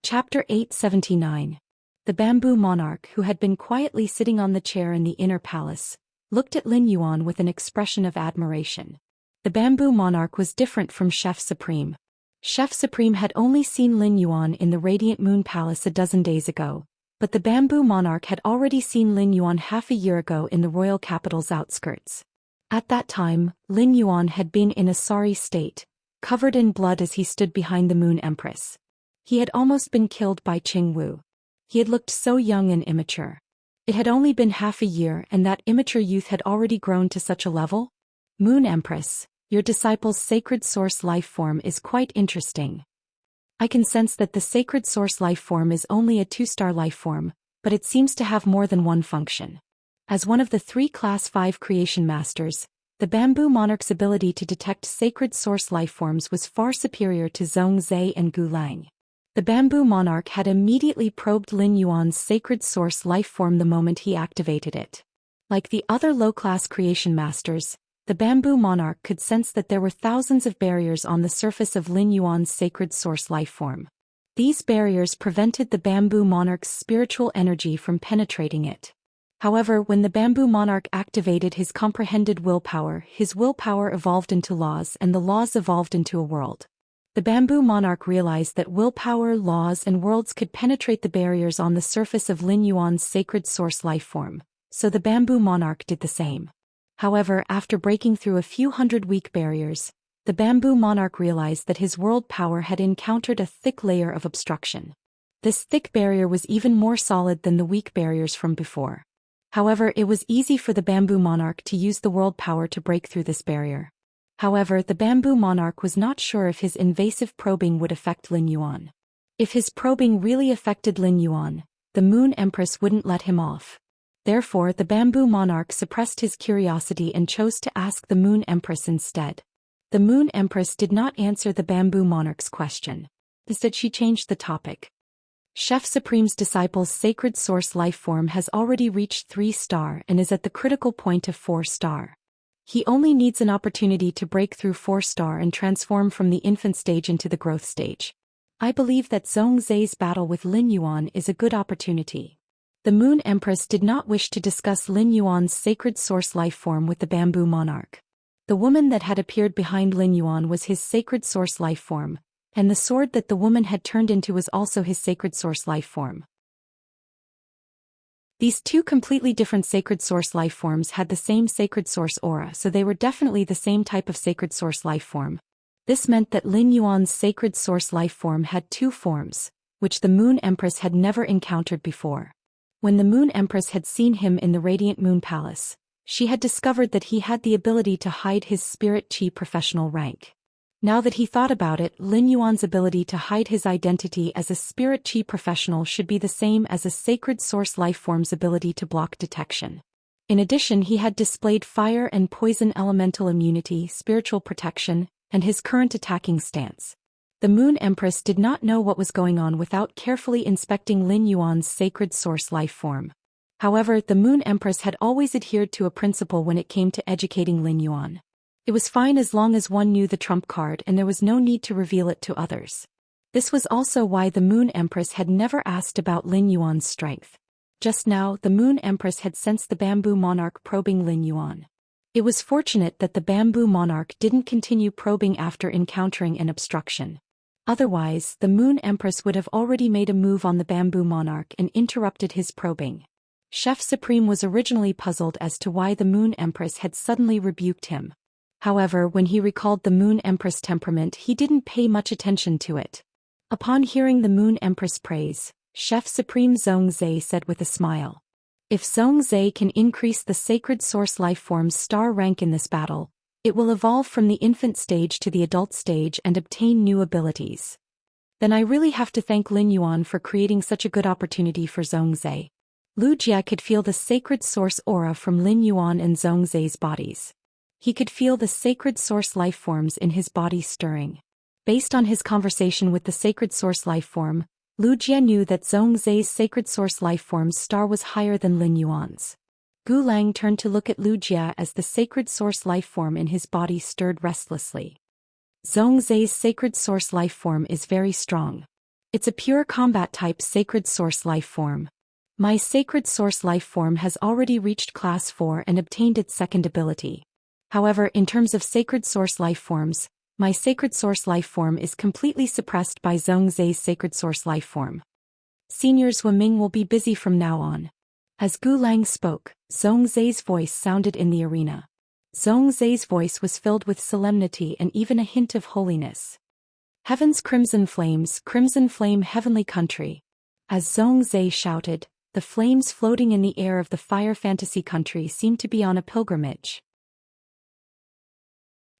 Chapter 879. The bamboo monarch, who had been quietly sitting on the chair in the inner palace, looked at Lin Yuan with an expression of admiration. The bamboo monarch was different from Chef Supreme. Chef Supreme had only seen Lin Yuan in the Radiant Moon Palace a dozen days ago, but the bamboo monarch had already seen Lin Yuan half a year ago in the royal capital's outskirts. At that time, Lin Yuan had been in a sorry state, covered in blood as he stood behind the Moon Empress. He had almost been killed by Qing Wu. He had looked so young and immature. It had only been half a year and that immature youth had already grown to such a level? Moon Empress, your disciple's sacred source life form is quite interesting. I can sense that the sacred source life form is only a 2-star life form, but it seems to have more than one function. As one of the 3 Class 5 creation masters, the bamboo monarch's ability to detect sacred source life forms was far superior to Zhongzhe and Gu Lang. The bamboo monarch had immediately probed Lin Yuan's sacred source life form the moment he activated it. Like the other low-class creation masters, the bamboo monarch could sense that there were thousands of barriers on the surface of Lin Yuan's sacred source life form. These barriers prevented the bamboo monarch's spiritual energy from penetrating it. However, when the bamboo monarch activated his comprehended willpower, his willpower evolved into laws and the laws evolved into a world. The bamboo monarch realized that willpower, laws and worlds could penetrate the barriers on the surface of Lin Yuan's sacred source life form, so the bamboo monarch did the same. However, after breaking through a few hundred weak barriers, the bamboo monarch realized that his world power had encountered a thick layer of obstruction. This thick barrier was even more solid than the weak barriers from before. However, it was easy for the bamboo monarch to use the world power to break through this barrier. However, the bamboo monarch was not sure if his invasive probing would affect Lin Yuan. If his probing really affected Lin Yuan, the Moon Empress wouldn't let him off. Therefore, the bamboo monarch suppressed his curiosity and chose to ask the Moon Empress instead. The Moon Empress did not answer the bamboo monarch's question. Instead, she changed the topic. Chef Supreme's disciple's sacred source life form has already reached 3-star and is at the critical point of 4-star. He only needs an opportunity to break through 4-star and transform from the infant stage into the growth stage. I believe that Zhongzhe's battle with Lin Yuan is a good opportunity. The Moon Empress did not wish to discuss Lin Yuan's sacred source life form with the bamboo monarch. The woman that had appeared behind Lin Yuan was his sacred source life form, and the sword that the woman had turned into was also his sacred source life form. These 2 completely different sacred source life forms had the same sacred source aura, so they were definitely the same type of sacred source life form. This meant that Lin Yuan's sacred source life form had 2 forms, which the Moon Empress had never encountered before. When the Moon Empress had seen him in the Radiant Moon Palace, she had discovered that he had the ability to hide his spirit chi professional rank. Now that he thought about it, Lin Yuan's ability to hide his identity as a spirit chi professional should be the same as a sacred source life form's ability to block detection. In addition, he had displayed fire and poison elemental immunity, spiritual protection, and his current attacking stance. The Moon Empress did not know what was going on without carefully inspecting Lin Yuan's sacred source life form. However, the Moon Empress had always adhered to a principle when it came to educating Lin Yuan. It was fine as long as one knew the trump card and there was no need to reveal it to others. This was also why the Moon Empress had never asked about Lin Yuan's strength. Just now, the Moon Empress had sensed the bamboo monarch probing Lin Yuan. It was fortunate that the bamboo monarch didn't continue probing after encountering an obstruction. Otherwise, the Moon Empress would have already made a move on the bamboo monarch and interrupted his probing. Chef Supreme was originally puzzled as to why the Moon Empress had suddenly rebuked him. However, when he recalled the Moon Empress' temperament, he didn't pay much attention to it. Upon hearing the Moon Empress praise, Chef Supreme Zhongzhe said with a smile, "If Zhongzhe can increase the sacred source life form's star rank in this battle, it will evolve from the infant stage to the adult stage and obtain new abilities. Then I really have to thank Lin Yuan for creating such a good opportunity for Zhongzhe." Lu Jie could feel the sacred source aura from Lin Yuan and Zhongzhe's bodies. He could feel the sacred source life forms in his body stirring. Based on his conversation with the sacred source life form, Lu Jie knew that Zhongzhe's sacred source life form's star was higher than Lin Yuan's. Gu Lang turned to look at Lu Jie as the sacred source life form in his body stirred restlessly. Zhongzhe's sacred source life form is very strong. It's a pure combat type sacred source life form. My sacred source life form has already reached class 4 and obtained its second ability. However, in terms of sacred source life forms, my sacred source life form is completely suppressed by Zhongzai's sacred source life form. Senior Zhuaming will be busy from now on. As Gu Lang spoke, Zhongzai's voice sounded in the arena. Zhongzai's voice was filled with solemnity and even a hint of holiness. Heaven's crimson flame heavenly country. As Zhongzai shouted, the flames floating in the air of the fire fantasy country seemed to be on a pilgrimage.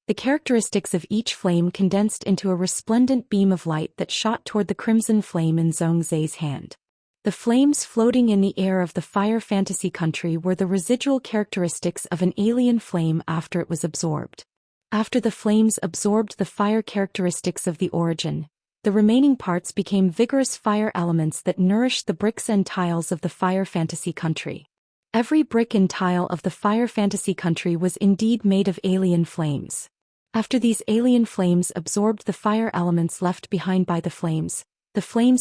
The characteristics of each flame condensed into a resplendent beam of light that shot toward the crimson flame in Zhongzai's hand. The flames floating in the air of the fire fantasy country were the residual characteristics of an alien flame after it was absorbed. After the flames absorbed the fire characteristics of the origin, the remaining parts became vigorous fire elements that nourished the bricks and tiles of the fire fantasy country. Every brick and tile of the fire fantasy country was indeed made of alien flames. After these alien flames absorbed the fire elements left behind by the flames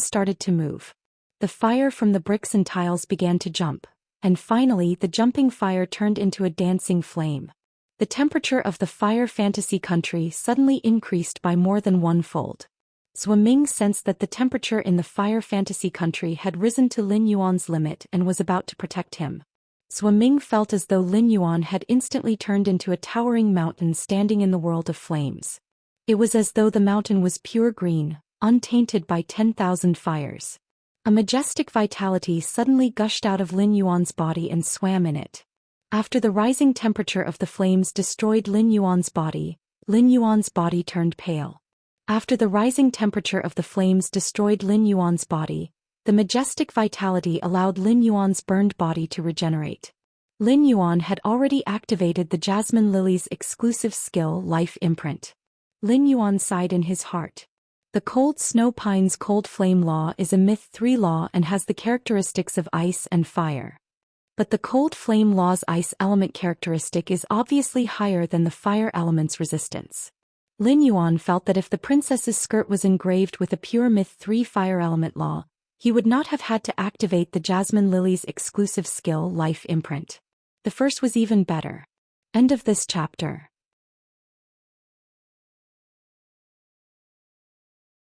started to move. The fire from the bricks and tiles began to jump, and finally the jumping fire turned into a dancing flame. The temperature of the fire fantasy country suddenly increased by more than one-fold. Zhuaming sensed that the temperature in the fire fantasy country had risen to Lin Yuan's limit and was about to protect him. Zhuaming felt as though Lin Yuan had instantly turned into a towering mountain standing in the world of flames. It was as though the mountain was pure green, untainted by 10,000 fires. A majestic vitality suddenly gushed out of Lin Yuan's body and swam in it. After the rising temperature of the flames destroyed Lin Yuan's body turned pale. After the rising temperature of the flames destroyed Lin Yuan's body, the majestic vitality allowed Lin Yuan's burned body to regenerate. Lin Yuan had already activated the Jasmine Lily's exclusive skill Life Imprint. Lin Yuan sighed in his heart. The Cold Snow Pine's Cold Flame Law is a Myth 3 law and has the characteristics of ice and fire. But the Cold Flame Law's ice element characteristic is obviously higher than the fire element's resistance. Lin Yuan felt that if the princess's skirt was engraved with a pure Myth 3 fire element law, he would not have had to activate the Jasmine Lily's exclusive skill Life Imprint. The first was even better. End of this chapter.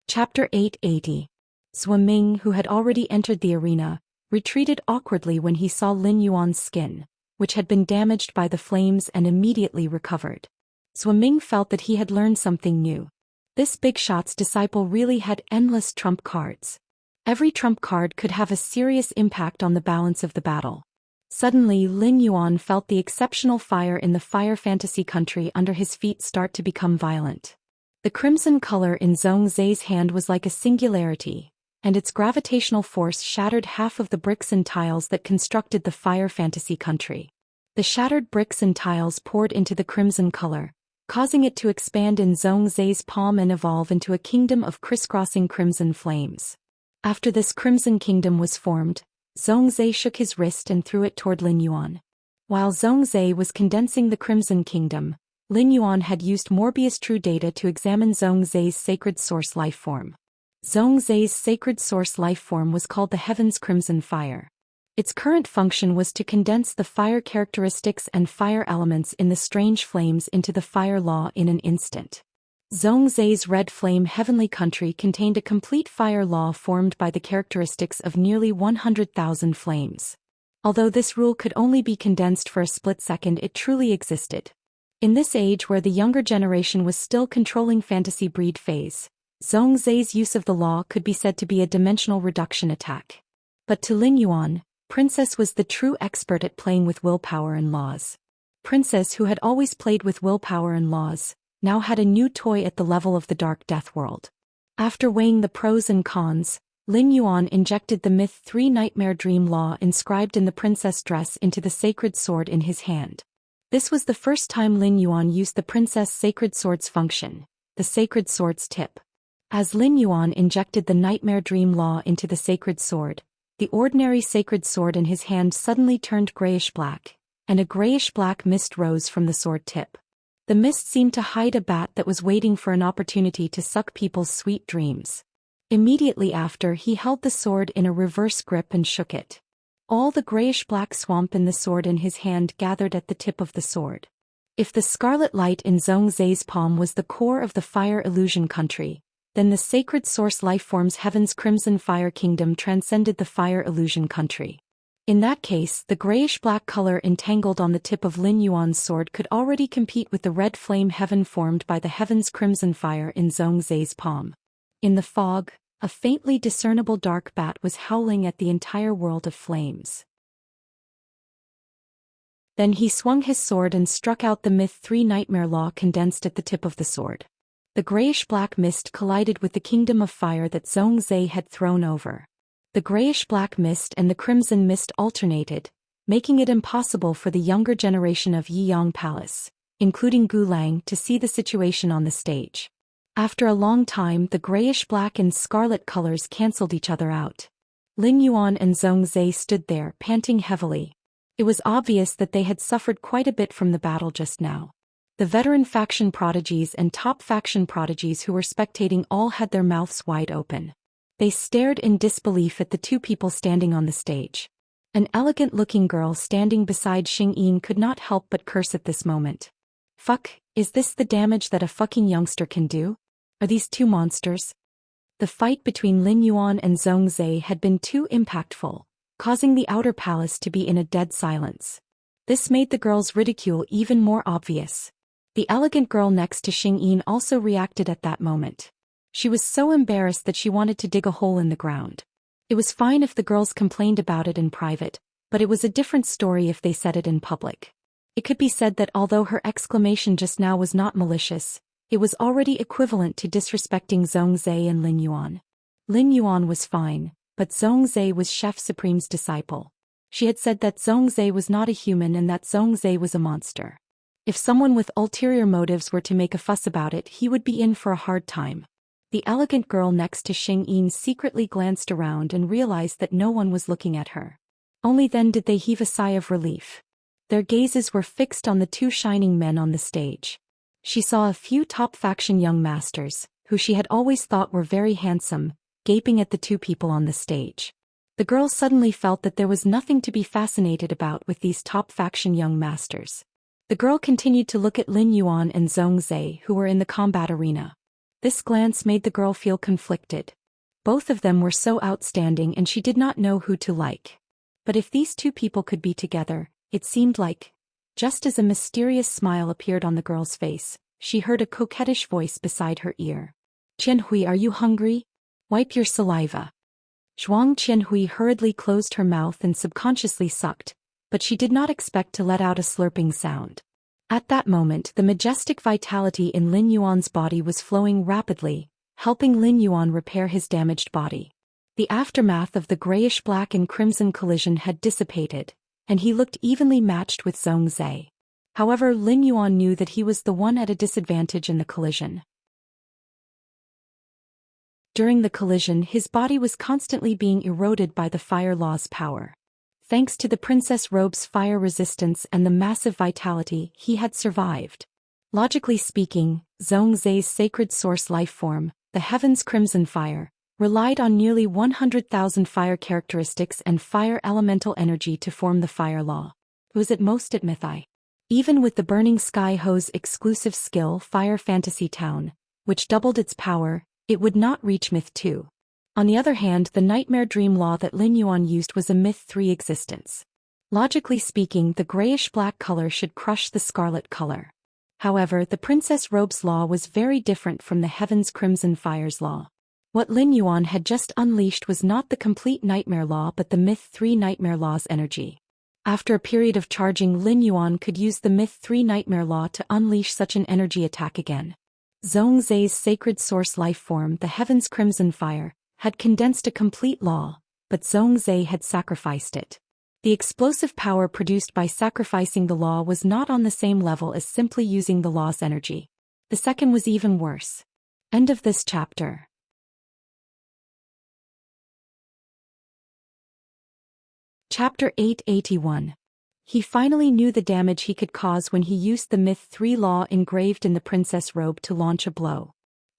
Chapter 880. Zhuaming, who had already entered the arena, retreated awkwardly when he saw Lin Yuan's skin, which had been damaged by the flames, and immediately recovered. Zhuaming felt that he had learned something new. This big shot's disciple really had endless trump cards. Every trump card could have a serious impact on the balance of the battle. Suddenly Lin Yuan felt the exceptional fire in the fire fantasy country under his feet start to become violent. The crimson color in Zhongzai's hand was like a singularity, and its gravitational force shattered half of the bricks and tiles that constructed the fire fantasy country. The shattered bricks and tiles poured into the crimson color, causing it to expand in Zhongzai's palm and evolve into a kingdom of crisscrossing crimson flames. After this crimson kingdom was formed, Zhongzai shook his wrist and threw it toward Lin Yuan. While Zhongzai was condensing the crimson kingdom, Lin Yuan had used Morbius True Data to examine Zhongzai's sacred source life form. Zhongzai's sacred source life form was called the Heaven's Crimson Fire. Its current function was to condense the fire characteristics and fire elements in the strange flames into the fire law in an instant. Zhongzai's red flame heavenly country contained a complete fire law formed by the characteristics of nearly 100,000 flames. Although this rule could only be condensed for a split second, it truly existed. In this age where the younger generation was still controlling fantasy breed phase, Zhongzai's use of the law could be said to be a dimensional reduction attack. But to Lin Yuan, Princess was the true expert at playing with willpower and laws. Princess, who had always played with willpower and laws, now had a new toy at the level of the Dark Death world. After weighing the pros and cons, Lin Yuan injected the Myth 3 Nightmare Dream Law inscribed in the princess dress into the sacred sword in his hand. This was the first time Lin Yuan used the princess sacred sword's function, the sacred sword's tip. As Lin Yuan injected the Nightmare Dream Law into the sacred sword, the ordinary sacred sword in his hand suddenly turned grayish-black, and a grayish-black mist rose from the sword tip. The mist seemed to hide a bat that was waiting for an opportunity to suck people's sweet dreams. Immediately after, he held the sword in a reverse grip and shook it. All the grayish-black swamp in the sword in his hand gathered at the tip of the sword. If the scarlet light in Zhongzai's palm was the core of the fire illusion country, then the sacred source lifeform's heaven's crimson fire kingdom transcended the fire illusion country. In that case, the grayish-black color entangled on the tip of Lin Yuan's sword could already compete with the red flame heaven formed by the heaven's crimson fire in Zhongzai's palm. In the fog, a faintly discernible dark bat was howling at the entire world of flames. Then he swung his sword and struck out the Myth 3 Nightmare Law condensed at the tip of the sword. The grayish-black mist collided with the kingdom of fire that Zhongzai had thrown over. The grayish-black mist and the crimson mist alternated, making it impossible for the younger generation of Yiyang Palace, including Gu Lang, to see the situation on the stage. After a long time, the grayish-black and scarlet colors cancelled each other out. Lin Yuan and Zhongzai stood there, panting heavily. It was obvious that they had suffered quite a bit from the battle just now. The veteran faction prodigies and top faction prodigies who were spectating all had their mouths wide open. They stared in disbelief at the two people standing on the stage. An elegant-looking girl standing beside Xingyin could not help but curse at this moment. Fuck, is this the damage that a fucking youngster can do? Are these two monsters? The fight between Lin Yuan and Zhongzai had been too impactful, causing the outer palace to be in a dead silence. This made the girl's ridicule even more obvious. The elegant girl next to Xingyin also reacted at that moment. She was so embarrassed that she wanted to dig a hole in the ground. It was fine if the girls complained about it in private, but it was a different story if they said it in public. It could be said that although her exclamation just now was not malicious, it was already equivalent to disrespecting Zhongzai and Lin Yuan. Lin Yuan was fine, but Zhongzai was Chef Supreme's disciple. She had said that Zhongzai was not a human and that Zhongzai was a monster. If someone with ulterior motives were to make a fuss about it, he would be in for a hard time. The elegant girl next to Xingyin secretly glanced around and realized that no one was looking at her. Only then did they heave a sigh of relief. Their gazes were fixed on the two shining men on the stage. She saw a few top faction young masters, who she had always thought were very handsome, gaping at the two people on the stage. The girl suddenly felt that there was nothing to be fascinated about with these top faction young masters. The girl continued to look at Lin Yuan and Zhongzai, who were in the combat arena. This glance made the girl feel conflicted. Both of them were so outstanding and she did not know who to like. But if these two people could be together, it seemed like. Just as a mysterious smile appeared on the girl's face, she heard a coquettish voice beside her ear. "Qianhui, are you hungry? Wipe your saliva." Zhuang Qianhui hurriedly closed her mouth and subconsciously sucked, but she did not expect to let out a slurping sound. At that moment, the majestic vitality in Lin Yuan's body was flowing rapidly, helping Lin Yuan repair his damaged body. The aftermath of the grayish-black and crimson collision had dissipated, and he looked evenly matched with Zhongzai. However, Lin Yuan knew that he was the one at a disadvantage in the collision. During the collision, his body was constantly being eroded by the fire law's power. Thanks to the Princess Robe's fire resistance and the massive vitality, he had survived. Logically speaking, Zhongzai's sacred source life form, the Heaven's Crimson Fire, relied on nearly 100,000 fire characteristics and fire elemental energy to form the fire law. It was at most at Mythi. Even with the Burning Sky Ho's exclusive skill Fire Fantasy Town, which doubled its power, it would not reach Myth 2. On the other hand, the Nightmare Dream Law that Lin Yuan used was a Myth 3 existence. Logically speaking, the grayish-black color should crush the scarlet color. However, the Princess Robe's law was very different from the Heaven's Crimson Fire's law. What Lin Yuan had just unleashed was not the complete Nightmare Law but the Myth 3 Nightmare Law's energy. After a period of charging, Lin Yuan could use the Myth 3 Nightmare Law to unleash such an energy attack again. Zhongzai's sacred source life form, the Heaven's Crimson Fire, had condensed a complete law, but Zhongzai had sacrificed it. The explosive power produced by sacrificing the law was not on the same level as simply using the law's energy. The second was even worse. End of this chapter. Chapter 881. He finally knew the damage he could cause when he used the Myth 3 law engraved in the princess robe to launch a blow.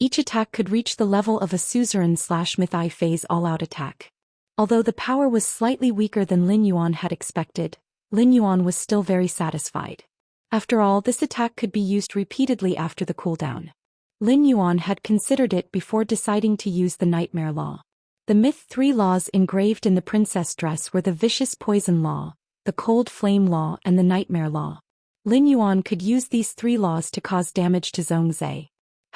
Each attack could reach the level of a suzerain/mythi phase all-out attack. Although the power was slightly weaker than Lin Yuan had expected, Lin Yuan was still very satisfied. After all, this attack could be used repeatedly after the cooldown. Lin Yuan had considered it before deciding to use the Nightmare Law. The Myth 3 laws engraved in the princess dress were the Vicious Poison Law, the Cold Flame Law and the Nightmare Law. Lin Yuan could use these 3 laws to cause damage to Zhongzhe.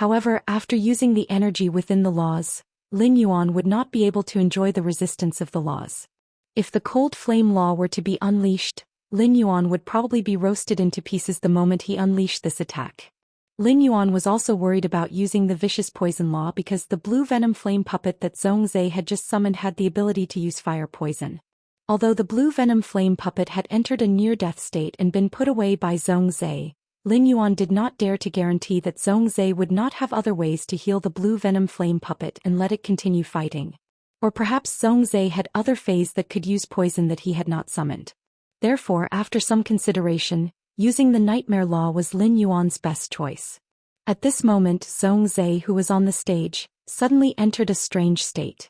However, after using the energy within the laws, Lin Yuan would not be able to enjoy the resistance of the laws. If the Cold Flame Law were to be unleashed, Lin Yuan would probably be roasted into pieces the moment he unleashed this attack. Lin Yuan was also worried about using the Vicious Poison Law because the blue venom flame puppet that Zhongzhe had just summoned had the ability to use fire poison. Although the blue venom flame puppet had entered a near-death state and been put away by Zhongzhe, Lin Yuan did not dare to guarantee that Zhongzhe would not have other ways to heal the blue venom flame puppet and let it continue fighting. Or perhaps Zhongzhe had other fays that could use poison that he had not summoned. Therefore, after some consideration, using the Nightmare Law was Lin Yuan's best choice. At this moment, Zhongzhe, who was on the stage, suddenly entered a strange state.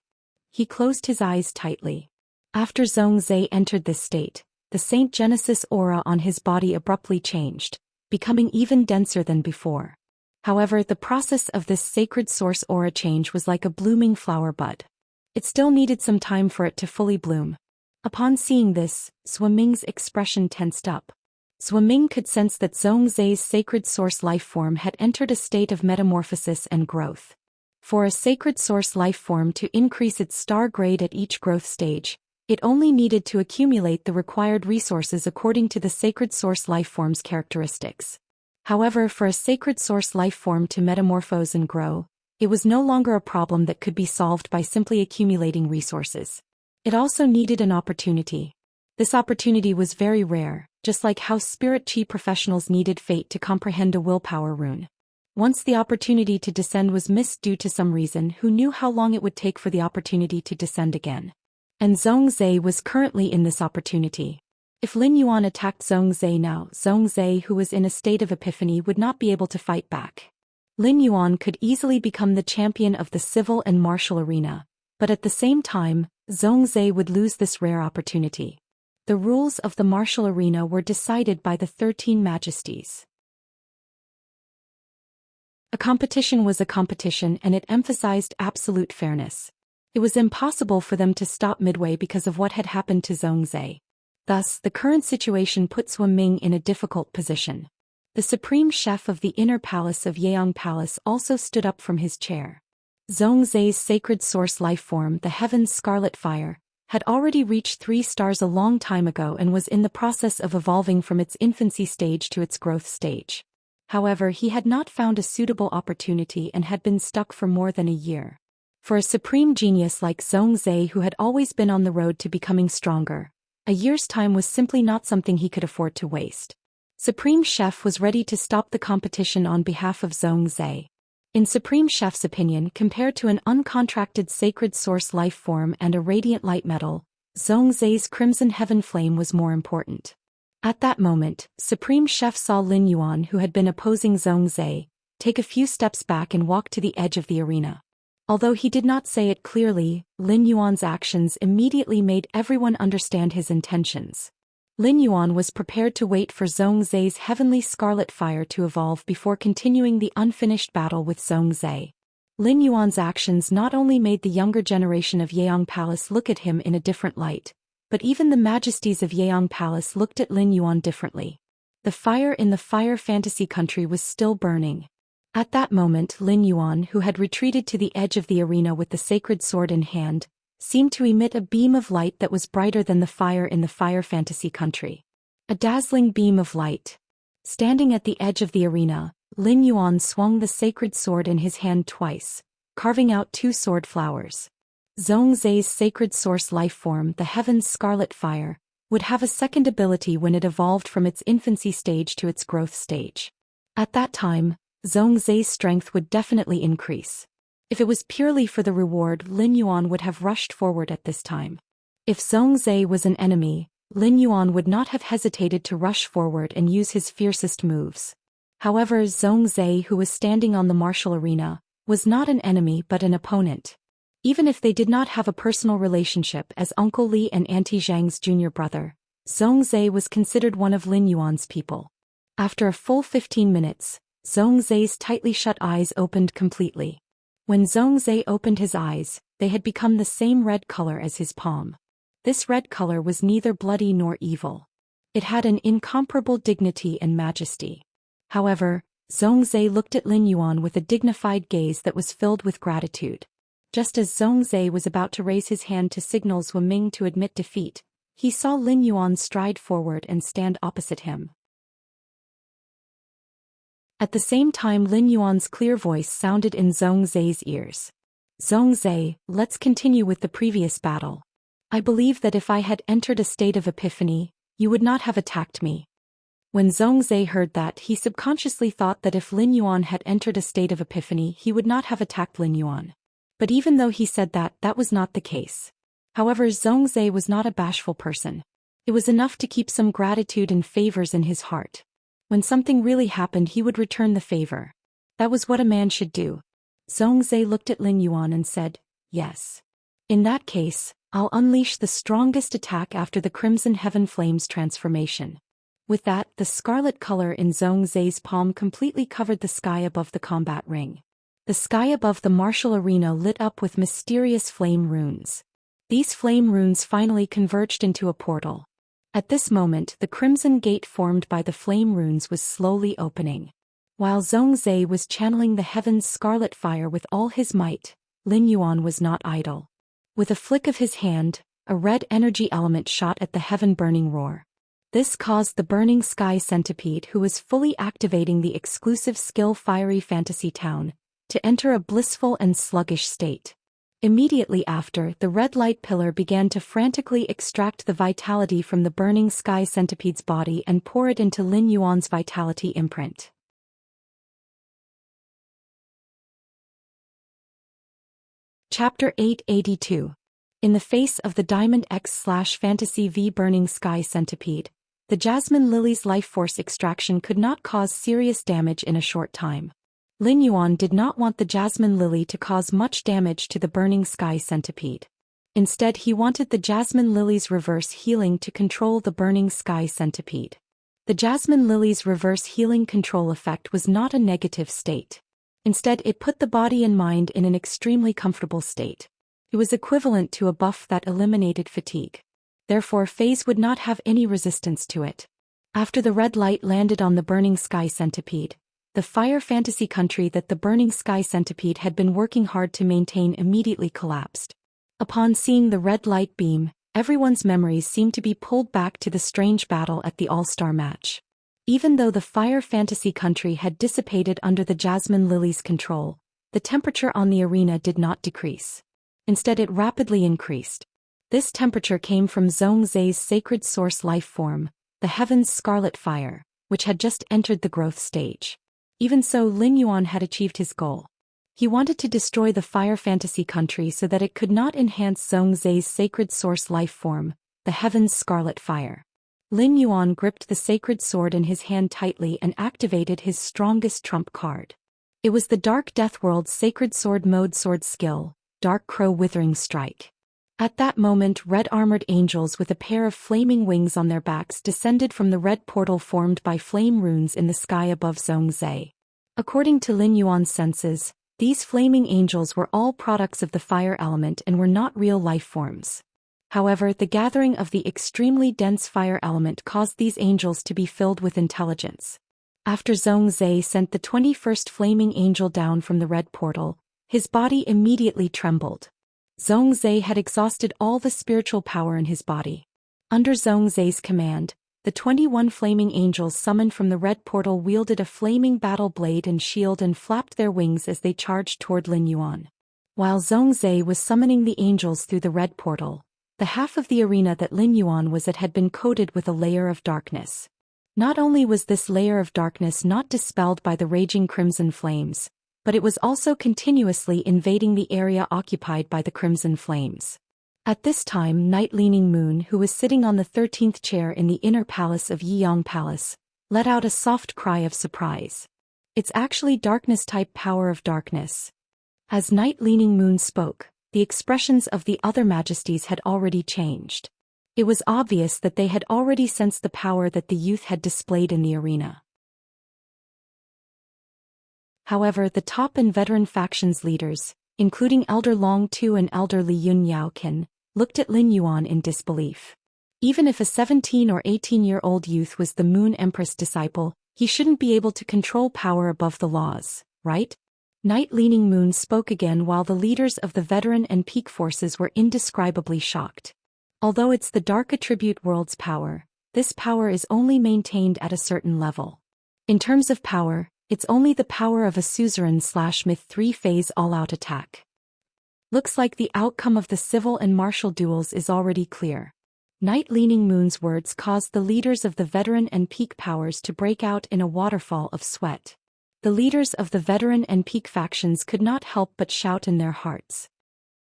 He closed his eyes tightly. After Zhongzhe entered this state, the Saint Genesis aura on his body abruptly changed, becoming even denser than before. However, the process of this sacred source aura change was like a blooming flower bud. It still needed some time for it to fully bloom. Upon seeing this, Zhuaming's expression tensed up. Zhuaming could sense that Zhongzhe's sacred source life form had entered a state of metamorphosis and growth. For a sacred source life form to increase its star grade at each growth stage, it only needed to accumulate the required resources according to the sacred source life form's characteristics. However, for a sacred source life form to metamorphose and grow, it was no longer a problem that could be solved by simply accumulating resources. It also needed an opportunity. This opportunity was very rare, just like how spirit chi professionals needed fate to comprehend a willpower rune. Once the opportunity to descend was missed due to some reason, who knew how long it would take for the opportunity to descend again? And Zhongzhe was currently in this opportunity. If Lin Yuan attacked Zhongzhe now, Zhongzhe, who was in a state of epiphany, would not be able to fight back. Lin Yuan could easily become the champion of the civil and martial arena, but at the same time, Zhongzhe would lose this rare opportunity. The rules of the martial arena were decided by the 13 Majesties. A competition was a competition, and it emphasized absolute fairness. It was impossible for them to stop midway because of what had happened to Zhongzhe. Thus, the current situation put Zhuaming in a difficult position. The supreme chef of the inner palace of Yeong Palace also stood up from his chair. Zhongzhe's sacred source life form, the Heaven's Scarlet Fire, had already reached 3 stars a long time ago and was in the process of evolving from its infancy stage to its growth stage. However, he had not found a suitable opportunity and had been stuck for more than a year. For a supreme genius like Zhongzhe, who had always been on the road to becoming stronger, a year's time was simply not something he could afford to waste. Supreme Chef was ready to stop the competition on behalf of Zhongzhe. In Supreme Chef's opinion, compared to an uncontracted sacred source life form and a radiant light metal, Zhongzhe's crimson heaven flame was more important. At that moment, Supreme Chef saw Lin Yuan, who had been opposing Zhongzhe, take a few steps back and walk to the edge of the arena. Although he did not say it clearly, Lin Yuan's actions immediately made everyone understand his intentions. Lin Yuan was prepared to wait for Zhongzhe's heavenly scarlet fire to evolve before continuing the unfinished battle with Zhongzhe. Lin Yuan's actions not only made the younger generation of Yeong Palace look at him in a different light, but even the majesties of Yeong Palace looked at Lin Yuan differently. The fire in the fire fantasy country was still burning. At that moment, Lin Yuan, who had retreated to the edge of the arena with the sacred sword in hand, seemed to emit a beam of light that was brighter than the fire in the fire fantasy country. A dazzling beam of light. Standing at the edge of the arena, Lin Yuan swung the sacred sword in his hand twice, carving out 2 sword flowers. Zhongzhe's sacred source life form, the Heaven's Scarlet Fire, would have a second ability when it evolved from its infancy stage to its growth stage. At that time, Zhongzhe's strength would definitely increase. If it was purely for the reward, Lin Yuan would have rushed forward at this time. If Zhongzhe was an enemy, Lin Yuan would not have hesitated to rush forward and use his fiercest moves. However, Zhongzhe, who was standing on the martial arena, was not an enemy but an opponent. Even if they did not have a personal relationship as Uncle Li and Auntie Zhang's junior brother, Zhongzhe was considered one of Lin Yuan's people. After a full 15 minutes, Zhongzhe's tightly shut eyes opened completely. When Zhongzhe opened his eyes, they had become the same red color as his palm. This red color was neither bloody nor evil. It had an incomparable dignity and majesty. However, Zhongzhe looked at Lin Yuan with a dignified gaze that was filled with gratitude. Just as Zhongzhe was about to raise his hand to signal Zhu Ming to admit defeat, he saw Lin Yuan stride forward and stand opposite him. At the same time, Lin Yuan's clear voice sounded in Zhongzhe's ears. Zhongzhe, let's continue with the previous battle. I believe that if I had entered a state of epiphany, you would not have attacked me. When Zhongzhe heard that, he subconsciously thought that if Lin Yuan had entered a state of epiphany, he would not have attacked Lin Yuan. But even though he said that, that was not the case. However, Zhongzhe was not a bashful person. It was enough to keep some gratitude and favors in his heart. When something really happened, he would return the favor. That was what a man should do. Zhongzhe looked at Lin Yuan and said, yes. In that case, I'll unleash the strongest attack after the Crimson Heaven Flames transformation. With that, the scarlet color in Zhongzhe's palm completely covered the sky above the combat ring. The sky above the martial arena lit up with mysterious flame runes. These flame runes finally converged into a portal. At this moment, the crimson gate formed by the flame runes was slowly opening. While Zhongzhe was channeling the heaven's scarlet fire with all his might, Lin Yuan was not idle. With a flick of his hand, a red energy element shot at the heaven-burning roar. This caused the burning sky centipede, who was fully activating the exclusive skill Fiery Fantasy Town, to enter a blissful and sluggish state. Immediately after, the red light pillar began to frantically extract the vitality from the burning sky centipede's body and pour it into Lin Yuan's vitality imprint. Chapter 882. In the face of the Diamond X/Fantasy V burning sky centipede, the Jasmine Lily's life force extraction could not cause serious damage in a short time. Lin Yuan did not want the Jasmine Lily to cause much damage to the burning sky centipede. Instead, he wanted the Jasmine Lily's reverse healing to control the burning sky centipede. The Jasmine Lily's reverse healing control effect was not a negative state. Instead, it put the body and mind in an extremely comfortable state. It was equivalent to a buff that eliminated fatigue. Therefore, phase would not have any resistance to it. After the red light landed on the burning sky centipede, the fire fantasy country that the burning sky centipede had been working hard to maintain immediately collapsed. Upon seeing the red light beam, everyone's memories seemed to be pulled back to the strange battle at the All-Star match. Even though the fire fantasy country had dissipated under the Jasmine Lily's control, the temperature on the arena did not decrease. Instead, it rapidly increased. This temperature came from Zhongzhe's sacred source life form, the heaven's scarlet fire, which had just entered the growth stage. Even so, Lin Yuan had achieved his goal. He wanted to destroy the fire fantasy country so that it could not enhance Zhongzhe's sacred source life form, the heaven's scarlet fire. Lin Yuan gripped the sacred sword in his hand tightly and activated his strongest trump card. It was the Dark Death World's sacred sword mode sword skill, Dark Crow Withering Strike. At that moment, red-armored angels with a pair of flaming wings on their backs descended from the red portal formed by flame runes in the sky above Zhongzhe. According to Lin Yuan's senses, these flaming angels were all products of the fire element and were not real life forms. However, the gathering of the extremely dense fire element caused these angels to be filled with intelligence. After Zhongzhe sent the 21st flaming angel down from the red portal, his body immediately trembled. Zhongzhe had exhausted all the spiritual power in his body. Under Zhongzhe's command, the 21 flaming angels summoned from the red portal wielded a flaming battle blade and shield and flapped their wings as they charged toward Lin Yuan. While Zhongzhe was summoning the angels through the red portal, the half of the arena that Lin Yuan was at had been coated with a layer of darkness. Not only was this layer of darkness not dispelled by the raging crimson flames, but it was also continuously invading the area occupied by the crimson flames. At this time, Night Leaning Moon, who was sitting on the 13th chair in the inner palace of Yiyang Palace, let out a soft cry of surprise. It's actually darkness-type power of darkness. As Night Leaning Moon spoke, the expressions of the other majesties had already changed. It was obvious that they had already sensed the power that the youth had displayed in the arena. However, the top and veteran factions leaders, including Elder Long Tu and Elder Li Yun Yaoqin, looked at Lin Yuan in disbelief. Even if a 17 or 18-year-old youth was the Moon Empress disciple, he shouldn't be able to control power above the laws, right? Night Leaning Moon spoke again while the leaders of the veteran and peak forces were indescribably shocked. Although it's the Dark Attribute World's power, this power is only maintained at a certain level. In terms of power, it's only the power of a suzerain/myth 3-phase all-out attack. Looks like the outcome of the civil and martial duels is already clear. Night Leaning Moon's words caused the leaders of the veteran and peak powers to break out in a waterfall of sweat. The leaders of the veteran and peak factions could not help but shout in their hearts.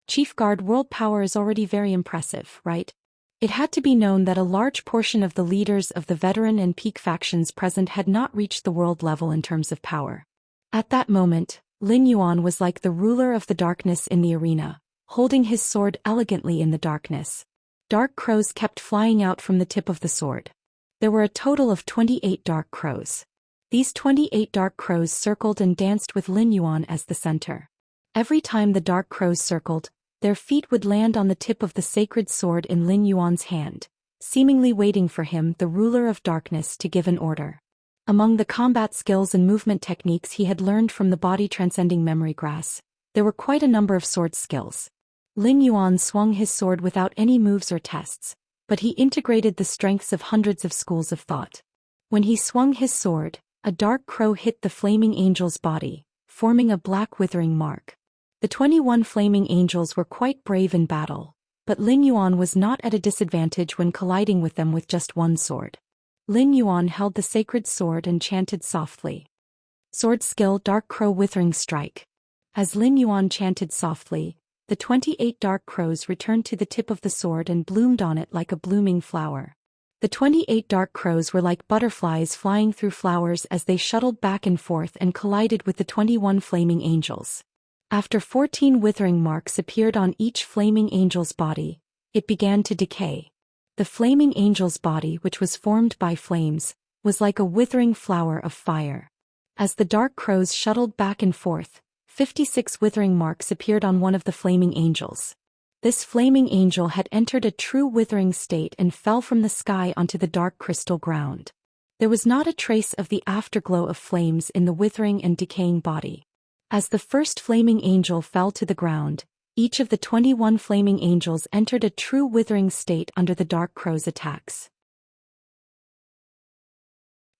Chief Guard world power is already very impressive, right? It had to be known that a large portion of the leaders of the veteran and peak factions present had not reached the world level in terms of power. At that moment, Lin Yuan was like the ruler of the darkness in the arena, holding his sword elegantly in the darkness. Dark crows kept flying out from the tip of the sword. There were a total of 28 dark crows. These 28 dark crows circled and danced with Lin Yuan as the center. Every time the dark crows circled, their feet would land on the tip of the sacred sword in Lin Yuan's hand, seemingly waiting for him, the ruler of darkness, to give an order. Among the combat skills and movement techniques he had learned from the body-transcending memory grass, there were quite a number of sword skills. Lin Yuan swung his sword without any moves or tests, but he integrated the strengths of hundreds of schools of thought. When he swung his sword, a dark crow hit the flaming angel's body, forming a black withering mark. The 21 flaming angels were quite brave in battle, but Lin Yuan was not at a disadvantage when colliding with them with just one sword. Lin Yuan held the sacred sword and chanted softly. Sword skill Dark Crow Withering Strike. As Lin Yuan chanted softly, the 28 dark crows returned to the tip of the sword and bloomed on it like a blooming flower. The 28 dark crows were like butterflies flying through flowers as they shuttled back and forth and collided with the 21 flaming angels. After 14 withering marks appeared on each flaming angel's body, it began to decay. The flaming angel's body, which was formed by flames, was like a withering flower of fire. As the dark crows shuttled back and forth, 56 withering marks appeared on one of the flaming angels. This flaming angel had entered a true withering state and fell from the sky onto the dark crystal ground. There was not a trace of the afterglow of flames in the withering and decaying body. As the first flaming angel fell to the ground, each of the 21 flaming angels entered a true withering state under the dark crow's attacks.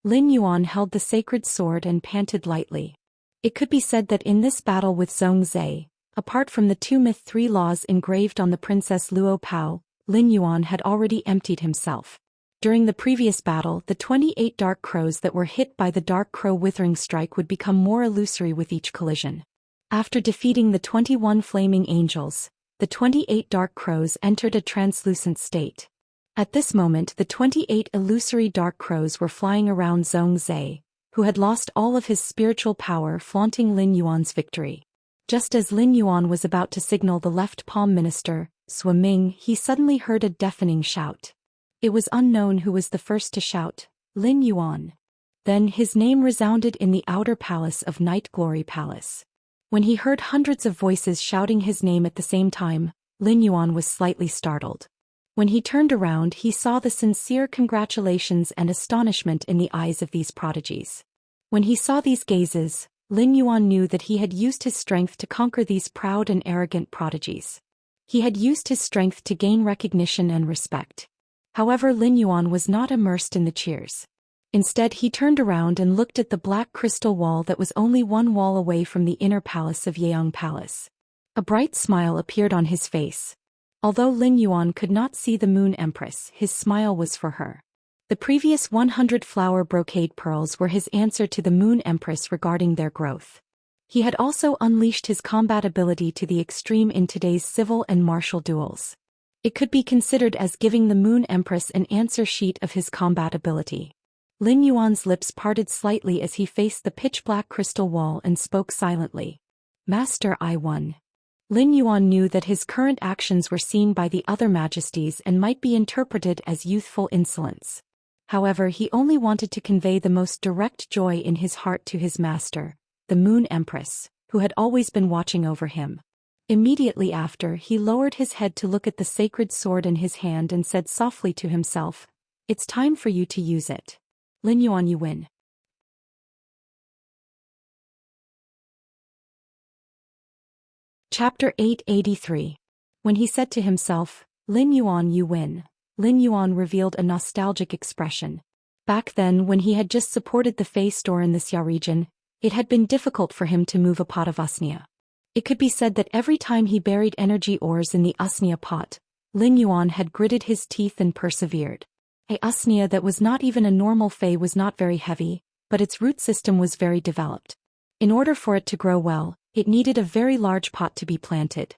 Lin Yuan held the sacred sword and panted lightly. It could be said that in this battle with Zhongzhe, apart from the 2 myth 3 laws engraved on the Princess Luo Pao, Lin Yuan had already emptied himself. During the previous battle, the 28 dark crows that were hit by the dark crow withering strike would become more illusory with each collision. After defeating the 21 flaming angels, the 28 dark crows entered a translucent state. At this moment, the 28 illusory dark crows were flying around Zhongzhe, who had lost all of his spiritual power, flaunting Lin Yuan's victory. Just as Lin Yuan was about to signal the left palm minister, Sui Ming, he suddenly heard a deafening shout. It was unknown who was the first to shout, Lin Yuan. Then his name resounded in the outer palace of Night Glory Palace. When he heard hundreds of voices shouting his name at the same time, Lin Yuan was slightly startled. When he turned around, he saw the sincere congratulations and astonishment in the eyes of these prodigies. When he saw these gazes, Lin Yuan knew that he had used his strength to conquer these proud and arrogant prodigies. He had used his strength to gain recognition and respect. However, Lin Yuan was not immersed in the cheers. Instead, he turned around and looked at the black crystal wall that was only one wall away from the inner palace of Yeong Palace. A bright smile appeared on his face. Although Lin Yuan could not see the Moon Empress, his smile was for her. The previous 100 flower brocade pearls were his answer to the Moon Empress regarding their growth. He had also unleashed his combat ability to the extreme in today's civil and martial duels. It could be considered as giving the Moon Empress an answer sheet of his combat ability. Lin Yuan's lips parted slightly as he faced the pitch-black crystal wall and spoke silently. Master, I won. Lin Yuan knew that his current actions were seen by the other majesties and might be interpreted as youthful insolence. However, he only wanted to convey the most direct joy in his heart to his master, the Moon Empress, who had always been watching over him. Immediately after, he lowered his head to look at the sacred sword in his hand and said softly to himself, "It's time for you to use it. Lin Yuan, you win." Chapter 883. When he said to himself, "Lin Yuan, you win," Lin Yuan revealed a nostalgic expression. Back then, when he had just supported the Fey store in the Xia region, it had been difficult for him to move a pot of usnia. It could be said that every time he buried energy ores in the usnia pot, Lin Yuan had gritted his teeth and persevered. A usnia that was not even a normal Fey was not very heavy, but its root system was very developed. In order for it to grow well, it needed a very large pot to be planted.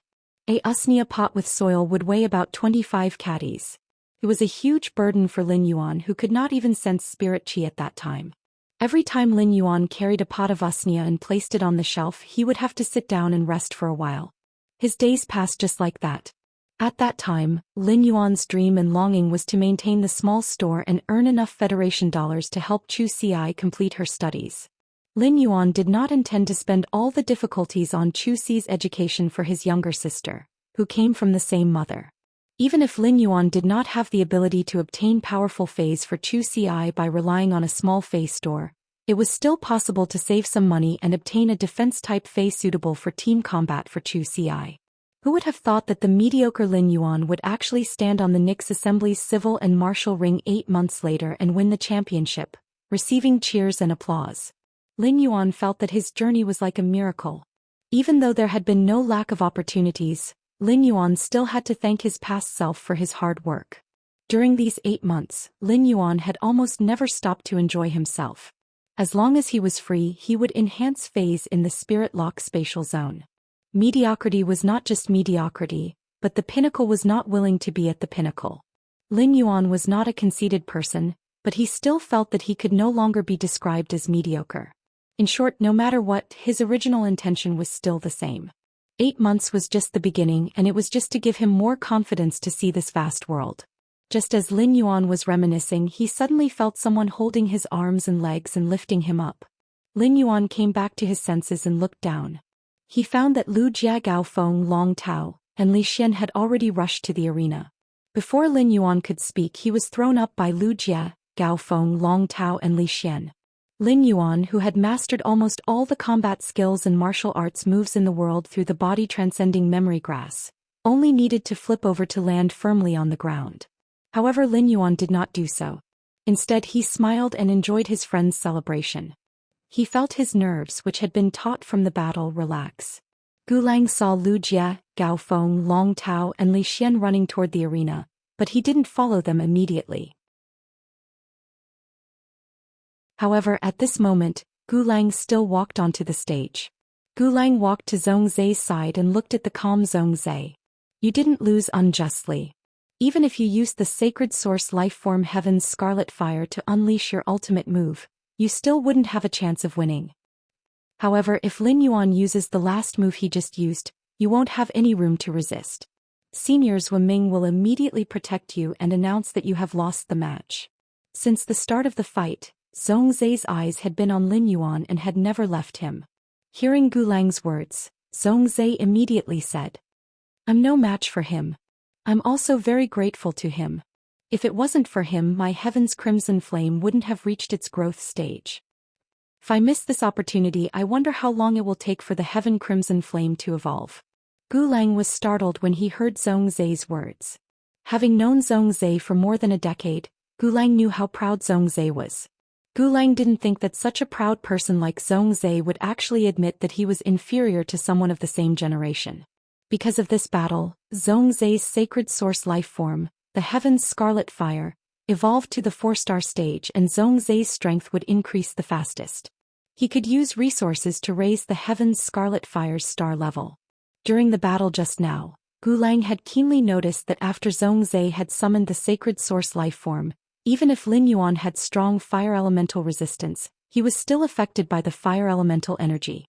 A usnia pot with soil would weigh about 25 caddies. It was a huge burden for Lin Yuan, who could not even sense spirit qi at that time. Every time Lin Yuan carried a pot of usnia and placed it on the shelf, he would have to sit down and rest for a while. His days passed just like that. At that time, Lin Yuan's dream and longing was to maintain the small store and earn enough Federation dollars to help Zhou Xian complete her studies. Lin Yuan did not intend to spend all the difficulties on Zhou Xi's education for his younger sister, who came from the same mother. Even if Lin Yuan did not have the ability to obtain powerful Feis for Zhou Xi by relying on a small Fei store, it was still possible to save some money and obtain a defense-type Fei suitable for team combat for Zhou Xi. Who would have thought that the mediocre Lin Yuan would actually stand on the Nix Assembly's civil and martial ring 8 months later and win the championship, receiving cheers and applause? Lin Yuan felt that his journey was like a miracle. Even though there had been no lack of opportunities, Lin Yuan still had to thank his past self for his hard work. During these 8 months, Lin Yuan had almost never stopped to enjoy himself. As long as he was free, he would enhance phase in the Spirit Lock spatial zone. Mediocrity was not just mediocrity, but the pinnacle was not willing to be at the pinnacle. Lin Yuan was not a conceited person, but he still felt that he could no longer be described as mediocre. In short, no matter what, his original intention was still the same. 8 months was just the beginning, and it was just to give him more confidence to see this vast world. Just as Lin Yuan was reminiscing, he suddenly felt someone holding his arms and legs and lifting him up. Lin Yuan came back to his senses and looked down. He found that Lu Jia, Gao Feng, Long Tao, and Li Xian had already rushed to the arena. Before Lin Yuan could speak, he was thrown up by Lu Jia, Gao Feng, Long Tao, and Li Xian. Lin Yuan, who had mastered almost all the combat skills and martial arts moves in the world through the body-transcending memory grass, only needed to flip over to land firmly on the ground. However, Lin Yuan did not do so. Instead, he smiled and enjoyed his friend's celebration. He felt his nerves, which had been taut from the battle, relax. Gulang saw Lu Jia, Gao Feng, Long Tao, and Li Xian running toward the arena, but he didn't follow them immediately. However, at this moment, Gulang still walked onto the stage. Gulang walked to Zhongzai's side and looked at the calm Zhongzai. "You didn't lose unjustly. Even if you used the sacred source lifeform Heaven's Scarlet Fire to unleash your ultimate move, you still wouldn't have a chance of winning. However, if Lin Yuan uses the last move he just used, you won't have any room to resist. Seniors Wu Ming will immediately protect you and announce that you have lost the match." Since the start of the fight, Zhongzai's eyes had been on Lin Yuan and had never left him. Hearing Gulang's words, Zhongzai immediately said, "I'm no match for him. I'm also very grateful to him. If it wasn't for him, my Heaven's Crimson Flame wouldn't have reached its growth stage. If I miss this opportunity, I wonder how long it will take for the Heaven Crimson Flame to evolve." Gulang was startled when he heard Zhongzai's words. Having known Zhongzai for more than a decade, Gulang knew how proud Zhongzai was. Gulang didn't think that such a proud person like Zhongzai would actually admit that he was inferior to someone of the same generation. Because of this battle, Zhongzai's sacred source life form, the Heaven's Scarlet Fire, evolved to the 4-star stage, and Zhongzai's strength would increase the fastest. He could use resources to raise the Heaven's Scarlet Fire's star level. During the battle just now, Gulang had keenly noticed that after Zhongzai had summoned the sacred source life form, even if Lin Yuan had strong fire elemental resistance, he was still affected by the fire elemental energy.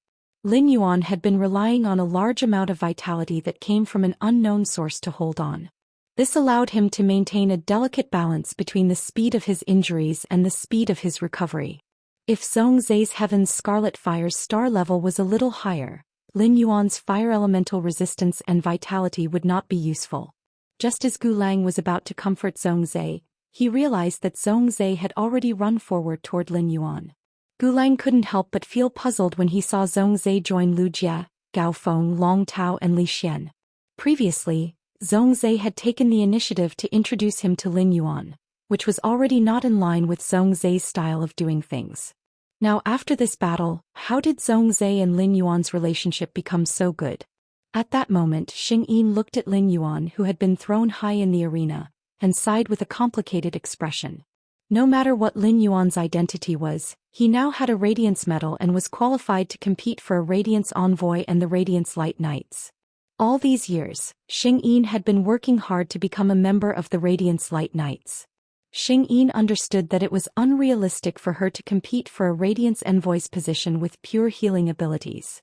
Lin Yuan had been relying on a large amount of vitality that came from an unknown source to hold on. This allowed him to maintain a delicate balance between the speed of his injuries and the speed of his recovery. If Zhongzai's Heaven's Scarlet Fire's star level was a little higher, Lin Yuan's fire elemental resistance and vitality would not be useful. Just as Gu Lang was about to comfort Zhongzai, he realized that Zhongzai had already run forward toward Lin Yuan. Gu Lang couldn't help but feel puzzled when he saw Zhongzai join Lu Jie, Gao Feng, Long Tao and Li Xian. Previously, Zhongzai had taken the initiative to introduce him to Lin Yuan, which was already not in line with Zhongzai's style of doing things. Now after this battle, how did Zhongzai and Lin Yuan's relationship become so good? At that moment Xing Yin looked at Lin Yuan, who had been thrown high in the arena, and sighed with a complicated expression. No matter what Lin Yuan's identity was, he now had a Radiance medal and was qualified to compete for a Radiance Envoy and the Radiance Light Knights. All these years, Xing Yin had been working hard to become a member of the Radiance Light Knights. Xing Yin understood that it was unrealistic for her to compete for a Radiance Envoy's position with pure healing abilities.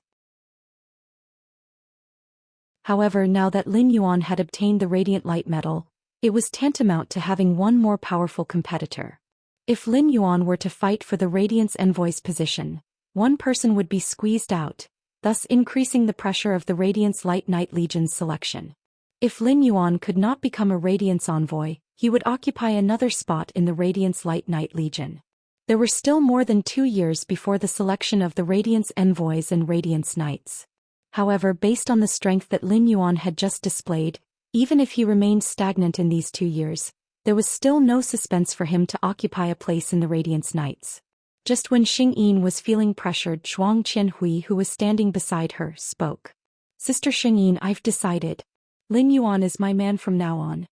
However, now that Lin Yuan had obtained the Radiant Light Medal, it was tantamount to having one more powerful competitor. If Lin Yuan were to fight for the Radiance Envoy's position, one person would be squeezed out, thus increasing the pressure of the Radiance Light Knight Legion's selection. If Lin Yuan could not become a Radiance Envoy, he would occupy another spot in the Radiance Light Knight Legion. There were still more than 2 years before the selection of the Radiance Envoys and Radiance Knights. However, based on the strength that Lin Yuan had just displayed, even if he remained stagnant in these 2 years, there was still no suspense for him to occupy a place in the Radiance Knights. Just when Xing Yin was feeling pressured, Zhuang Qianhui, who was standing beside her, spoke. "Sister Xing Yin, I've decided. Lin Yuan is my man from now on.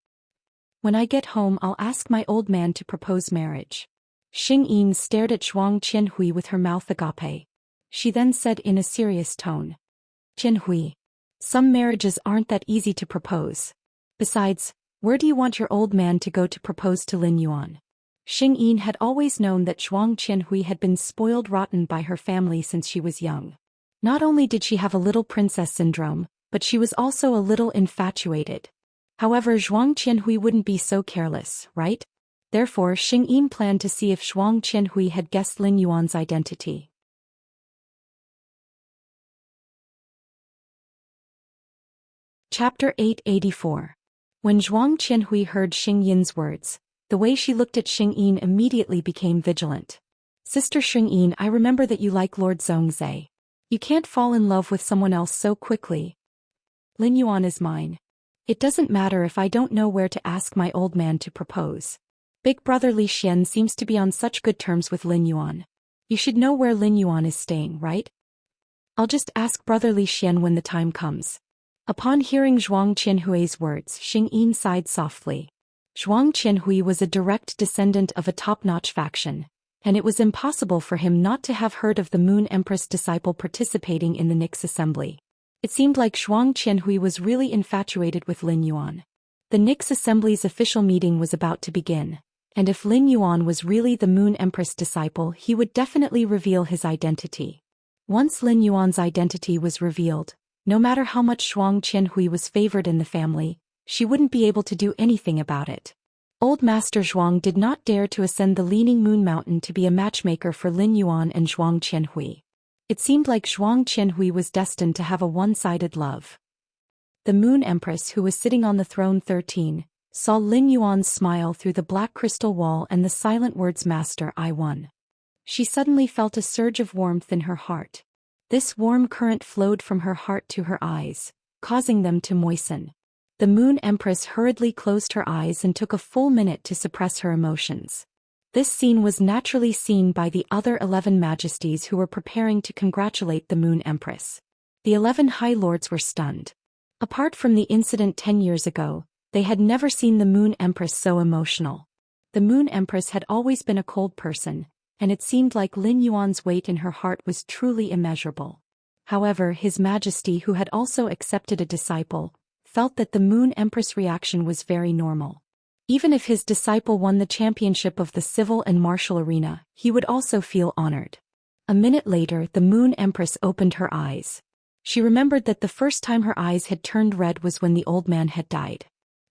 When I get home I'll ask my old man to propose marriage." Xing Yin stared at Zhuang Qianhui with her mouth agape. She then said in a serious tone, "Qianhui, some marriages aren't that easy to propose. Besides, where do you want your old man to go to propose to Lin Yuan?" Xing Yin had always known that Zhuang Qianhui had been spoiled rotten by her family since she was young. Not only did she have a little princess syndrome, but she was also a little infatuated. However, Zhuang Qianhui wouldn't be so careless, right? Therefore, Xing Yin planned to see if Zhuang Qianhui had guessed Lin Yuan's identity. Chapter 884. When Zhuang Qianhui heard Xing Yin's words, the way she looked at Xing Yin immediately became vigilant. "Sister Xing Yin, I remember that you like Lord Zhongzai. You can't fall in love with someone else so quickly. Lin Yuan is mine. It doesn't matter if I don't know where to ask my old man to propose. Big brother Li Xian seems to be on such good terms with Lin Yuan. You should know where Lin Yuan is staying, right? I'll just ask brother Li Xian when the time comes." Upon hearing Zhuang Qianhui's words, Xing Yin sighed softly. Zhuang Qianhui was a direct descendant of a top-notch faction, and it was impossible for him not to have heard of the Moon Empress disciple participating in the Nix assembly. It seemed like Zhuang Qianhui was really infatuated with Lin Yuan. The Nix assembly's official meeting was about to begin, and if Lin Yuan was really the Moon Empress disciple, he would definitely reveal his identity. Once Lin Yuan's identity was revealed, no matter how much Zhuang Qianhui was favored in the family, she wouldn't be able to do anything about it. Old Master Zhuang did not dare to ascend the Leaning Moon Mountain to be a matchmaker for Lin Yuan and Zhuang Qianhui. It seemed like Zhuang Qianhui was destined to have a one-sided love. The Moon Empress, who was sitting on the throne 13, saw Lin Yuan smile through the black crystal wall and the silent words, "Master, I won." She suddenly felt a surge of warmth in her heart. This warm current flowed from her heart to her eyes, causing them to moisten. The Moon Empress hurriedly closed her eyes and took a full minute to suppress her emotions. This scene was naturally seen by the other 11 majesties who were preparing to congratulate the Moon Empress. The 11 High Lords were stunned. Apart from the incident 10 years ago, they had never seen the Moon Empress so emotional. The Moon Empress had always been a cold person, and it seemed like Lin Yuan's weight in her heart was truly immeasurable. However, His Majesty, who had also accepted a disciple, felt that the Moon Empress' reaction was very normal. Even if his disciple won the championship of the civil and martial arena, he would also feel honored. A minute later, the Moon Empress opened her eyes. She remembered that the first time her eyes had turned red was when the old man had died.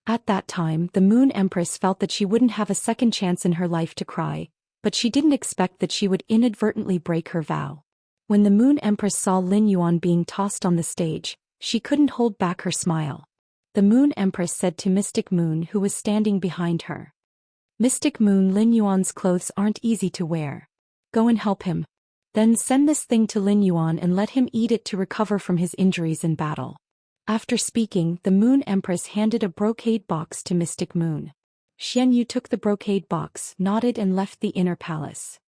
At that time, the Moon Empress felt that she wouldn't have a second chance in her life to cry, but she didn't expect that she would inadvertently break her vow. When the Moon Empress saw Lin Yuan being tossed on the stage, she couldn't hold back her smile. The Moon Empress said to Mystic Moon, who was standing behind her. Mystic Moon, Lin Yuan's clothes aren't easy to wear. Go and help him. Then send this thing to Lin Yuan and let him eat it to recover from his injuries in battle. After speaking, the Moon Empress handed a brocade box to Mystic Moon. Xianyu took the brocade box, nodded and left the inner palace.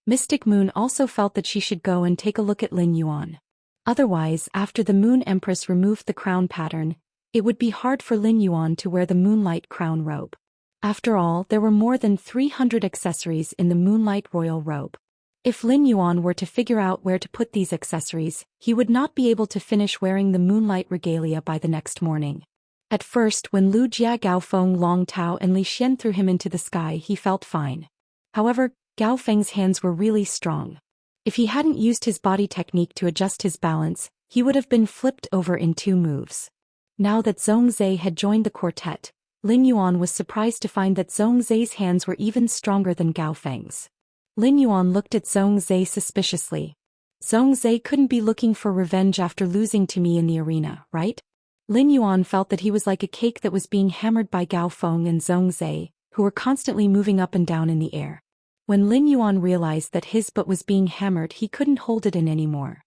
Mystic Moon also felt that she should go and take a look at Lin Yuan. Otherwise, after the Moon Empress removed the crown pattern, it would be hard for Lin Yuan to wear the Moonlight Crown robe. After all, there were more than 300 accessories in the Moonlight Royal robe. If Lin Yuan were to figure out where to put these accessories, he would not be able to finish wearing the Moonlight regalia by the next morning. At first, when Lu Jia, Gao Feng, Long Tao and Li Xian threw him into the sky, he felt fine. However, Gao Feng's hands were really strong. If he hadn't used his body technique to adjust his balance, he would have been flipped over in 2 moves. Now that Zhongzhe had joined the quartet, Lin Yuan was surprised to find that Zhongzhe's hands were even stronger than Gao Feng's. Lin Yuan looked at Zhongzhe suspiciously. Zhongzhe couldn't be looking for revenge after losing to me in the arena, right? Lin Yuan felt that he was like a cake that was being hammered by Gao Feng and Zhongzhe, who were constantly moving up and down in the air. When Lin Yuan realized that his butt was being hammered, he couldn't hold it in anymore.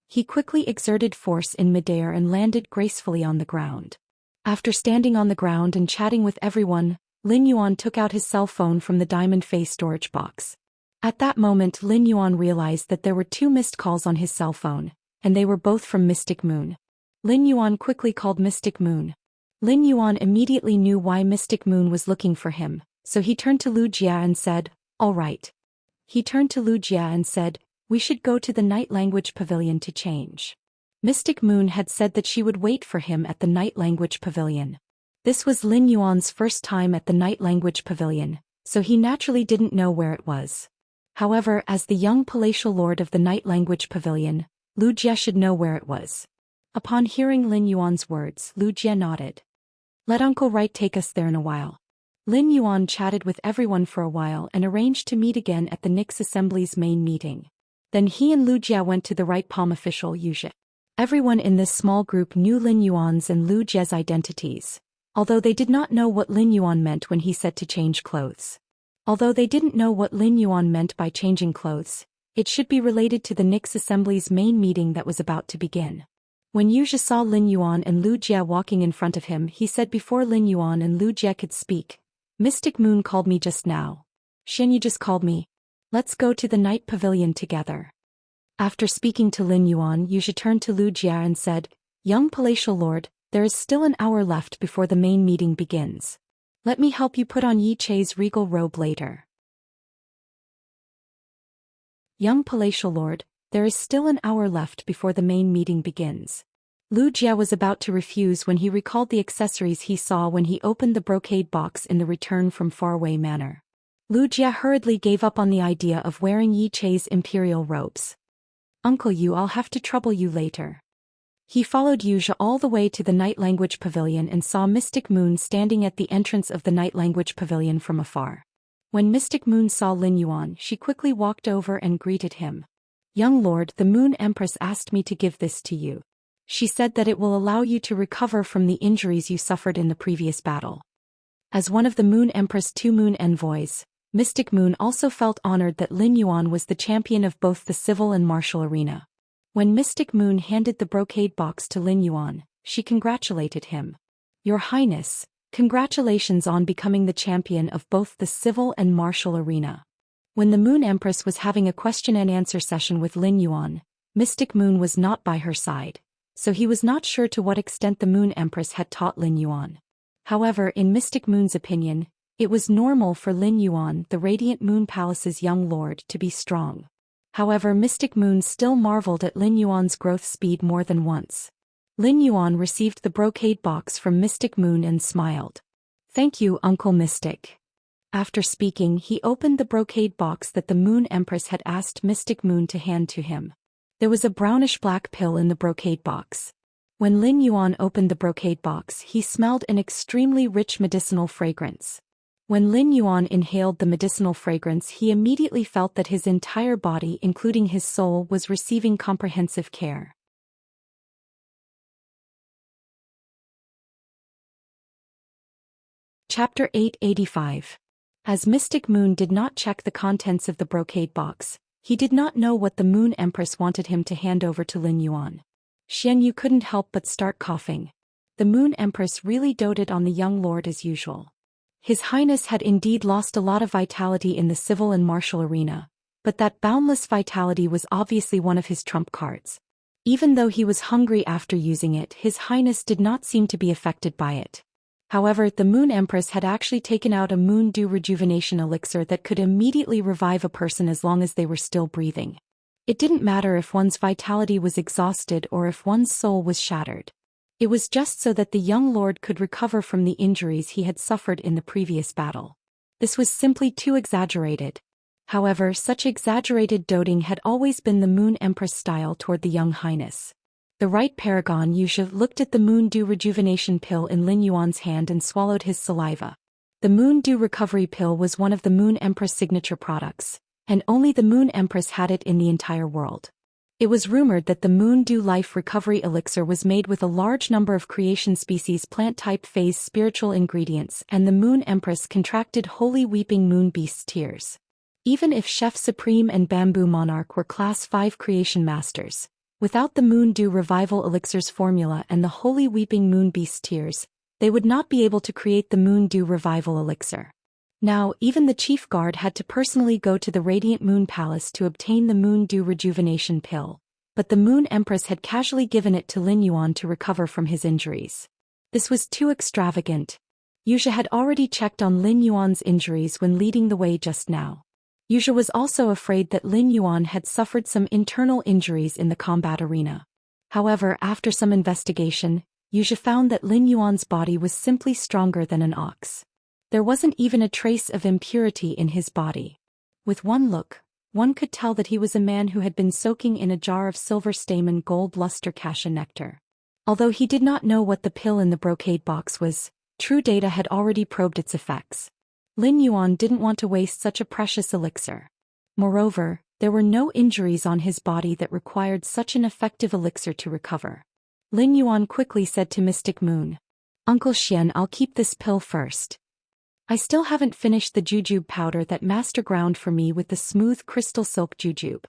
He quickly exerted force in midair and landed gracefully on the ground. After standing on the ground and chatting with everyone, Lin Yuan took out his cell phone from the diamond face storage box. At that moment, Lin Yuan realized that there were 2 missed calls on his cell phone, and they were both from Mystic Moon. Lin Yuan quickly called Mystic Moon. Lin Yuan immediately knew why Mystic Moon was looking for him, so he turned to Lu Jia and said, "All right." He turned to Lu Jia and said, "We should go to the Night Language Pavilion to change." Mystic Moon had said that she would wait for him at the Night Language Pavilion. This was Lin Yuan's first time at the Night Language Pavilion, so he naturally didn't know where it was. However, as the young palatial lord of the Night Language Pavilion, Lu Jia should know where it was. Upon hearing Lin Yuan's words, Lu Jia nodded. "Let Uncle Right take us there in a while." Lin Yuan chatted with everyone for a while and arranged to meet again at the Nix Assembly's main meeting. Then he and Lu Jia went to the right palm official Wuxia. Everyone in this small group knew Lin Yuan's and Lu Jia's identities, although they did not know what Lin Yuan meant when he said to change clothes. Although they didn't know what Lin Yuan meant by changing clothes, it should be related to the Nix Assembly's main meeting that was about to begin. When Wuxia saw Lin Yuan and Lu Jia walking in front of him, he said before Lin Yuan and Lu Jia could speak, "Mystic Moon called me just now. Xianyu just called me. Let's go to the Night Pavilion together." After speaking to Lin Yuan, Wuxia turned to Lu Jia and said, "Young palatial lord, there is still an hour left before the main meeting begins. Let me help you put on Yi Chei's regal robe later." Young palatial lord, there is still an hour left before the main meeting begins. Lu Jia was about to refuse when he recalled the accessories he saw when he opened the brocade box in the Return from Faraway Manor. Lu Jia hurriedly gave up on the idea of wearing Yi Chei's imperial robes. "Uncle Yu, I'll have to trouble you later." He followed Wuxia all the way to the Night Language Pavilion and saw Mystic Moon standing at the entrance of the Night Language Pavilion from afar. When Mystic Moon saw Lin Yuan, she quickly walked over and greeted him. "Young lord, the Moon Empress asked me to give this to you. She said that it will allow you to recover from the injuries you suffered in the previous battle." As one of the Moon Empress' 2 moon envoys, Mystic Moon also felt honored that Lin Yuan was the champion of both the civil and martial arena. When Mystic Moon handed the brocade box to Lin Yuan, she congratulated him. "Your Highness, congratulations on becoming the champion of both the civil and martial arena." When the Moon Empress was having a question and answer session with Lin Yuan, Mystic Moon was not by her side, so he was not sure to what extent the Moon Empress had taught Lin Yuan. However, in Mystic Moon's opinion, it was normal for Lin Yuan, the Radiant Moon Palace's young lord, to be strong. However, Mystic Moon still marveled at Lin Yuan's growth speed more than once. Lin Yuan received the brocade box from Mystic Moon and smiled. "Thank you, Uncle Mystic." After speaking, he opened the brocade box that the Moon Empress had asked Mystic Moon to hand to him. There was a brownish-black pill in the brocade box. When Lin Yuan opened the brocade box, he smelled an extremely rich medicinal fragrance. When Lin Yuan inhaled the medicinal fragrance, he immediately felt that his entire body, including his soul, was receiving comprehensive care. Chapter 885. As Mystic Moon did not check the contents of the brocade box, he did not know what the Moon Empress wanted him to hand over to Lin Yuan. Xianyu couldn't help but start coughing. The Moon Empress really doted on the young lord as usual. His Highness had indeed lost a lot of vitality in the civil and martial arena, but that boundless vitality was obviously one of his trump cards. Even though he was hungry after using it, His Highness did not seem to be affected by it. However, the Moon Empress had actually taken out a Moon Dew rejuvenation elixir that could immediately revive a person as long as they were still breathing. It didn't matter if one's vitality was exhausted or if one's soul was shattered. It was just so that the young lord could recover from the injuries he had suffered in the previous battle. This was simply too exaggerated. However, such exaggerated doting had always been the Moon Empress style toward the young highness. The right paragon Wuxia looked at the Moon Dew rejuvenation pill in Lin Yuan's hand and swallowed his saliva. The Moon Dew recovery pill was one of the Moon Empress signature products, and only the Moon Empress had it in the entire world. It was rumored that the Moon Dew life recovery elixir was made with a large number of creation species plant-type phase spiritual ingredients, and the Moon Empress contracted holy weeping moon beast's tears. Even if Chef Supreme and Bamboo Monarch were Class 5 creation masters, without the Moon Dew Revival Elixir's formula and the Holy Weeping Moon Beast's tears, they would not be able to create the Moon Dew Revival Elixir. Now, even the chief guard had to personally go to the Radiant Moon Palace to obtain the Moon Dew rejuvenation pill, but the Moon Empress had casually given it to Lin Yuan to recover from his injuries. This was too extravagant. Wuxia had already checked on Lin Yuan's injuries when leading the way just now. Wuxia was also afraid that Lin Yuan had suffered some internal injuries in the combat arena. However, after some investigation, Wuxia found that Lin Yuan's body was simply stronger than an ox. There wasn't even a trace of impurity in his body. With one look, one could tell that he was a man who had been soaking in a jar of silver stamen gold luster cassia nectar. Although he did not know what the pill in the brocade box was, True Data had already probed its effects. Lin Yuan didn't want to waste such a precious elixir. Moreover, there were no injuries on his body that required such an effective elixir to recover. Lin Yuan quickly said to Mystic Moon, "Uncle Xian, I'll keep this pill first. I still haven't finished the jujube powder that Master ground for me with the smooth crystal silk jujube."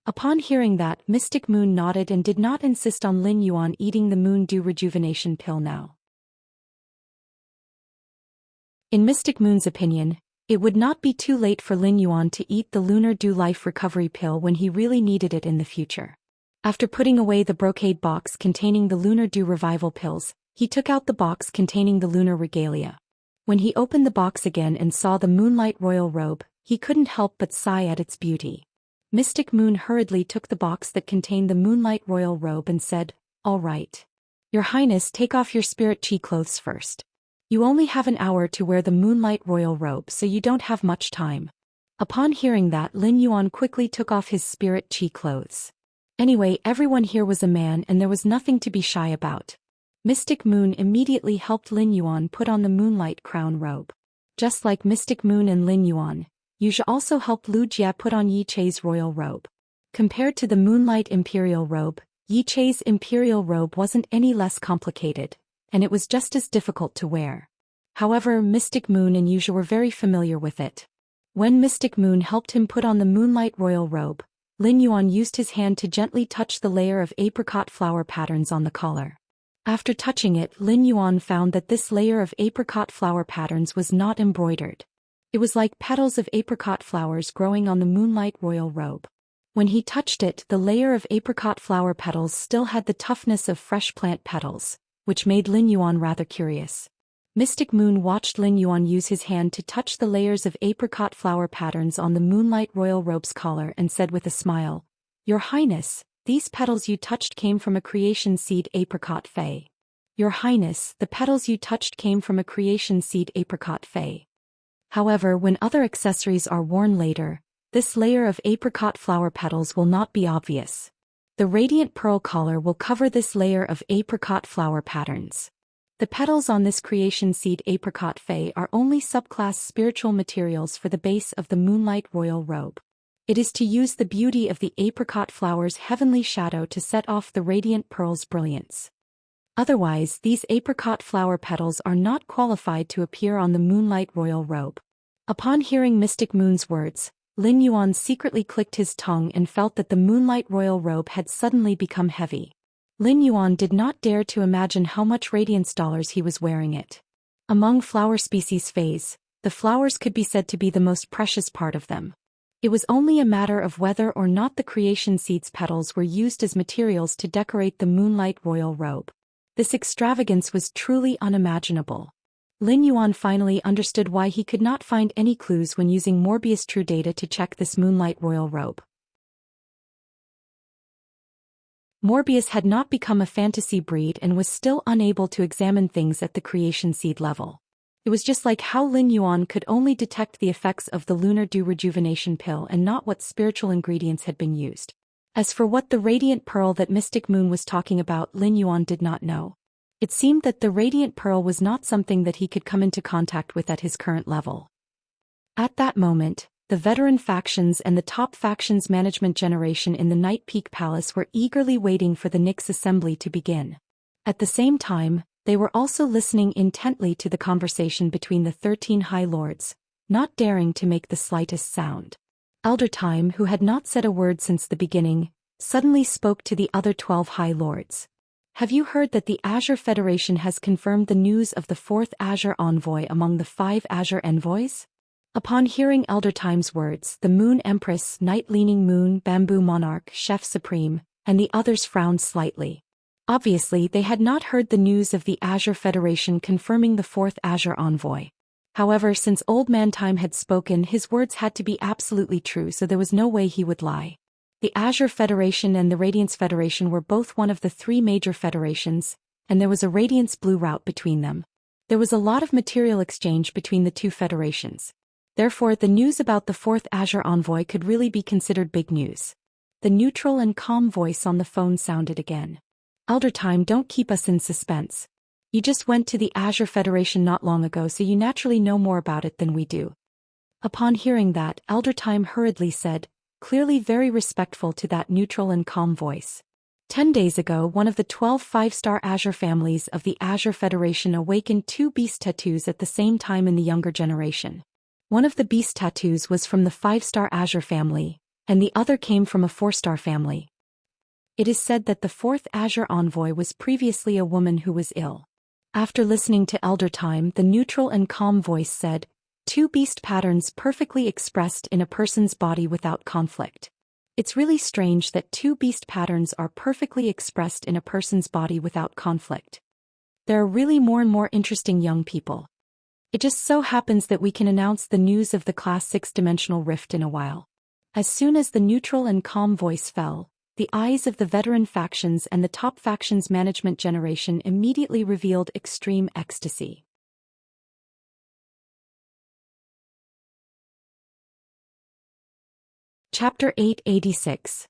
Upon hearing that, Mystic Moon nodded and did not insist on Lin Yuan eating the Moon Dew rejuvenation pill now. In Mystic Moon's opinion, it would not be too late for Lin Yuan to eat the Lunar Dew Life Recovery Pill when he really needed it in the future. After putting away the brocade box containing the Lunar Dew Revival Pills, he took out the box containing the Lunar Regalia. When he opened the box again and saw the Moonlight Royal Robe, he couldn't help but sigh at its beauty. Mystic Moon hurriedly took the box that contained the Moonlight Royal Robe and said, "All right. Your Highness, take off your spirit chi clothes first. You only have an hour to wear the Moonlight Royal Robe, so you don't have much time." Upon hearing that, Lin Yuan quickly took off his spirit chi clothes. Anyway, everyone here was a man and there was nothing to be shy about. Mystic Moon immediately helped Lin Yuan put on the Moonlight Crown Robe. Just like Mystic Moon and Lin Yuan, Wuxia also helped Lu Jia put on Yi Chei's Royal Robe. Compared to the Moonlight Imperial Robe, Yi Chei's Imperial Robe wasn't any less complicated, and it was just as difficult to wear. However, Mystic Moon and Wuxia were very familiar with it. When Mystic Moon helped him put on the Moonlight Royal Robe, Lin Yuan used his hand to gently touch the layer of apricot flower patterns on the collar. After touching it, Lin Yuan found that this layer of apricot flower patterns was not embroidered. It was like petals of apricot flowers growing on the Moonlight Royal Robe. When he touched it, the layer of apricot flower petals still had the toughness of fresh plant petals, which made Lin Yuan rather curious. Mystic Moon watched Lin Yuan use his hand to touch the layers of apricot flower patterns on the Moonlight Royal Robe's collar and said with a smile, "Your Highness, these petals you touched came from a creation seed apricot fay. Your Highness, the petals you touched came from a creation seed apricot fay." However, when other accessories are worn later, this layer of apricot flower petals will not be obvious. The radiant pearl collar will cover this layer of apricot flower patterns. The petals on this creation seed apricot fay are only subclass spiritual materials for the base of the moonlight royal robe. It is to use the beauty of the apricot flower's heavenly shadow to set off the radiant pearl's brilliance. Otherwise, these apricot flower petals are not qualified to appear on the moonlight royal robe. Upon hearing Mystic Moon's words, Lin Yuan secretly clicked his tongue and felt that the moonlight royal robe had suddenly become heavy. Lin Yuan did not dare to imagine how much radiance dollars he was wearing it. Among flower species fays, the flowers could be said to be the most precious part of them. It was only a matter of whether or not the creation seed's petals were used as materials to decorate the moonlight royal robe. This extravagance was truly unimaginable. Lin Yuan finally understood why he could not find any clues when using Morbius True Data to check this moonlight royal robe. Morbius had not become a fantasy breed and was still unable to examine things at the creation seed level. It was just like how Lin Yuan could only detect the effects of the lunar dew rejuvenation pill and not what spiritual ingredients had been used. As for what the radiant pearl that Mystic Moon was talking about, Lin Yuan did not know. It seemed that the radiant pearl was not something that he could come into contact with at his current level. At that moment, the veteran factions and the top factions management generation in the Night Peak Palace were eagerly waiting for the Nyx assembly to begin. At the same time, they were also listening intently to the conversation between the 13 High Lords, not daring to make the slightest sound. Elder Time, who had not said a word since the beginning, suddenly spoke to the other 12 High Lords. Have you heard that the Azure Federation has confirmed the news of the 4th Azure Envoy among the 5 Azure Envoys? Upon hearing Elder Time's words, the Moon Empress, Night-Leaning Moon, Bamboo Monarch, Chef Supreme, and the others frowned slightly. Obviously, they had not heard the news of the Azure Federation confirming the 4th Azure Envoy. However, since Old Man Time had spoken, his words had to be absolutely true, so there was no way he would lie. The Azure Federation and the Radiance Federation were both one of the 3 major federations, and there was a Radiance Blue route between them. There was a lot of material exchange between the 2 federations. Therefore, the news about the 4th Azure Envoy could really be considered big news. The neutral and calm voice on the phone sounded again. Elder Time, don't keep us in suspense. You just went to the Azure Federation not long ago, so you naturally know more about it than we do. Upon hearing that, Elder Time hurriedly said, clearly very respectful to that neutral and calm voice. 10 days ago, one of the 12 5-star Azure families of the Azure Federation awakened 2 beast tattoos at the same time in the younger generation. One of the beast tattoos was from the 5-star Azure family, and the other came from a 4-star family. It is said that the 4th Azure Envoy was previously a woman who was ill. After listening to Elder Time, the neutral and calm voice said, 2 beast patterns perfectly expressed in a person's body without conflict. It's really strange that 2 beast patterns are perfectly expressed in a person's body without conflict. There are really more and more interesting young people. It just so happens that we can announce the news of the Class 6 dimensional rift in a while. As soon as the neutral and calm voice fell, the eyes of the veteran factions and the top factions management generation immediately revealed extreme ecstasy. Chapter 886.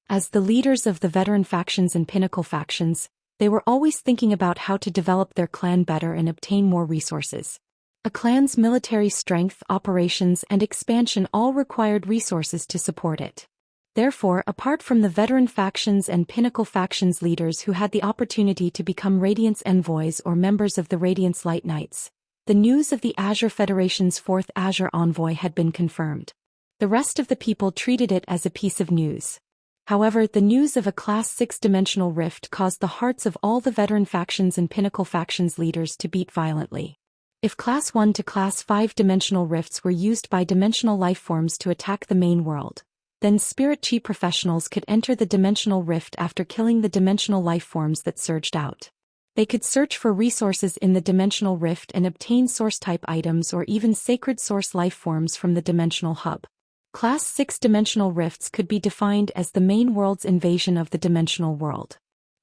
As the leaders of the veteran factions and pinnacle factions, they were always thinking about how to develop their clan better and obtain more resources. A clan's military strength, operations, and expansion all required resources to support it. Therefore, apart from the veteran factions and pinnacle factions leaders who had the opportunity to become Radiance Envoys or members of the Radiance Light Knights, the news of the Azure Federation's 4th Azure Envoy had been confirmed. The rest of the people treated it as a piece of news. However, the news of a Class 6 dimensional rift caused the hearts of all the veteran factions and pinnacle factions leaders to beat violently. If Class 1 to Class 5 dimensional rifts were used by dimensional lifeforms to attack the main world, then Spirit Chi professionals could enter the dimensional rift after killing the dimensional lifeforms that surged out. They could search for resources in the dimensional rift and obtain source-type items or even sacred source lifeforms from the dimensional hub. Class 6 dimensional rifts could be defined as the main world's invasion of the dimensional world.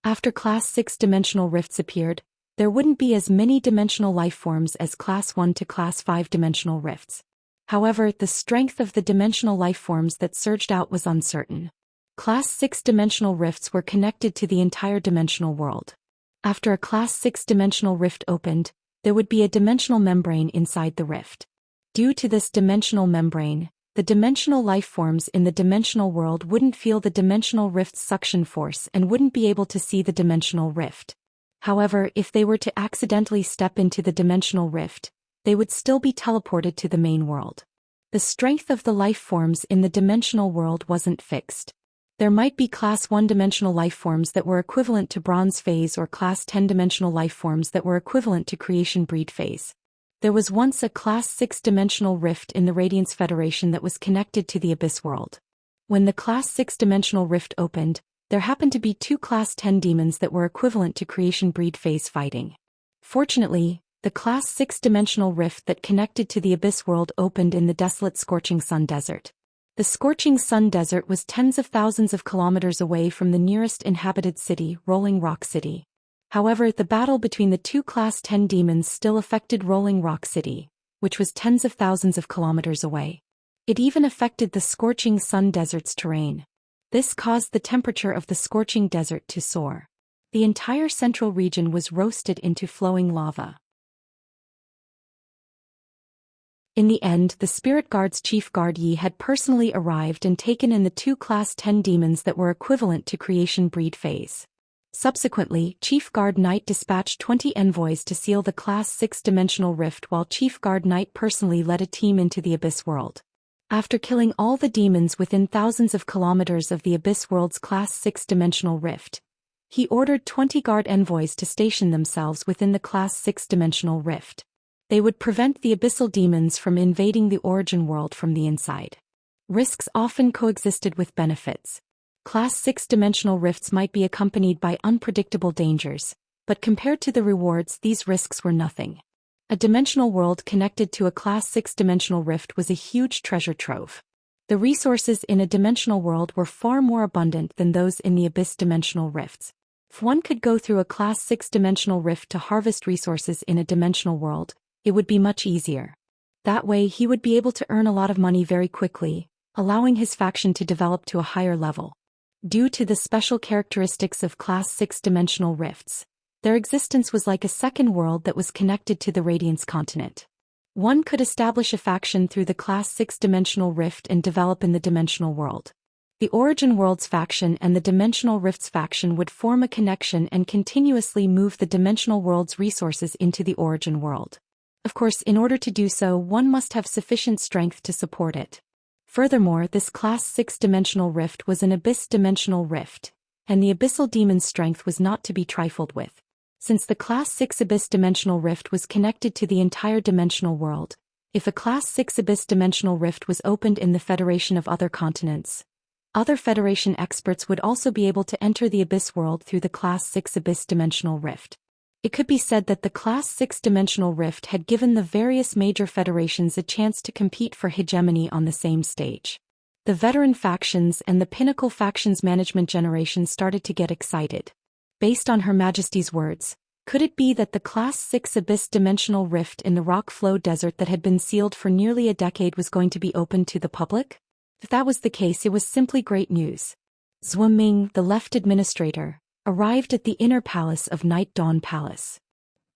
After Class 6 dimensional rifts appeared, there wouldn't be as many dimensional lifeforms as Class 1 to Class 5 dimensional rifts. However, the strength of the dimensional lifeforms that surged out was uncertain. Class 6 dimensional rifts were connected to the entire dimensional world. After a Class 6 dimensional rift opened, there would be a dimensional membrane inside the rift. Due to this dimensional membrane, the dimensional lifeforms in the dimensional world wouldn't feel the dimensional rift's suction force and wouldn't be able to see the dimensional rift. However, if they were to accidentally step into the dimensional rift, they would still be teleported to the main world. The strength of the lifeforms in the dimensional world wasn't fixed. There might be Class 1 dimensional lifeforms that were equivalent to Bronze Phase or Class 10 dimensional lifeforms that were equivalent to Creation Breed Phase. There was once a Class 6 dimensional rift in the Radiance Federation that was connected to the Abyss world. When the Class 6 dimensional rift opened, there happened to be 2 Class 10 demons that were equivalent to Creation Breed Phase fighting. Fortunately, the Class 6 dimensional rift that connected to the Abyss world opened in the desolate Scorching Sun Desert. The Scorching Sun Desert was tens of thousands of kilometers away from the nearest inhabited city, Rolling Rock City. However, the battle between the 2 Class 10 demons still affected Rolling Rock City, which was tens of thousands of kilometers away. It even affected the Scorching Sun Desert's terrain. This caused the temperature of the Scorching Desert to soar. The entire central region was roasted into flowing lava. In the end, the Spirit Guard's Chief Guard Yi had personally arrived and taken in the 2 Class 10 demons that were equivalent to Creation Breed Phase. Subsequently, Chief Guard Knight dispatched 20 envoys to seal the Class 6 dimensional rift while Chief Guard Knight personally led a team into the Abyss world. After killing all the demons within thousands of kilometers of the Abyss world's Class 6 dimensional rift, he ordered 20 guard envoys to station themselves within the Class 6 dimensional rift. They would prevent the abyssal demons from invading the origin world from the inside. Risks often coexisted with benefits. Class 6 dimensional rifts might be accompanied by unpredictable dangers, but compared to the rewards, these risks were nothing. A dimensional world connected to a Class 6 dimensional rift was a huge treasure trove. The resources in a dimensional world were far more abundant than those in the abyss dimensional rifts. If one could go through a Class 6 dimensional rift to harvest resources in a dimensional world, it would be much easier. That way he would be able to earn a lot of money very quickly, allowing his faction to develop to a higher level. Due to the special characteristics of Class 6 dimensional rifts, their existence was like a second world that was connected to the Radiance continent. One could establish a faction through the Class 6 dimensional rift and develop in the dimensional world. The Origin World's faction and the Dimensional Rifts faction would form a connection and continuously move the dimensional world's resources into the Origin World. Of course, in order to do so, one must have sufficient strength to support it. Furthermore, this Class 6 dimensional rift was an abyss dimensional rift, and the abyssal demon's strength was not to be trifled with. Since the Class 6 abyss dimensional rift was connected to the entire dimensional world, if a Class 6 abyss dimensional rift was opened in the Federation of other continents, other Federation experts would also be able to enter the abyss world through the Class 6 abyss dimensional rift. It could be said that the Class 6 dimensional rift had given the various major federations a chance to compete for hegemony on the same stage. The veteran factions and the pinnacle factions management generation started to get excited. Based on Her Majesty's words, could it be that the Class 6 abyss dimensional rift in the rock flow desert that had been sealed for nearly a decade was going to be opened to the public? If that was the case, it was simply great news. Zhou Ming, the left administrator, arrived at the inner palace of Night Dawn Palace.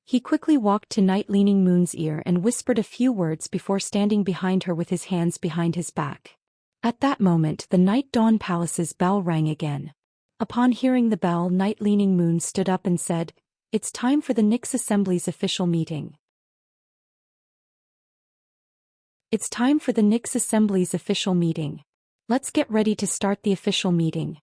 He quickly walked to Night Leaning Moon's ear and whispered a few words before standing behind her with his hands behind his back. At that moment, the Night Dawn Palace's bell rang again. Upon hearing the bell, Night Leaning Moon stood up and said, "It's time for the Nyx Assembly's official meeting." It's time for the Nyx Assembly's official meeting. Let's get ready to start the official meeting.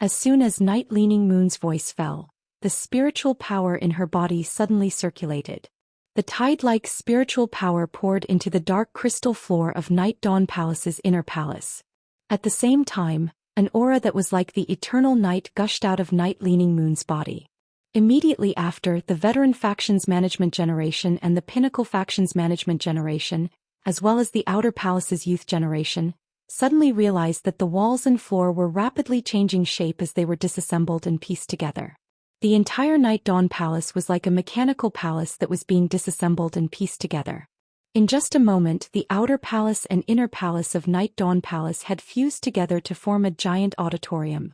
As soon as Night Leaning Moon's voice fell, the spiritual power in her body suddenly circulated. The tide-like spiritual power poured into the dark crystal floor of Night Dawn Palace's inner palace. At the same time, an aura that was like the eternal night gushed out of Night Leaning Moon's body. Immediately after, the Veteran Factions Management Generation and the Pinnacle Factions Management Generation, as well as the Outer Palace's Youth Generation, suddenly realized that the walls and floor were rapidly changing shape as they were disassembled and pieced together. The entire Night Dawn Palace was like a mechanical palace that was being disassembled and pieced together. In just a moment, the outer palace and inner palace of Night Dawn Palace had fused together to form a giant auditorium.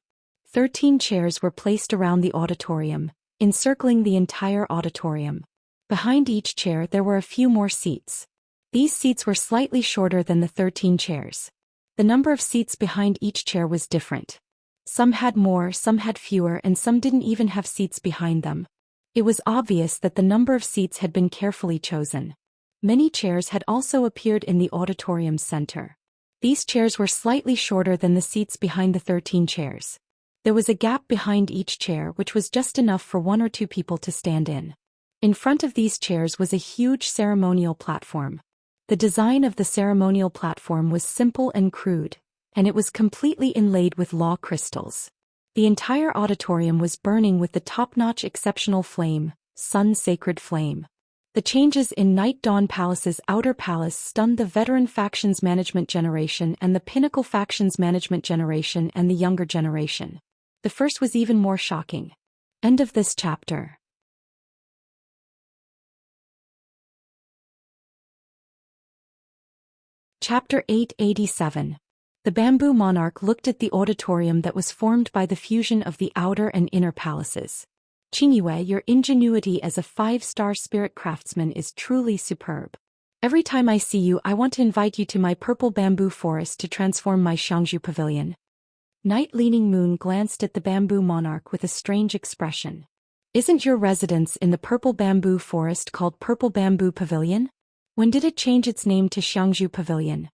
13 chairs were placed around the auditorium, encircling the entire auditorium. Behind each chair there were a few more seats. These seats were slightly shorter than the 13 chairs. The number of seats behind each chair was different. Some had more, some had fewer, and some didn't even have seats behind them. It was obvious that the number of seats had been carefully chosen. Many chairs had also appeared in the auditorium's center. These chairs were slightly shorter than the seats behind the 13 chairs. There was a gap behind each chair which was just enough for 1 or 2 people to stand in. In front of these chairs was a huge ceremonial platform. The design of the ceremonial platform was simple and crude, and it was completely inlaid with law crystals. The entire auditorium was burning with the top-notch exceptional flame, Sun's sacred flame. The changes in Night Dawn Palace's outer palace stunned the veteran factions management generation and the pinnacle factions management generation and the younger generation. The first was even more shocking. End of this chapter. Chapter 887. The Bamboo Monarch looked at the auditorium that was formed by the fusion of the outer and inner palaces. Qingyue, your ingenuity as a 5-star spirit craftsman is truly superb. Every time I see you, I want to invite you to my purple bamboo forest to transform my Xianxia pavilion. Night Leaning Moon glanced at the Bamboo Monarch with a strange expression. Isn't your residence in the purple bamboo forest called Purple Bamboo Pavilion? When did it change its name to Xianxia Pavilion?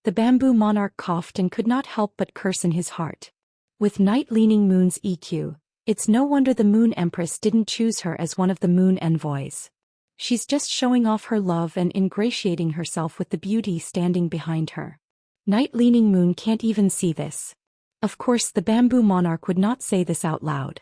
The Bamboo Monarch coughed and could not help but curse in his heart. With Night Leaning Moon's EQ, it's no wonder the Moon Empress didn't choose her as one of the Moon Envoys. She's just showing off her love and ingratiating herself with the beauty standing behind her. Night Leaning Moon can't even see this. Of course, the Bamboo Monarch would not say this out loud.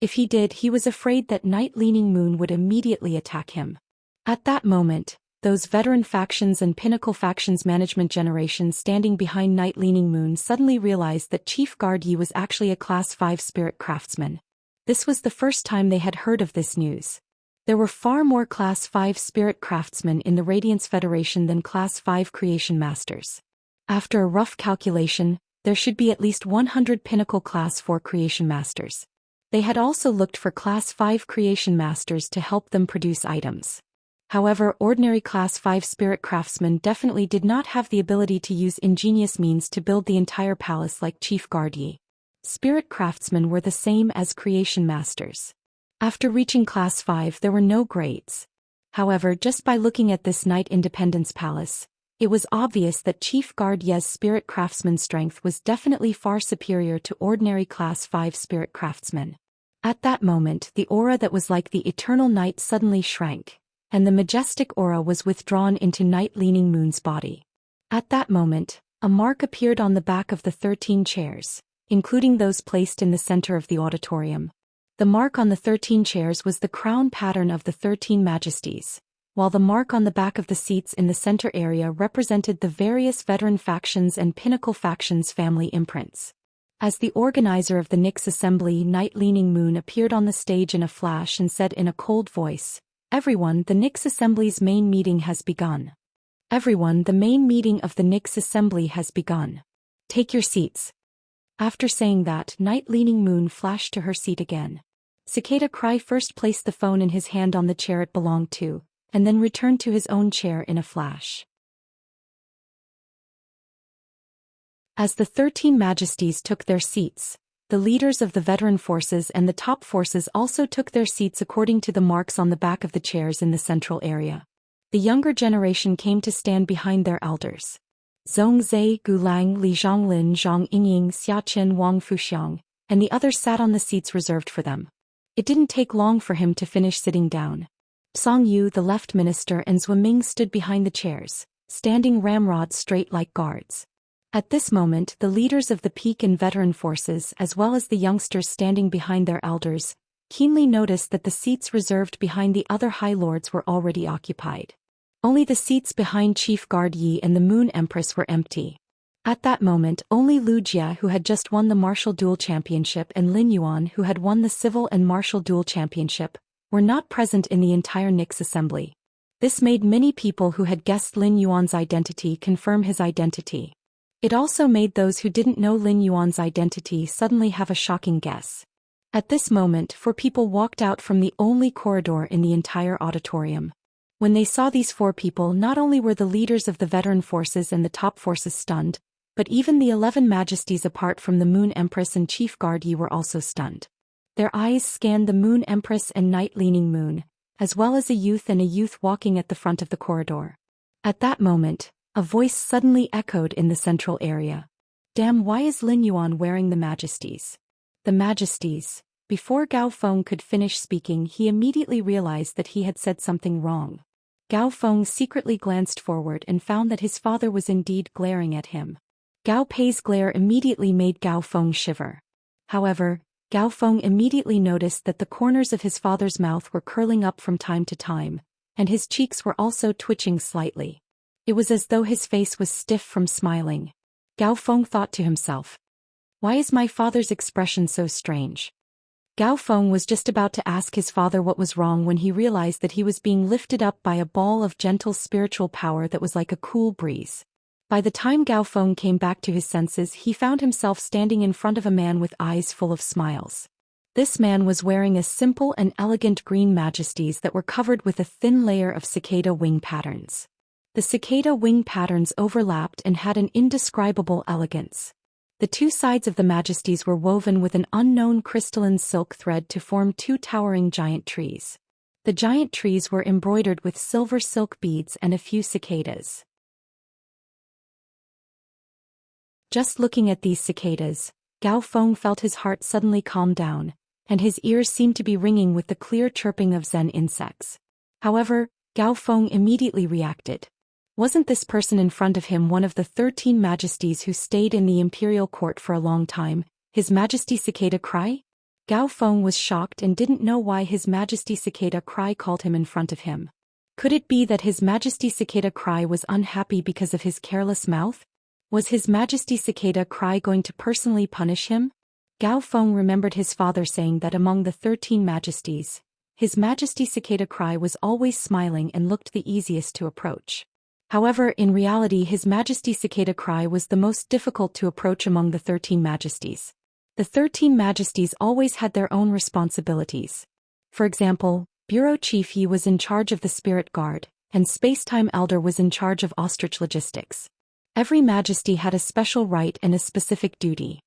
If he did, he was afraid that Night Leaning Moon would immediately attack him. At that moment, those veteran factions and pinnacle factions management generation standing behind Night Leaning Moon suddenly realized that Chief Guard Yi was actually a Class 5 spirit craftsman. This was the first time they had heard of this news. There were far more Class 5 spirit craftsmen in the Radiance Federation than Class 5 creation masters. After a rough calculation, there should be at least 100 pinnacle Class 4 creation masters. They had also looked for Class 5 creation masters to help them produce items. However, ordinary Class 5 spirit craftsmen definitely did not have the ability to use ingenious means to build the entire palace like Chief Guard Yi. Spirit craftsmen were the same as creation masters. After reaching Class 5 there were no grades. However, just by looking at this Night Independence Palace, it was obvious that Chief Guard Yi's spirit craftsman strength was definitely far superior to ordinary Class 5 spirit craftsmen. At that moment, the aura that was like the eternal night suddenly shrank, and the majestic aura was withdrawn into Night Leaning Moon's body. At that moment, a mark appeared on the back of the 13 chairs, including those placed in the center of the auditorium. The mark on the 13 chairs was the crown pattern of the 13 majesties, while the mark on the back of the seats in the center area represented the various veteran factions and pinnacle factions' family imprints. As the organizer of the Nyx Assembly, Night Leaning Moon appeared on the stage in a flash and said in a cold voice, "Everyone, the Nyx Assembly's main meeting has begun. Everyone, the main meeting of the Nyx Assembly has begun. Take your seats." After saying that, Night Leaning Moon flashed to her seat again. Cicada Cry first placed the phone in his hand on the chair it belonged to, and then returned to his own chair in a flash. As the 13 majesties took their seats, the leaders of the veteran forces and the top forces also took their seats according to the marks on the back of the chairs in the central area. The younger generation came to stand behind their elders. Zhongzhe, Gulang, Li Zhonglin, Zhang Yingying, Xiachen, Wang Fuxiang, and the others sat on the seats reserved for them. It didn't take long for him to finish sitting down. Song Yu, the left minister, and Zhuiming stood behind the chairs, standing ramrod straight like guards. At this moment, the leaders of the peak and veteran forces, as well as the youngsters standing behind their elders, keenly noticed that the seats reserved behind the other High Lords were already occupied. Only the seats behind Chief Guard Yi and the Moon Empress were empty. At that moment, only Lu Jia, who had just won the Martial Duel Championship, and Lin Yuan, who had won the Civil and Martial Duel Championship, were not present in the entire Nyx Assembly. This made many people who had guessed Lin Yuan's identity confirm his identity. It also made those who didn't know Lin Yuan's identity suddenly have a shocking guess. At this moment, 4 people walked out from the only corridor in the entire auditorium. When they saw these 4 people, not only were the leaders of the veteran forces and the top forces stunned, but even the 11 majesties apart from the Moon Empress and Chief Guard Yi were also stunned. Their eyes scanned the Moon Empress and Night Leaning Moon, as well as a youth walking at the front of the corridor. At that moment, a voice suddenly echoed in the central area. Damn, why is Lin Yuan wearing the majesties? The majesties. Before Gao Feng could finish speaking, he immediately realized that he had said something wrong. Gao Feng secretly glanced forward and found that his father was indeed glaring at him. Gao Pei's glare immediately made Gao Feng shiver. However, Gao Feng immediately noticed that the corners of his father's mouth were curling up from time to time, and his cheeks were also twitching slightly. It was as though his face was stiff from smiling. Gao Feng thought to himself, "Why is my father's expression so strange?" Gao Feng was just about to ask his father what was wrong when he realized that he was being lifted up by a ball of gentle spiritual power that was like a cool breeze. By the time Gao Feng came back to his senses, he found himself standing in front of a man with eyes full of smiles. This man was wearing a simple and elegant green majesties that were covered with a thin layer of cicada wing patterns. The cicada wing patterns overlapped and had an indescribable elegance. The 2 sides of the majesties were woven with an unknown crystalline silk thread to form 2 towering giant trees. The giant trees were embroidered with silver silk beads and a few cicadas. Just looking at these cicadas, Gao Feng felt his heart suddenly calm down, and his ears seemed to be ringing with the clear chirping of Zen insects. However, Gao Feng immediately reacted. Wasn't this person in front of him one of the 13 majesties who stayed in the imperial court for a long time, His Majesty Cicada Cry? Gao Feng was shocked and didn't know why His Majesty Cicada Cry called him in front of him. Could it be that His Majesty Cicada Cry was unhappy because of his careless mouth? Was His Majesty Cicada Cry going to personally punish him? Gao Feng remembered his father saying that among the 13 majesties, His Majesty Cicada Cry was always smiling and looked the easiest to approach. However, in reality, His Majesty Cicada Cry was the most difficult to approach among the 13 majesties. The 13 majesties always had their own responsibilities. For example, Bureau Chief Yi was in charge of the Spirit Guard, and Spacetime Elder was in charge of ostrich logistics. Every majesty had a special right and a specific duty.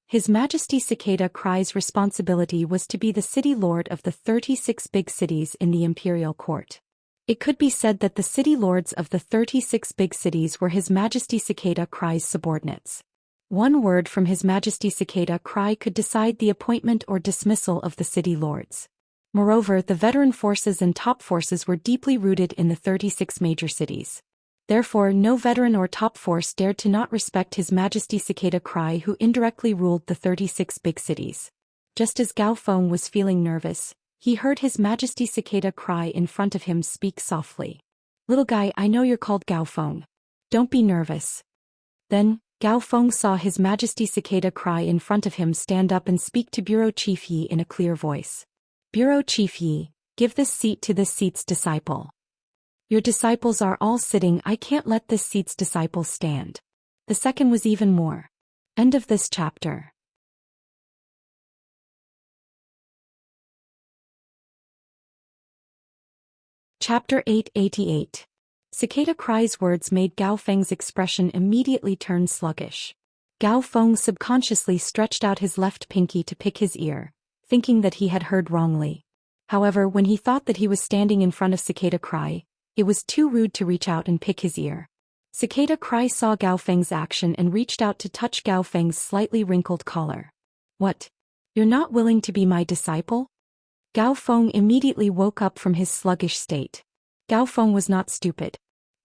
His Majesty Cicada Cry's responsibility was to be the city lord of the 36 big cities in the imperial court. It could be said that the city lords of the 36 big cities were His Majesty Cicada Cry's subordinates. One word from His Majesty Cicada Cry could decide the appointment or dismissal of the city lords. Moreover, the veteran forces and top forces were deeply rooted in the 36 major cities. Therefore, no veteran or top force dared to not respect His Majesty Cicada Cry, who indirectly ruled the 36 big cities. Just as Gao Feng was feeling nervous, he heard His Majesty Cicada Cry in front of him speak softly. "Little guy, I know you're called Gao Feng. Don't be nervous." Then, Gao Feng saw His Majesty Cicada Cry in front of him stand up and speak to Bureau Chief Yi in a clear voice. "Bureau Chief Yi, give this seat to this seat's disciple. Your disciples are all sitting, I can't let this seat's disciple stand." The second was even more. End of this chapter. Chapter 888. Cicada Cry's words made Gao Feng's expression immediately turn sluggish. Gao Feng subconsciously stretched out his left pinky to pick his ear, thinking that he had heard wrongly. However, when he thought that he was standing in front of Cicada Cry, it was too rude to reach out and pick his ear. Cicada Cry saw Gao Feng's action and reached out to touch Gao Feng's slightly wrinkled collar. "What? You're not willing to be my disciple?" Gao Feng immediately woke up from his sluggish state. Gao Feng was not stupid.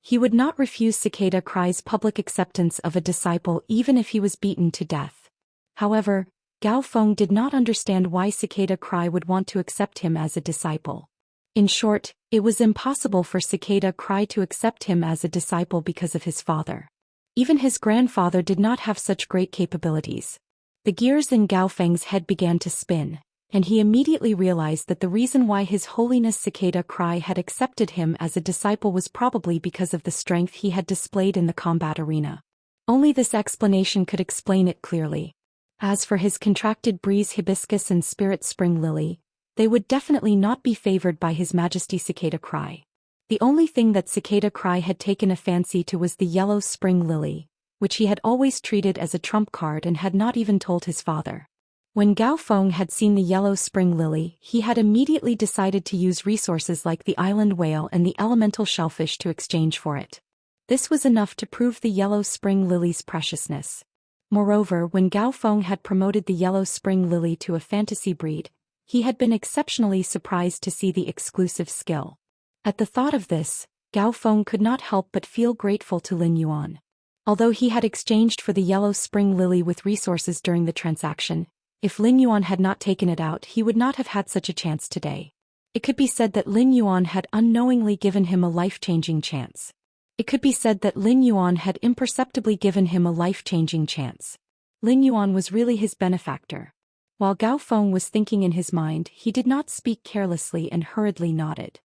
He would not refuse Cicada Cry's public acceptance of a disciple even if he was beaten to death. However, Gao Feng did not understand why Cicada Cry would want to accept him as a disciple. In short, it was impossible for Cicada Cry to accept him as a disciple because of his father. Even his grandfather did not have such great capabilities. The gears in Gao Feng's head began to spin, and he immediately realized that the reason why His Holiness Cicada Cry had accepted him as a disciple was probably because of the strength he had displayed in the combat arena. Only this explanation could explain it clearly. As for his contracted breeze hibiscus and spirit spring lily, they would definitely not be favored by His Majesty Cicada Cry. The only thing that Cicada Cry had taken a fancy to was the yellow spring lily, which he had always treated as a trump card and had not even told his father. When Gao Feng had seen the yellow spring lily, he had immediately decided to use resources like the island whale and the elemental shellfish to exchange for it. This was enough to prove the yellow spring lily's preciousness. Moreover, when Gao Feng had promoted the yellow spring lily to a fantasy breed, he had been exceptionally surprised to see the exclusive skill. At the thought of this, Gao Feng could not help but feel grateful to Lin Yuan. Although he had exchanged for the yellow spring lily with resources during the transaction, if Lin Yuan had not taken it out, he would not have had such a chance today. It could be said that Lin Yuan had unknowingly given him a life-changing chance. It could be said that Lin Yuan had imperceptibly given him a life-changing chance. Lin Yuan was really his benefactor. While Gao Feng was thinking in his mind, he did not speak carelessly and hurriedly nodded.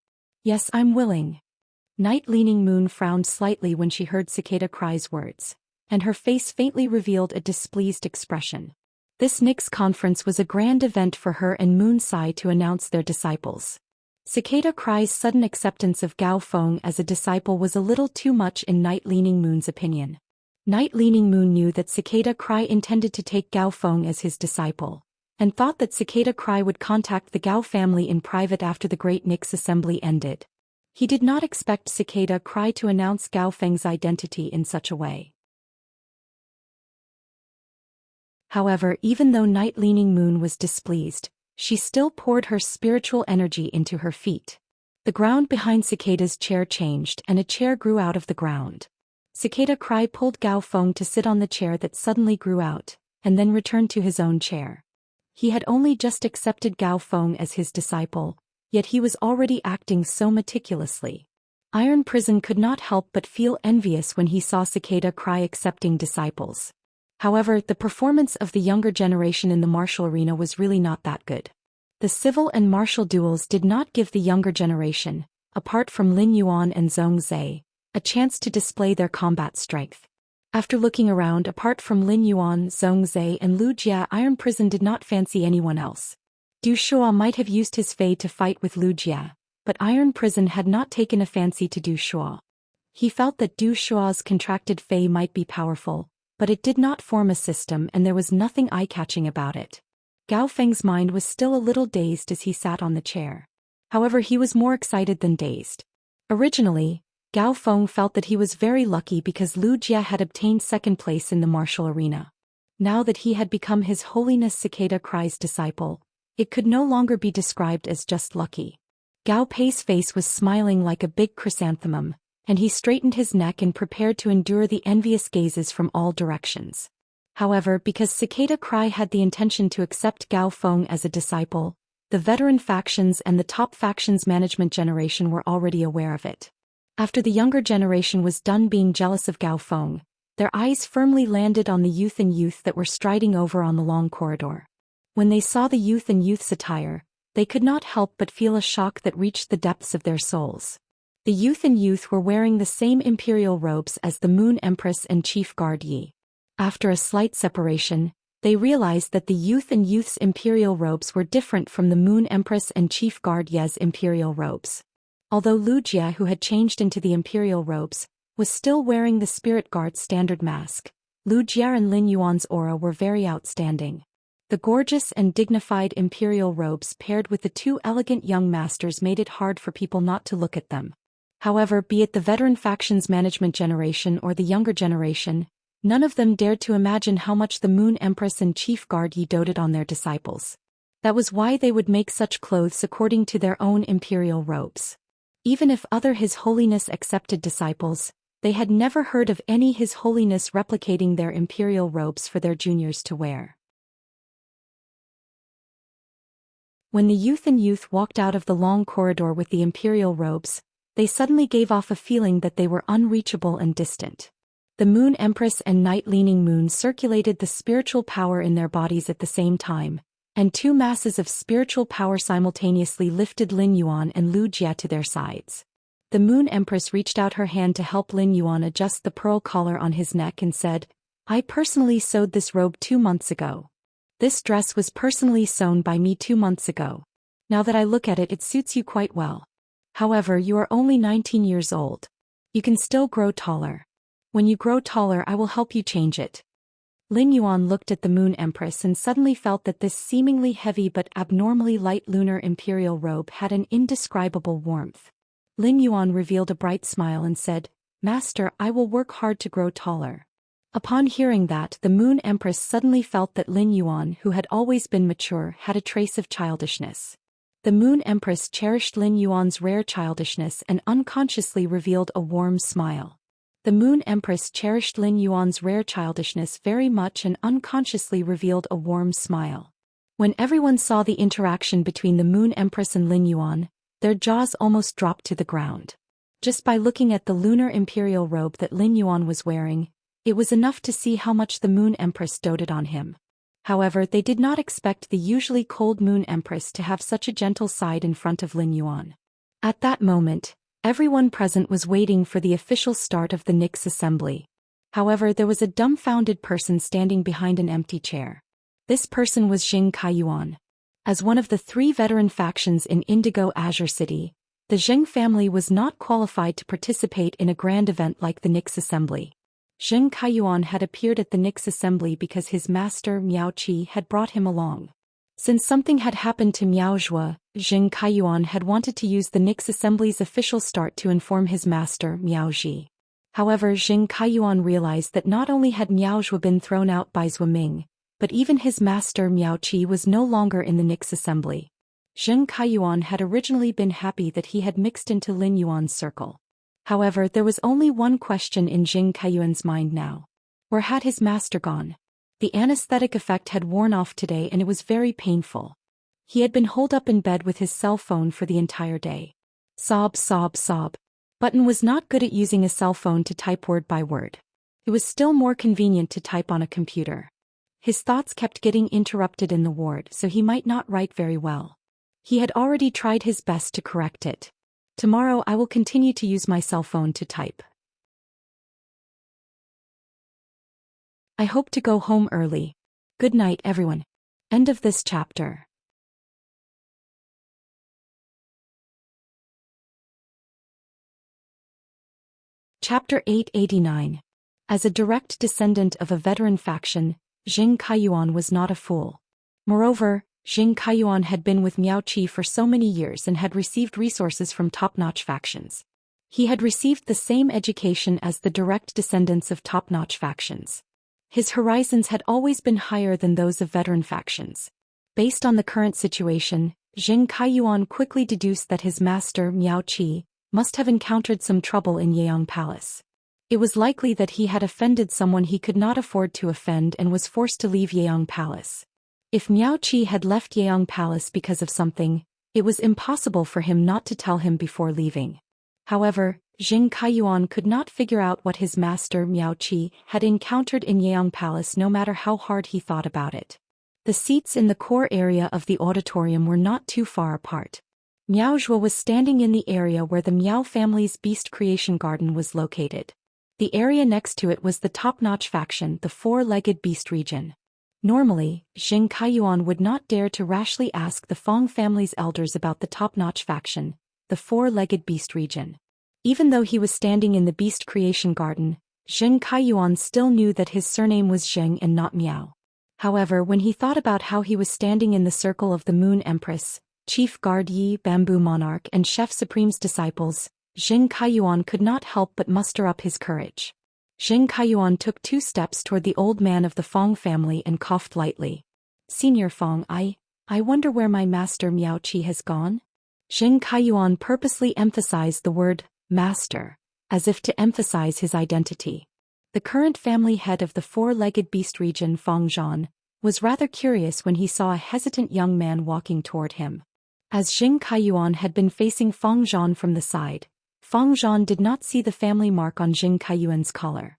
Yes, I'm willing. Night-leaning Moon frowned slightly when she heard Cicada Cry's words, and her face faintly revealed a displeased expression. This Nix conference was a grand event for her and Moon Sai to announce their disciples. Cicada Cry's sudden acceptance of Gao Feng as a disciple was a little too much in Night-leaning Moon's opinion. Night-leaning Moon knew that Cicada Cry intended to take Gao Feng as his disciple, and thought that Cicada Cry would contact the Gao family in private after the Great Nix Assembly ended. He did not expect Cicada Cry to announce Gao Feng's identity in such a way. However, even though Night-leaning Moon was displeased, she still poured her spiritual energy into her feet. The ground behind Cicada's chair changed and a chair grew out of the ground. Cicada Cry pulled Gao Feng to sit on the chair that suddenly grew out, and then returned to his own chair. He had only just accepted Gao Feng as his disciple, yet he was already acting so meticulously. Iron Prison could not help but feel envious when he saw Cicada Cry accepting disciples. However, the performance of the younger generation in the martial arena was really not that good. The civil and martial duels did not give the younger generation, apart from Lin Yuan and Zhong Zhe, a chance to display their combat strength. After looking around, apart from Lin Yuan, Zhong Zhe and Lu Jia, Iron Prison did not fancy anyone else. Du Shuo might have used his fei to fight with Lu Jia, but Iron Prison had not taken a fancy to Du Shuo. He felt that Du Shuo's contracted fei might be powerful, but it did not form a system and there was nothing eye-catching about it. Gao Feng's mind was still a little dazed as he sat on the chair. However, he was more excited than dazed. Originally, Gao Feng felt that he was very lucky because Lu Jia had obtained second place in the martial arena. Now that he had become His Holiness Cicada Cry's disciple, it could no longer be described as just lucky. Gao Pei's face was smiling like a big chrysanthemum, and he straightened his neck and prepared to endure the envious gazes from all directions. However, because Cicada Cry had the intention to accept Gao Feng as a disciple, the veteran factions and the top factions management generation were already aware of it. After the younger generation was done being jealous of Gao Feng, their eyes firmly landed on the youth that were striding over on the long corridor. When they saw the youth's attire, they could not help but feel a shock that reached the depths of their souls. The youth were wearing the same imperial robes as the Moon Empress and Chief Guard Yi. After a slight separation, they realized that the youth's imperial robes were different from the Moon Empress and Chief Guard Ye's imperial robes. Although Lu Jia, who had changed into the imperial robes, was still wearing the Spirit Guard standard mask, Lu Jia and Lin Yuan's aura were very outstanding. The gorgeous and dignified imperial robes paired with the two elegant young masters made it hard for people not to look at them. However, be it the veteran factions management generation or the younger generation, none of them dared to imagine how much the Moon Empress and Chief Guard Yi doted on their disciples. That was why they would make such clothes according to their own imperial robes. Even if other His Holiness accepted disciples, they had never heard of any His Holiness replicating their imperial robes for their juniors to wear. When the youth walked out of the long corridor with the imperial robes, they suddenly gave off a feeling that they were unreachable and distant. The Moon Empress and Night-leaning Moon circulated the spiritual power in their bodies at the same time, and two masses of spiritual power simultaneously lifted Lin Yuan and Lu Jia to their sides. The Moon Empress reached out her hand to help Lin Yuan adjust the pearl collar on his neck and said, "I personally sewed this robe 2 months ago. This dress was personally sewn by me 2 months ago. Now that I look at it, it suits you quite well. However, you are only 19 years old. You can still grow taller. When you grow taller, I will help you change it." Lin Yuan looked at the Moon Empress and suddenly felt that this seemingly heavy but abnormally light lunar imperial robe had an indescribable warmth. Lin Yuan revealed a bright smile and said, "Master, I will work hard to grow taller." Upon hearing that, the Moon Empress suddenly felt that Lin Yuan, who had always been mature, had a trace of childishness. The Moon Empress cherished Lin Yuan's rare childishness and unconsciously revealed a warm smile. The Moon Empress cherished Lin Yuan's rare childishness very much and unconsciously revealed a warm smile. When everyone saw the interaction between the Moon Empress and Lin Yuan, their jaws almost dropped to the ground. Just by looking at the lunar imperial robe that Lin Yuan was wearing, it was enough to see how much the Moon Empress doted on him. However, they did not expect the usually cold Moon Empress to have such a gentle side in front of Lin Yuan. At that moment, everyone present was waiting for the official start of the Nyx assembly. However, there was a dumbfounded person standing behind an empty chair. This person was Zheng Kaiyuan. As one of the 3 veteran factions in Indigo Azure City, the Zheng family was not qualified to participate in a grand event like the Nyx assembly. Zheng Kaiyuan had appeared at the Nyx assembly because his master Miao Qi had brought him along. Since something had happened to Miao Zhuo, Zheng Kaiyuan had wanted to use the Nyx assembly's official start to inform his master Miao Zhi. However, Zheng Kaiyuan realized that not only had Miao Zhuo been thrown out by Zhuo Ming, but even his master Miao Qi was no longer in the Nyx assembly. Zheng Kaiyuan had originally been happy that he had mixed into Lin Yuan's circle. However, there was only one question in Zheng Kaiyuan's mind now. Where had his master gone? The anesthetic effect had worn off today and it was very painful. He had been holed up in bed with his cell phone for the entire day. Sob, sob, sob. Button was not good at using a cell phone to type word by word. It was still more convenient to type on a computer. His thoughts kept getting interrupted in the ward, so he might not write very well. He had already tried his best to correct it. Tomorrow I will continue to use my cell phone to type. I hope to go home early. Good night, everyone. End of this chapter. Chapter 889. As a direct descendant of a veteran faction, Zheng Kaiyuan was not a fool. Moreover, Zheng Kaiyuan had been with Miao Qi for so many years and had received resources from top-notch factions. He had received the same education as the direct descendants of top-notch factions. His horizons had always been higher than those of veteran factions. Based on the current situation, Zheng Kaiyuan quickly deduced that his master, Miao Qi, must have encountered some trouble in Yeyang Palace. It was likely that he had offended someone he could not afford to offend and was forced to leave Yeyang Palace. If Miao Qi had left Yeyang Palace because of something, it was impossible for him not to tell him before leaving. However, Zheng Kaiyuan could not figure out what his master Miao Qi had encountered in Yeyang Palace no matter how hard he thought about it. The seats in the core area of the auditorium were not too far apart. Miao Zhuo was standing in the area where the Miao family's beast creation garden was located. The area next to it was the top-notch faction, the four-legged beast region. Normally, Zheng Kaiyuan would not dare to rashly ask the Fong family's elders about the top-notch faction, the four-legged beast region. Even though he was standing in the beast creation garden, Zheng Kaiyuan still knew that his surname was Zheng and not Miao. However, when he thought about how he was standing in the circle of the Moon Empress, Chief Guard Yi, Bamboo Monarch and Chef Supreme's disciples, Zheng Kaiyuan could not help but muster up his courage. Zheng Kaiyuan took 2 steps toward the old man of the Fong family and coughed lightly. "Senior Fong, I wonder where my master Miao Qi has gone?" Zheng Kaiyuan purposely emphasized the word, master, as if to emphasize his identity. The current family head of the four-legged beast region, Fong Zhan, was rather curious when he saw a hesitant young man walking toward him. As Zheng Kaiyuan had been facing Fong Zhan from the side, Fong Zhan did not see the family mark on Zheng Kaiyuan's collar.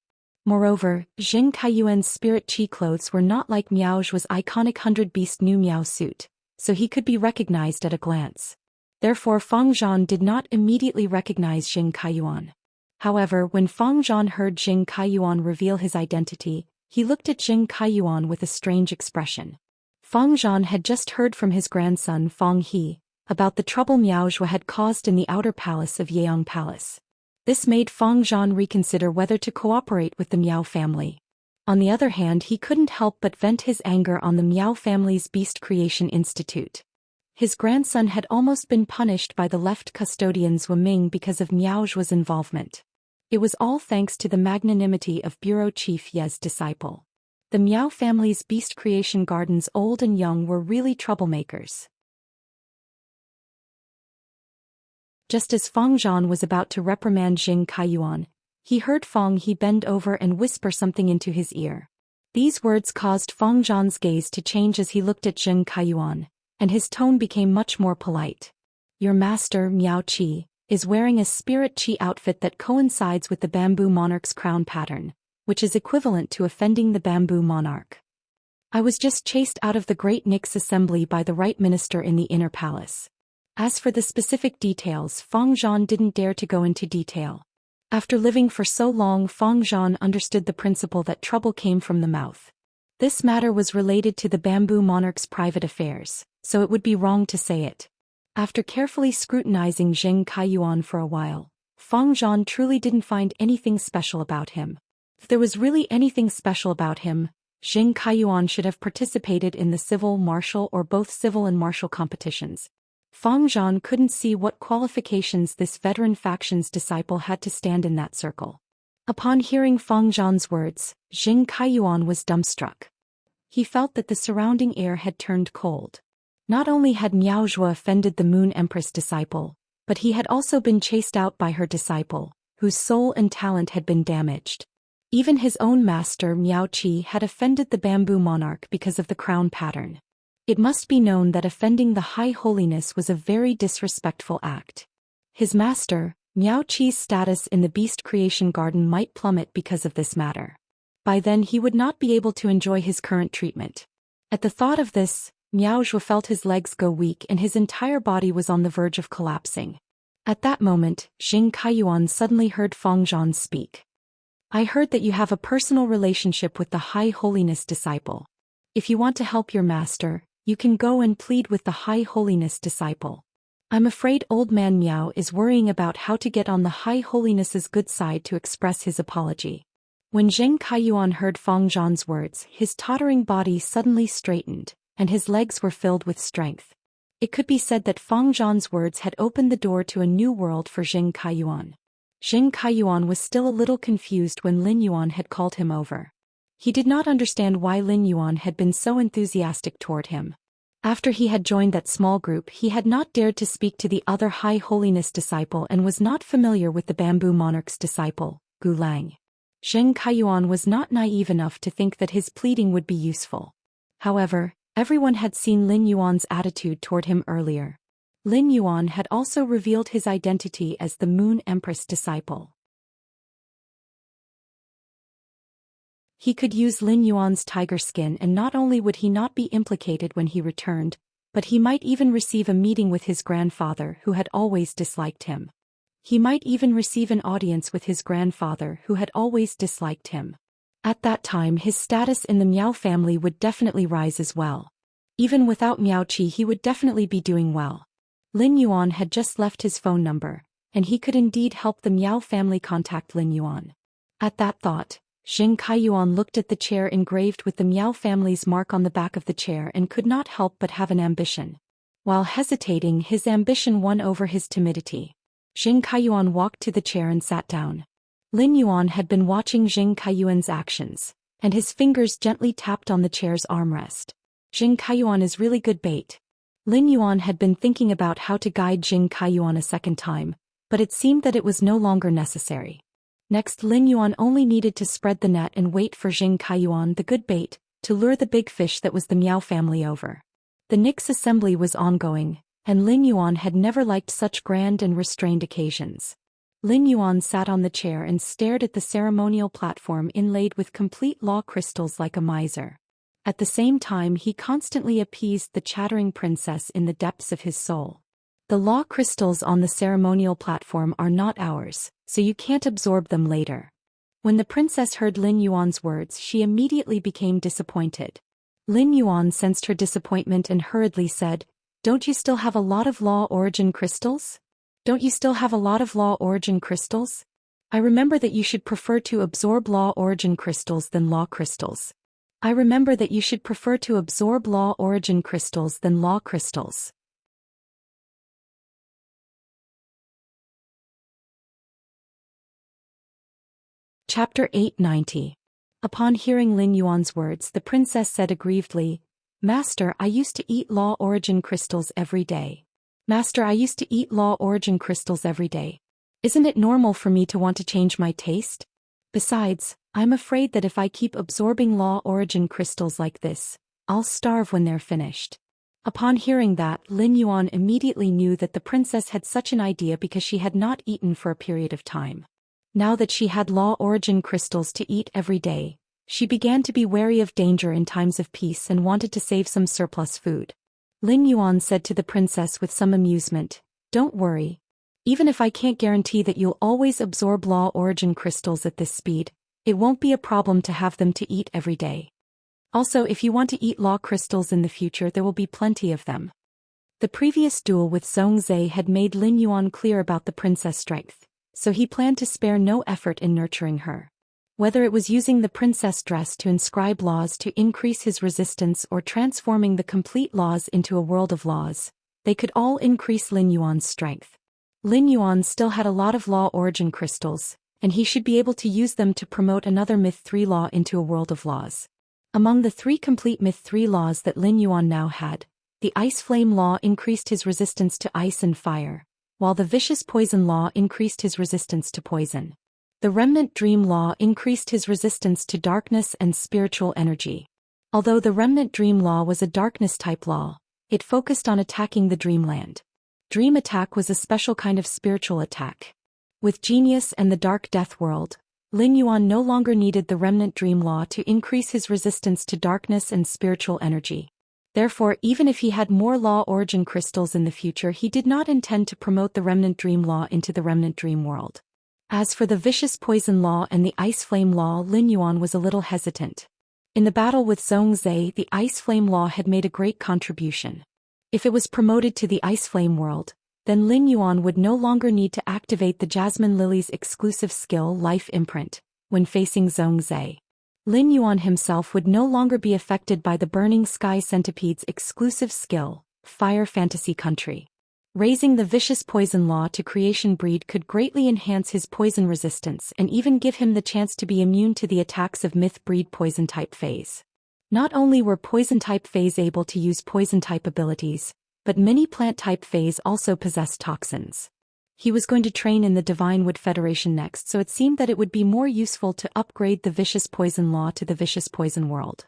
Moreover, Jing Kaiyuan's spirit chi clothes were not like Miao Zhu's iconic 100-beast new Miao suit, so he could be recognized at a glance. Therefore Fang Zhan did not immediately recognize Jing Kaiyuan. However, when Fang Zhan heard Jing Kaiyuan reveal his identity, he looked at Jing Kaiyuan with a strange expression. Fang Zhan had just heard from his grandson Fang He about the trouble Miao Zhu had caused in the outer palace of Yeong Palace. This made Fang Zhan reconsider whether to cooperate with the Miao family. On the other hand, he couldn't help but vent his anger on the Miao family's Beast Creation Institute. His grandson had almost been punished by the left custodians Wu Ming because of Miao Zhu's involvement. It was all thanks to the magnanimity of Bureau Chief Ye's disciple. The Miao family's Beast Creation Gardens, old and young, were really troublemakers. Just as Fang Zhan was about to reprimand Jing Kaiyuan, he heard Fang He bend over and whisper something into his ear. These words caused Fang Zhan's gaze to change as he looked at Jing Kaiyuan, and his tone became much more polite. Your master, Miao Qi, is wearing a spirit chi outfit that coincides with the bamboo monarch's crown pattern, which is equivalent to offending the bamboo monarch. I was just chased out of the Great Nix Assembly by the right minister in the inner palace. As for the specific details, Fang Zhan didn't dare to go into detail. After living for so long, Fang Zhan understood the principle that trouble came from the mouth. This matter was related to the bamboo monarch's private affairs, so it would be wrong to say it. After carefully scrutinizing Jing Kaiyuan for a while, Fang Zhan truly didn't find anything special about him. If there was really anything special about him, Jing Kaiyuan should have participated in the civil, martial, or both civil and martial competitions. Fang Zhan couldn't see what qualifications this veteran faction's disciple had to stand in that circle. Upon hearing Fang Zhan's words, Jing Kaiyuan was dumbstruck. He felt that the surrounding air had turned cold. Not only had Miao Zhu offended the Moon Empress disciple, but he had also been chased out by her disciple, whose soul and talent had been damaged. Even his own master Miao Qi had offended the bamboo monarch because of the crown pattern. It must be known that offending the High Holiness was a very disrespectful act. His master, Miao Qi's status in the Beast Creation Garden might plummet because of this matter. By then he would not be able to enjoy his current treatment. At the thought of this, Miao Zhu felt his legs go weak and his entire body was on the verge of collapsing. At that moment, Jing Kaiyuan suddenly heard Fang Zhan speak. I heard that you have a personal relationship with the High Holiness disciple. If you want to help your master, you can go and plead with the High Holiness disciple. I'm afraid old man Miao is worrying about how to get on the High Holiness's good side to express his apology. When Jing Kaiyuan heard Fang Zhan's words, his tottering body suddenly straightened, and his legs were filled with strength. It could be said that Fang Zhan's words had opened the door to a new world for Jing Kaiyuan. Jing Kaiyuan was still a little confused when Lin Yuan had called him over. He did not understand why Lin Yuan had been so enthusiastic toward him. After he had joined that small group, he had not dared to speak to the other High Holiness disciple and was not familiar with the bamboo monarch's disciple, Gu Lang. Jing Kaiyuan was not naive enough to think that his pleading would be useful. However, everyone had seen Lin Yuan's attitude toward him earlier. Lin Yuan had also revealed his identity as the Moon Empress disciple. He could use Lin Yuan's tiger skin, and not only would he not be implicated when he returned, but he might even receive a meeting with his grandfather who had always disliked him. He might even receive an audience with his grandfather who had always disliked him. At that time his status in the Miao family would definitely rise as well. Even without Miao Qi he would definitely be doing well. Lin Yuan had just left his phone number, and he could indeed help the Miao family contact Lin Yuan. At that thought, Jing Kaiyuan looked at the chair engraved with the Miao family's mark on the back of the chair and could not help but have an ambition. While hesitating, his ambition won over his timidity. Jing Kaiyuan walked to the chair and sat down. Lin Yuan had been watching Jing Kaiyuan's actions, and his fingers gently tapped on the chair's armrest. Jing Kaiyuan is really good bait. Lin Yuan had been thinking about how to guide Jing Kaiyuan a second time, but it seemed that it was no longer necessary. Next, Lin Yuan only needed to spread the net and wait for Jing Kaiyuan, the good bait, to lure the big fish that was the Miao family over. The Nix assembly was ongoing, and Lin Yuan had never liked such grand and restrained occasions. Lin Yuan sat on the chair and stared at the ceremonial platform inlaid with complete law crystals like a miser. At the same time he constantly appeased the chattering princess in the depths of his soul. The law crystals on the ceremonial platform are not ours, so you can't absorb them later. When the princess heard Lin Yuan's words, she immediately became disappointed. Lin Yuan sensed her disappointment and hurriedly said, "Don't you still have a lot of law origin crystals? Don't you still have a lot of law origin crystals? I remember that you should prefer to absorb law origin crystals than law crystals. I remember that you should prefer to absorb law origin crystals than law crystals." Chapter 890. Upon hearing Lin Yuan's words, the princess said aggrievedly, "Master, I used to eat law origin crystals every day. Master, I used to eat law origin crystals every day. Isn't it normal for me to want to change my taste? Besides, I'm afraid that if I keep absorbing law origin crystals like this, I'll starve when they're finished." Upon hearing that, Lin Yuan immediately knew that the princess had such an idea because she had not eaten for a period of time. Now that she had law origin crystals to eat every day, she began to be wary of danger in times of peace and wanted to save some surplus food. Lin Yuan said to the princess with some amusement, "Don't worry. Even if I can't guarantee that you'll always absorb law origin crystals at this speed, it won't be a problem to have them to eat every day. Also, if you want to eat law crystals in the future, there will be plenty of them." The previous duel with Xianxia had made Lin Yuan clear about the princess' strength, so he planned to spare no effort in nurturing her. Whether it was using the princess dress to inscribe laws to increase his resistance or transforming the complete laws into a world of laws, they could all increase Lin Yuan's strength. Lin Yuan still had a lot of law origin crystals, and he should be able to use them to promote another Myth 3 law into a world of laws. Among the 3 complete Myth 3 laws that Lin Yuan now had, the Ice Flame law increased his resistance to ice and fire, while the Vicious Poison law increased his resistance to poison. The Remnant Dream law increased his resistance to darkness and spiritual energy. Although the Remnant Dream law was a darkness-type law, it focused on attacking the dreamland. Dream attack was a special kind of spiritual attack. With Genius and the Dark Death World, Lin Yuan no longer needed the Remnant Dream law to increase his resistance to darkness and spiritual energy. Therefore, even if he had more law origin crystals in the future, he did not intend to promote the Remnant Dream law into the Remnant Dream world. As for the Vicious Poison law and the Ice Flame law, Lin Yuan was a little hesitant. In the battle with Xianxia, the Ice Flame law had made a great contribution. If it was promoted to the Ice Flame world, then Lin Yuan would no longer need to activate the Jasmine Lily's exclusive skill Life Imprint when facing Xianxia. Lin Yuan himself would no longer be affected by the Burning Sky Centipede's exclusive skill, Fire Fantasy Country. Raising the Vicious Poison law to Creation Breed could greatly enhance his poison resistance and even give him the chance to be immune to the attacks of Myth Breed Poison-type phase. Not only were Poison-type phase able to use Poison-type abilities, but many Plant-type phase also possessed toxins. He was going to train in the Divine Wood Federation next, so it seemed that it would be more useful to upgrade the Vicious Poison law to the Vicious Poison world.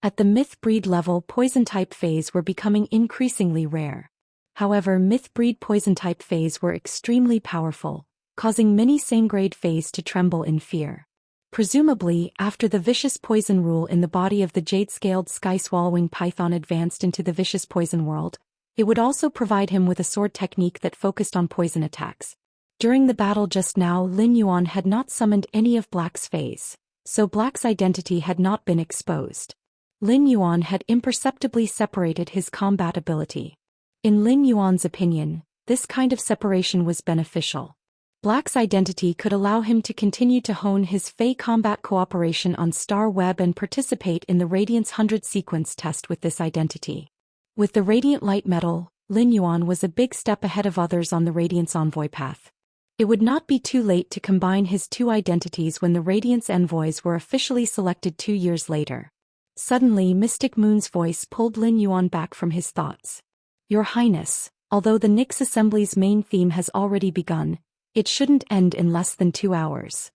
At the Myth Breed level, Poison-type phase were becoming increasingly rare. However, Myth Breed Poison-type phase were extremely powerful, causing many same-grade phase to tremble in fear. Presumably, after the Vicious Poison rule in the body of the Jade-scaled Sky-swallowing Python advanced into the Vicious Poison world, it would also provide him with a sword technique that focused on poison attacks. During the battle just now, Lin Yuan had not summoned any of Black's phase, so Black's identity had not been exposed. Lin Yuan had imperceptibly separated his combat ability. In Lin Yuan's opinion, this kind of separation was beneficial. Black's identity could allow him to continue to hone his Fey combat cooperation on Star Web and participate in the Radiance 100 sequence test with this identity. With the Radiant Light Metal, Lin Yuan was a big step ahead of others on the Radiance Envoy path. It would not be too late to combine his 2 identities when the Radiance Envoys were officially selected 2 years later. Suddenly, Mystic Moon's voice pulled Lin Yuan back from his thoughts. "Your Highness, although the Nyx Assembly's main theme has already begun, it shouldn't end in less than 2 hours.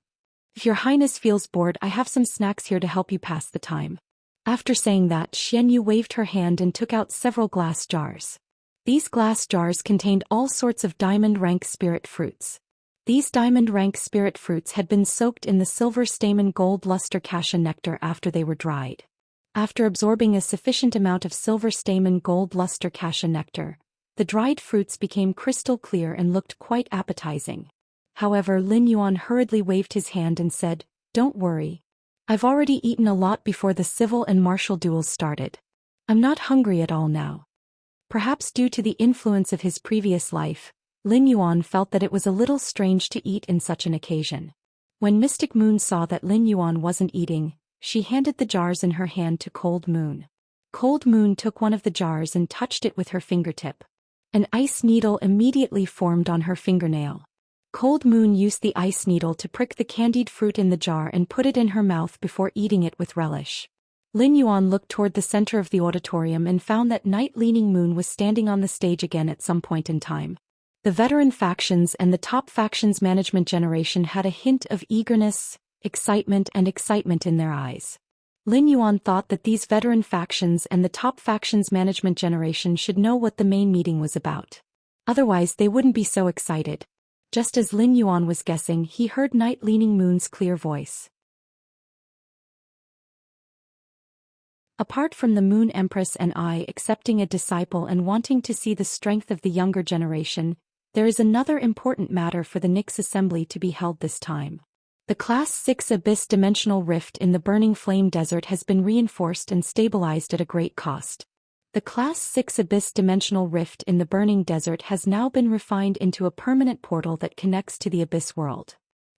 If your Highness feels bored, I have some snacks here to help you pass the time." After saying that, Xianyu waved her hand and took out several glass jars. These glass jars contained all sorts of diamond-rank spirit fruits. These diamond-rank spirit fruits had been soaked in the silver stamen gold luster cassia nectar after they were dried. After absorbing a sufficient amount of silver stamen gold luster cassia nectar, the dried fruits became crystal clear and looked quite appetizing. However, Lin Yuan hurriedly waved his hand and said, "Don't worry. I've already eaten a lot before the civil and martial duels started. I'm not hungry at all now." Perhaps due to the influence of his previous life, Lin Yuan felt that it was a little strange to eat in such an occasion. When Mystic Moon saw that Lin Yuan wasn't eating, she handed the jars in her hand to Cold Moon. Cold Moon took one of the jars and touched it with her fingertip. An ice needle immediately formed on her fingernail. Cold Moon used the ice needle to prick the candied fruit in the jar and put it in her mouth before eating it with relish. Lin Yuan looked toward the center of the auditorium and found that Night Leaning Moon was standing on the stage again at some point in time. The veteran factions and the top factions management generation had a hint of eagerness, excitement in their eyes. Lin Yuan thought that these veteran factions and the top factions management generation should know what the main meeting was about. Otherwise they wouldn't be so excited. Just as Lin Yuan was guessing, he heard Night Leaning Moon's clear voice. Apart from the Moon Empress and I accepting a disciple and wanting to see the strength of the younger generation, there is another important matter for the Nyx Assembly to be held this time. The Class 6 Abyss Dimensional Rift in the Burning Flame Desert has been reinforced and stabilized at a great cost. The Class 6 Abyss Dimensional Rift in the Burning Desert has now been refined into a permanent portal that connects to the Abyss world.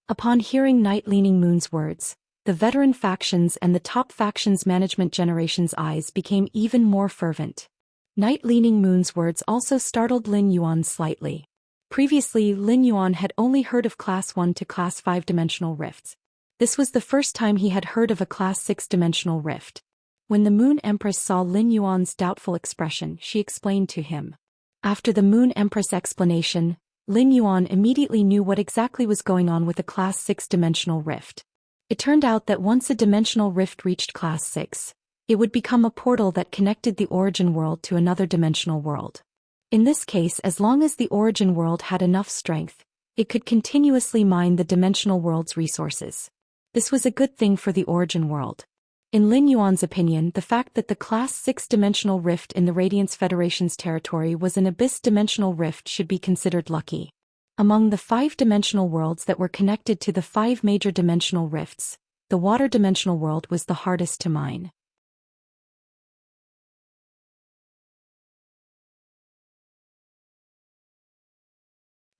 Upon hearing Night Leaning Moon's words, the veteran factions and the top factions management generation's eyes became even more fervent. Night Leaning Moon's words also startled Lin Yuan slightly. Previously, Lin Yuan had only heard of Class 1 to Class 5 dimensional rifts. This was the first time he had heard of a Class 6 dimensional rift. When the Moon Empress saw Lin Yuan's doubtful expression, she explained to him. After the Moon Empress explanation, Lin Yuan immediately knew what exactly was going on with a Class 6 dimensional rift. It turned out that once a dimensional rift reached Class 6, it would become a portal that connected the origin world to another dimensional world. In this case, as long as the origin world had enough strength, it could continuously mine the dimensional world's resources. This was a good thing for the origin world. In Lin Yuan's opinion, the fact that the Class 6 dimensional rift in the Radiance Federation's territory was an abyss dimensional rift should be considered lucky. Among the 5 dimensional worlds that were connected to the 5 major dimensional rifts, the water dimensional world was the hardest to mine.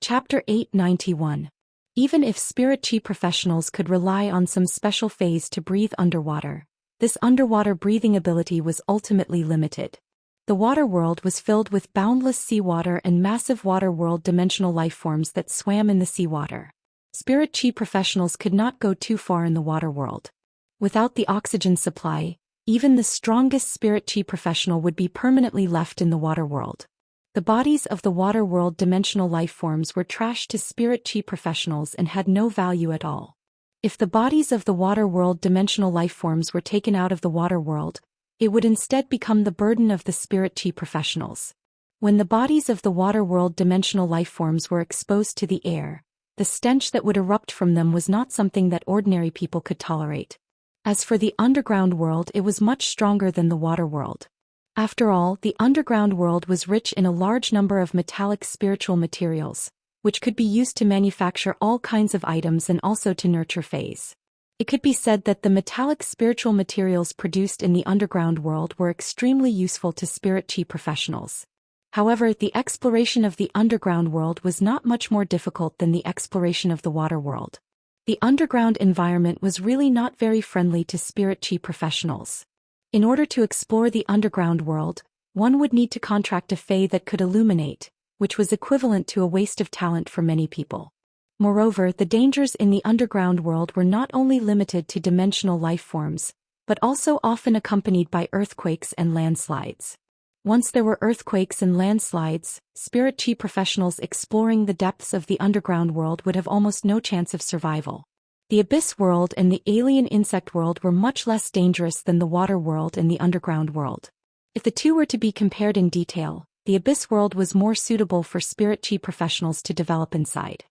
Chapter 891. Even if spirit chi professionals could rely on some special phase to breathe underwater, this underwater breathing ability was ultimately limited. The water world was filled with boundless seawater and massive water world dimensional life forms that swam in the seawater. Spirit chi professionals could not go too far in the water world. Without the oxygen supply, even the strongest spirit chi professional would be permanently left in the water world. The bodies of the water world dimensional life forms were trash to spirit chi professionals and had no value at all. If the bodies of the water world dimensional life forms were taken out of the water world, it would instead become the burden of the spirit chi professionals. When the bodies of the water world dimensional life forms were exposed to the air, the stench that would erupt from them was not something that ordinary people could tolerate. As for the underground world, it was much stronger than the water world. After all, the underground world was rich in a large number of metallic spiritual materials, which could be used to manufacture all kinds of items and also to nurture phase. It could be said that the metallic spiritual materials produced in the underground world were extremely useful to spirit chi professionals. However, the exploration of the underground world was not much more difficult than the exploration of the water world. The underground environment was really not very friendly to spirit chi professionals. In order to explore the underground world, one would need to contract a fae that could illuminate, which was equivalent to a waste of talent for many people. Moreover, the dangers in the underground world were not only limited to dimensional life forms, but also often accompanied by earthquakes and landslides. Once there were earthquakes and landslides, spirit chi professionals exploring the depths of the underground world would have almost no chance of survival. The abyss world and the alien insect world were much less dangerous than the water world and the underground world. If the two were to be compared in detail, the Abyss world was more suitable for spirit chi professionals to develop inside.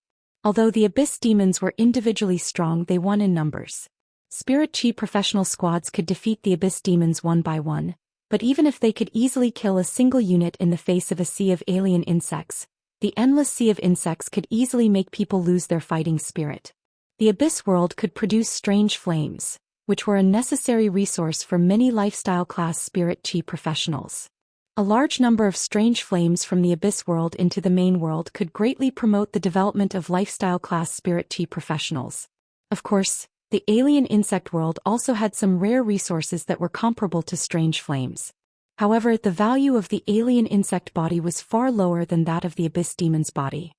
Although the Abyss demons were individually strong, they won in numbers. Spirit chi professional squads could defeat the Abyss demons one by one, but even if they could easily kill a single unit in the face of a sea of alien insects, the endless sea of insects could easily make people lose their fighting spirit. The Abyss world could produce strange flames, which were a necessary resource for many lifestyle class spirit chi professionals. A large number of strange flames from the Abyss world into the main world could greatly promote the development of lifestyle class spirit chi professionals. Of course, the alien insect world also had some rare resources that were comparable to strange flames. However, the value of the alien insect body was far lower than that of the Abyss demon's body.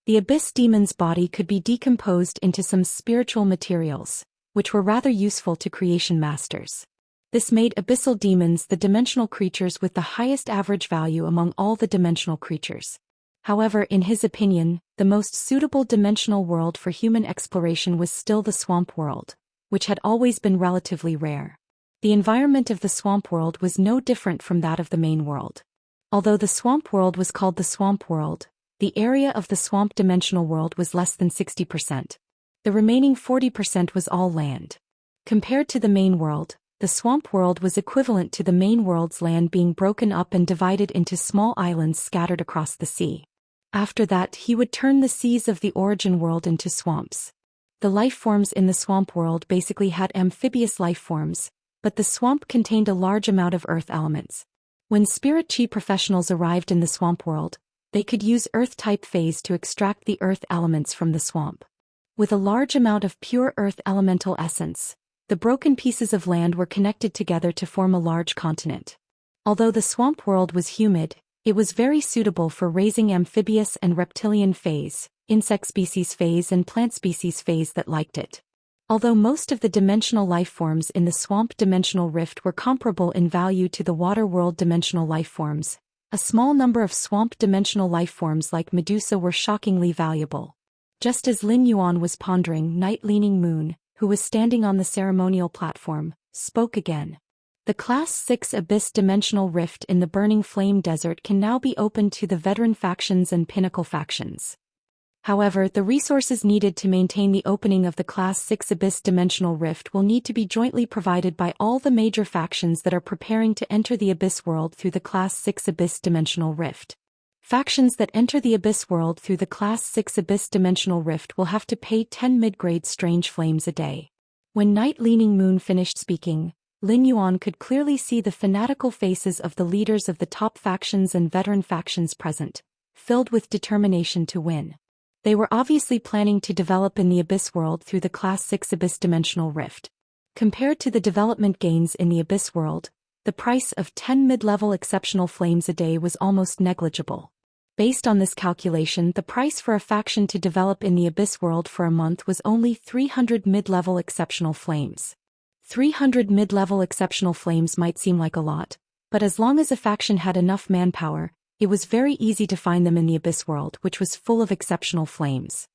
The Abyss demon's body could be decomposed into some spiritual materials, which were rather useful to creation masters. This made abyssal demons the dimensional creatures with the highest average value among all the dimensional creatures. However, in his opinion, the most suitable dimensional world for human exploration was still the swamp world, which had always been relatively rare. The environment of the swamp world was no different from that of the main world. Although the swamp world was called the swamp world, the area of the swamp dimensional world was less than 60%. The remaining 40% was all land. Compared to the main world, the swamp world was equivalent to the main world's land being broken up and divided into small islands scattered across the sea. After that, he would turn the seas of the origin world into swamps. The life forms in the swamp world basically had amphibious life forms, but the swamp contained a large amount of earth elements. When spirit chi professionals arrived in the swamp world, they could use earth-type phase to extract the earth elements from the swamp. With a large amount of pure earth elemental essence, the broken pieces of land were connected together to form a large continent. Although the swamp world was humid, it was very suitable for raising amphibious and reptilian phase, insect species phase and plant species phase that liked it. Although most of the dimensional life forms in the swamp dimensional rift were comparable in value to the water world dimensional life forms, a small number of swamp dimensional life forms like Medusa were shockingly valuable. Just as Lin Yuan was pondering, Night Leaning Moon, who was standing on the ceremonial platform, spoke again. The Class 6 Abyss Dimensional Rift in the Burning Flame Desert can now be opened to the veteran factions and pinnacle factions. However, the resources needed to maintain the opening of the Class 6 Abyss Dimensional Rift will need to be jointly provided by all the major factions that are preparing to enter the Abyss world through the Class 6 Abyss Dimensional Rift. Factions that enter the Abyss world through the Class 6 Abyss Dimensional Rift will have to pay 10 mid-grade strange flames a day. When Night Leaning Moon finished speaking, Lin Yuan could clearly see the fanatical faces of the leaders of the top factions and veteran factions present, filled with determination to win. They were obviously planning to develop in the Abyss world through the Class 6 Abyss Dimensional Rift. Compared to the development gains in the Abyss world, the price of 10 mid-level exceptional flames a day was almost negligible. Based on this calculation, the price for a faction to develop in the Abyss world for a month was only 300 mid-level exceptional flames. 300 mid-level exceptional flames might seem like a lot, but as long as a faction had enough manpower, it was very easy to find them in the Abyss world, which was full of exceptional flames.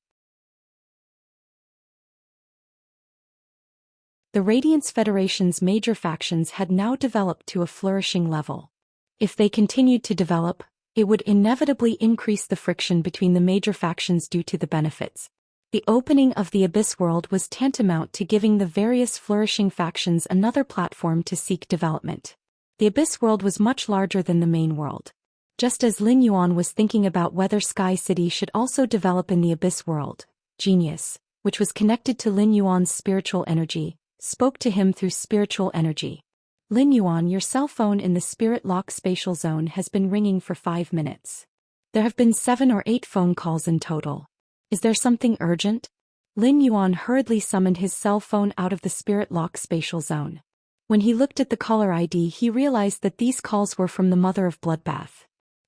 The Radiance Federation's major factions had now developed to a flourishing level. If they continued to develop, it would inevitably increase the friction between the major factions due to the benefits. The opening of the Abyss world was tantamount to giving the various flourishing factions another platform to seek development. The Abyss world was much larger than the main world. Just as Lin Yuan was thinking about whether Sky City should also develop in the Abyss world, Genius, which was connected to Lin Yuan's spiritual energy, spoke to him through spiritual energy. Lin Yuan, your cell phone in the Spirit Lock spatial zone has been ringing for 5 minutes. There have been 7 or 8 phone calls in total. Is there something urgent? Lin Yuan hurriedly summoned his cell phone out of the Spirit Lock spatial zone. When he looked at the caller ID, he realized that these calls were from the Mother of Bloodbath.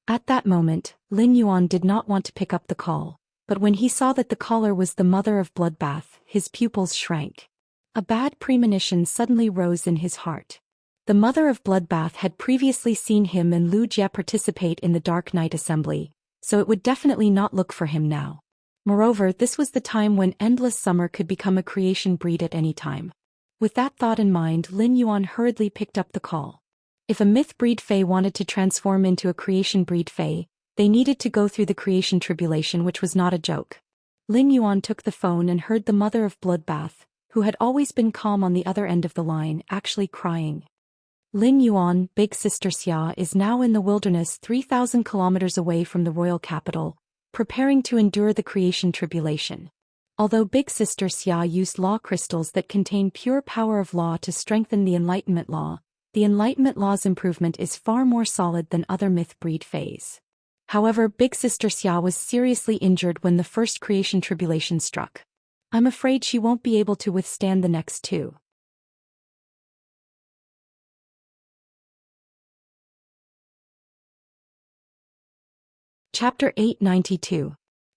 At that moment, Lin Yuan did not want to pick up the call, but when he saw that the caller was the Mother of Bloodbath, his pupils shrank. A bad premonition suddenly rose in his heart. The Mother of Bloodbath had previously seen him and Lu Jie participate in the Dark Knight Assembly, so it would definitely not look for him now. Moreover, this was the time when Endless Summer could become a creation breed at any time. With that thought in mind, Lin Yuan hurriedly picked up the call. If a myth breed Fae wanted to transform into a creation breed Fae, they needed to go through the creation tribulation, which was not a joke. Lin Yuan took the phone and heard the mother of Bloodbath, who had always been calm on the other end of the line, actually crying. Lin Yuan, big sister Xia, is now in the wilderness 3,000 kilometers away from the royal capital, preparing to endure the creation tribulation. Although big sister Xia used law crystals that contain pure power of law to strengthen the Enlightenment law, the Enlightenment law's improvement is far more solid than other myth breed Faes. However, big sister Xia was seriously injured when the first creation tribulation struck. I'm afraid she won't be able to withstand the next two. Chapter 892.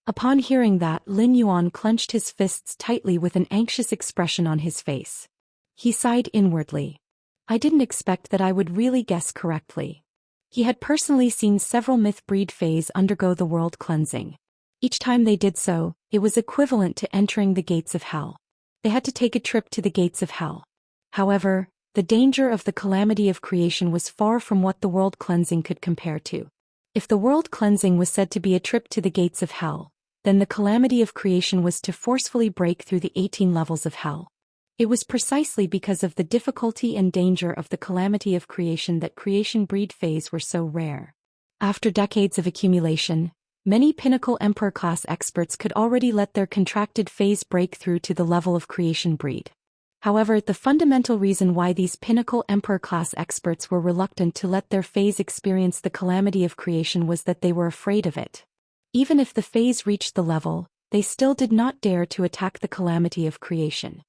Upon hearing that, Lin Yuan clenched his fists tightly with an anxious expression on his face. He sighed inwardly. I didn't expect that I would really guess correctly. He had personally seen several myth breed Faes undergo the world cleansing. Each time they did so, it was equivalent to entering the gates of hell. They had to take a trip to the gates of hell. However, the danger of the calamity of creation was far from what the world cleansing could compare to. If the world cleansing was said to be a trip to the gates of hell, then the calamity of creation was to forcefully break through the 18 levels of hell. It was precisely because of the difficulty and danger of the calamity of creation that creation breed Faes were so rare. After decades of accumulation, many pinnacle emperor-class experts could already let their contracted Faes break through to the level of creation breed. However, the fundamental reason why these pinnacle emperor-class experts were reluctant to let their Faes experience the calamity of creation was that they were afraid of it. Even if the Faes reached the level, they still did not dare to attack the calamity of creation.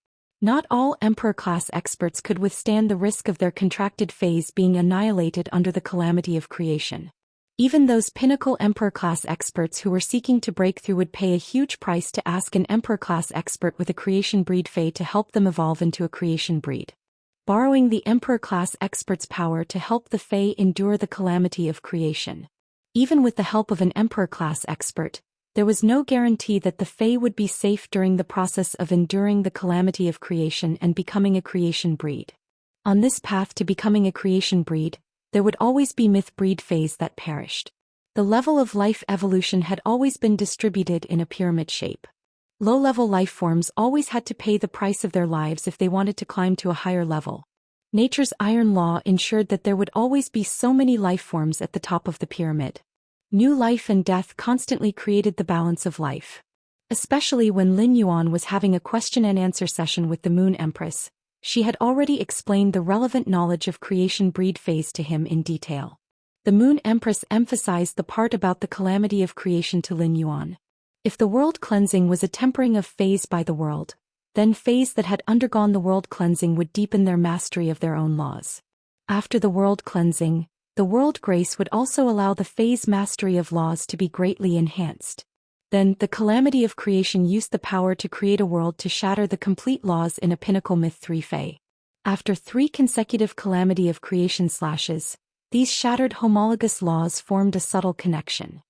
Not all emperor-class experts could withstand the risk of their contracted Faes being annihilated under the calamity of creation. Even those pinnacle emperor-class experts who were seeking to break through would pay a huge price to ask an emperor-class expert with a creation breed Fae to help them evolve into a creation breed. Borrowing the emperor-class expert's power to help the Fae endure the calamity of creation. Even with the help of an emperor-class expert, there was no guarantee that the Fae would be safe during the process of enduring the calamity of creation and becoming a creation breed. On this path to becoming a creation breed, there would always be myth breed Faes that perished. The level of life evolution had always been distributed in a pyramid shape. Low-level life forms always had to pay the price of their lives if they wanted to climb to a higher level. Nature's iron law ensured that there would always be so many life forms at the top of the pyramid. New life and death constantly created the balance of life. Especially when Lin Yuan was having a question-and-answer session with the Moon Empress, she had already explained the relevant knowledge of creation breed Faes to him in detail. The Moon Empress emphasized the part about the calamity of creation to Lin Yuan. If the world cleansing was a tempering of Faes by the world, then Faes that had undergone the world cleansing would deepen their mastery of their own laws. After the world cleansing, the world grace would also allow the Faes' mastery of laws to be greatly enhanced. Then, the calamity of creation used the power to create a world to shatter the complete laws in a pinnacle myth 3 Fae. After 3 consecutive calamity of creation slashes, these shattered homologous laws formed a subtle connection.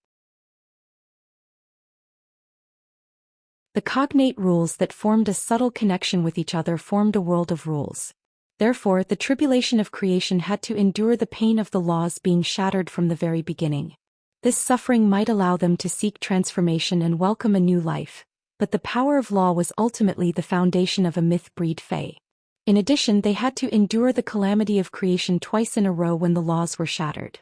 The cognate rules that formed a subtle connection with each other formed a world of rules. Therefore, the tribulation of creation had to endure the pain of the laws being shattered from the very beginning. This suffering might allow them to seek transformation and welcome a new life, but the power of law was ultimately the foundation of a myth breed Fae. In addition, they had to endure the calamity of creation twice in a row when the laws were shattered.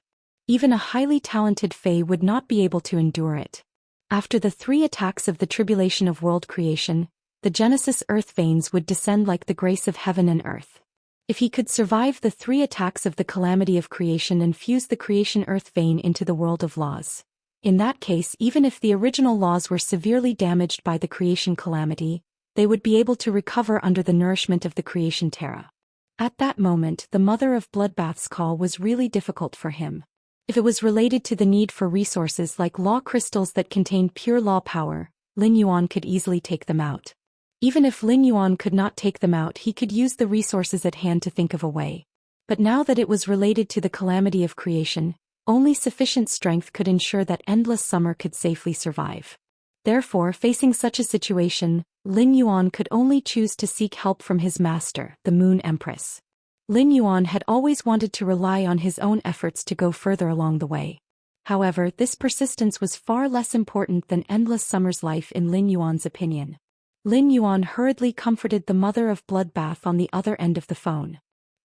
Even a highly talented Fae would not be able to endure it. After the 3 attacks of the tribulation of world creation, the Genesis earth veins would descend like the grace of heaven and earth. If he could survive the 3 attacks of the calamity of creation and fuse the creation earth vein into the world of laws, in that case, even if the original laws were severely damaged by the creation calamity, they would be able to recover under the nourishment of the creation terra. At that moment, the mother of Bloodbath's call was really difficult for him. If it was related to the need for resources like law crystals that contained pure law power, Lin Yuan could easily take them out. Even if Lin Yuan could not take them out, he could use the resources at hand to think of a way. But now that it was related to the calamity of creation, only sufficient strength could ensure that endless summer could safely survive. Therefore, facing such a situation, Lin Yuan could only choose to seek help from his master, the Moon Empress. Lin Yuan had always wanted to rely on his own efforts to go further along the way. However, this persistence was far less important than endless summer's life in Lin Yuan's opinion. Lin Yuan hurriedly comforted the mother of Bloodbath on the other end of the phone.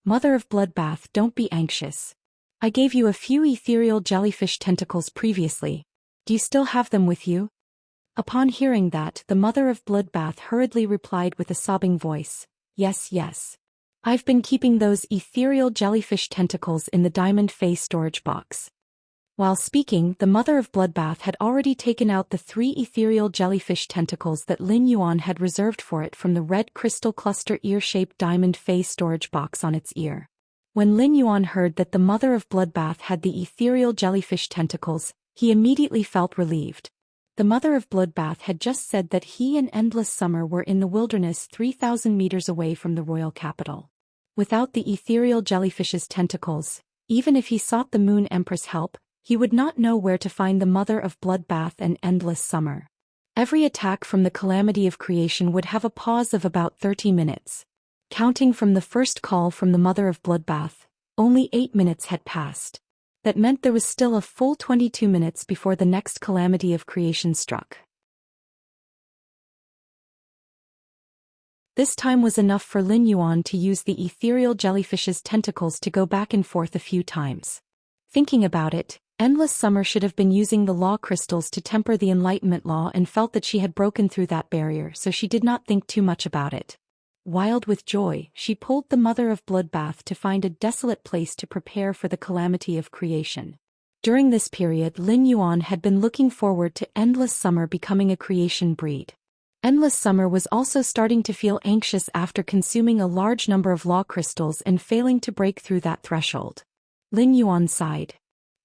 "Mother of Bloodbath, don't be anxious. I gave you a few ethereal jellyfish tentacles previously. Do you still have them with you?" Upon hearing that, the mother of Bloodbath hurriedly replied with a sobbing voice, "Yes, yes. I've been keeping those ethereal jellyfish tentacles in the diamond face storage box." While speaking, the mother of Bloodbath had already taken out the 3 ethereal jellyfish tentacles that Lin Yuan had reserved for it from the red crystal cluster ear-shaped diamond face storage box on its ear. When Lin Yuan heard that the mother of Bloodbath had the ethereal jellyfish tentacles, he immediately felt relieved. The mother of Bloodbath had just said that he and Endless Summer were in the wilderness 3,000 meters away from the royal capital. Without the ethereal jellyfish's tentacles, even if he sought the Moon Empress' help, he would not know where to find the mother of Bloodbath and Endless Summer. Every attack from the calamity of creation would have a pause of about 30 minutes. Counting from the first call from the mother of Bloodbath, only 8 minutes had passed. That meant there was still a full 22 minutes before the next calamity of creation struck. This time was enough for Lin Yuan to use the ethereal jellyfish's tentacles to go back and forth a few times. Thinking about it, Endless Summer should have been using the law crystals to temper the Enlightenment law and felt that she had broken through that barrier, so she did not think too much about it. Wild with joy, she pulled the mother of Bloodbath to find a desolate place to prepare for the calamity of creation. During this period, Lin Yuan had been looking forward to Endless Summer becoming a creation breed. Endless Summer was also starting to feel anxious after consuming a large number of law crystals and failing to break through that threshold. Lin Yuan sighed.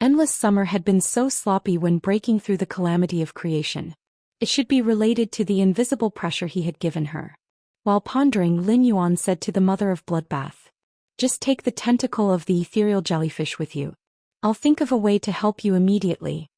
Endless Summer had been so sloppy when breaking through the calamity of creation. It should be related to the invisible pressure he had given her. While pondering, Lin Yuan said to the mother of Bloodbath, "Just take the tentacle of the ethereal jellyfish with you. I'll think of a way to help you immediately."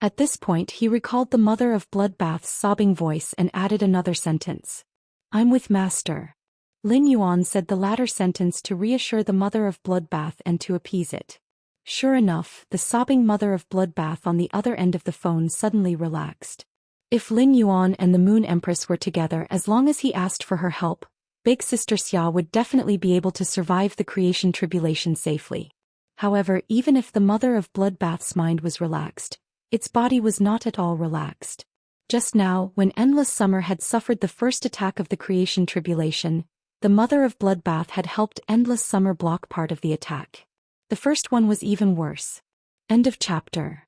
At this point he recalled the mother of Bloodbath's sobbing voice and added another sentence. "I'm with Master." Lin Yuan said the latter sentence to reassure the mother of Bloodbath and to appease it. Sure enough, the sobbing mother of Bloodbath on the other end of the phone suddenly relaxed. If Lin Yuan and the Moon Empress were together, as long as he asked for her help, Big Sister Xia would definitely be able to survive the creation tribulation safely. However, even if the mother of Bloodbath's mind was relaxed, its body was not at all relaxed. Just now, when Endless Summer had suffered the first attack of the creation tribulation, the mother of Bloodbath had helped Endless Summer block part of the attack. The first one was even worse. End of chapter.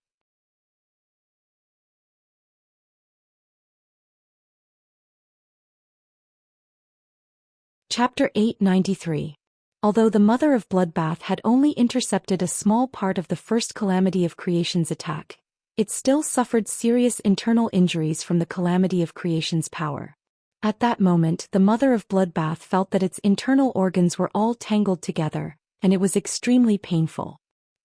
Chapter 893. Although the mother of Bloodbath had only intercepted a small part of the first calamity of creation's attack, it still suffered serious internal injuries from the calamity of creation's power. At that moment, the mother of Bloodbath felt that its internal organs were all tangled together, and it was extremely painful.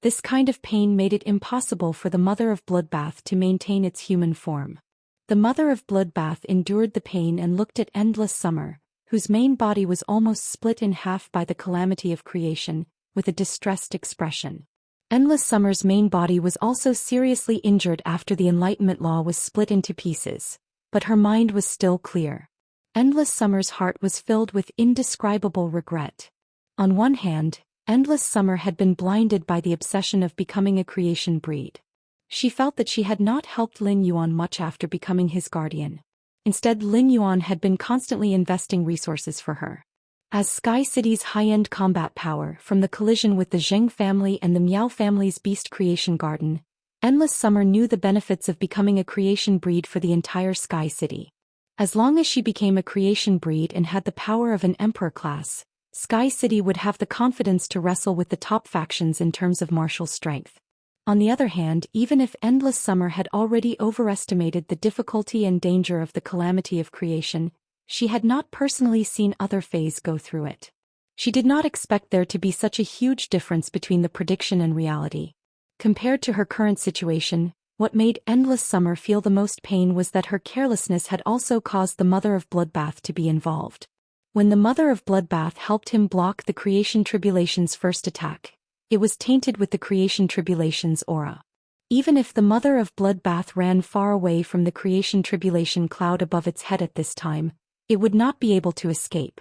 This kind of pain made it impossible for the mother of Bloodbath to maintain its human form. The mother of Bloodbath endured the pain and looked at Endless Summer, whose main body was almost split in half by the calamity of creation, with a distressed expression. Endless Summer's main body was also seriously injured after the Enlightenment law was split into pieces, but her mind was still clear. Endless Summer's heart was filled with indescribable regret. On one hand, Endless Summer had been blinded by the obsession of becoming a creation breed. She felt that she had not helped Lin Yuan much after becoming his guardian. Instead, Lin Yuan had been constantly investing resources for her. As Sky City's high-end combat power from the collision with the Zheng family and the Miao family's beast creation garden, Endless Summer knew the benefits of becoming a creation breed for the entire Sky City. As long as she became a creation breed and had the power of an emperor class, Sky City would have the confidence to wrestle with the top factions in terms of martial strength. On the other hand, even if Endless Summer had already overestimated the difficulty and danger of the calamity of creation, she had not personally seen other Fays go through it. She did not expect there to be such a huge difference between the prediction and reality. Compared to her current situation, What made Endless Summer feel the most pain was that her carelessness had also caused the Mother of Bloodbath to be involved. When the Mother of Bloodbath helped him block the Creation Tribulation's first attack, it was tainted with the Creation Tribulation's aura. Even if the Mother of Bloodbath ran far away from the Creation Tribulation cloud above its head at this time, it would not be able to escape.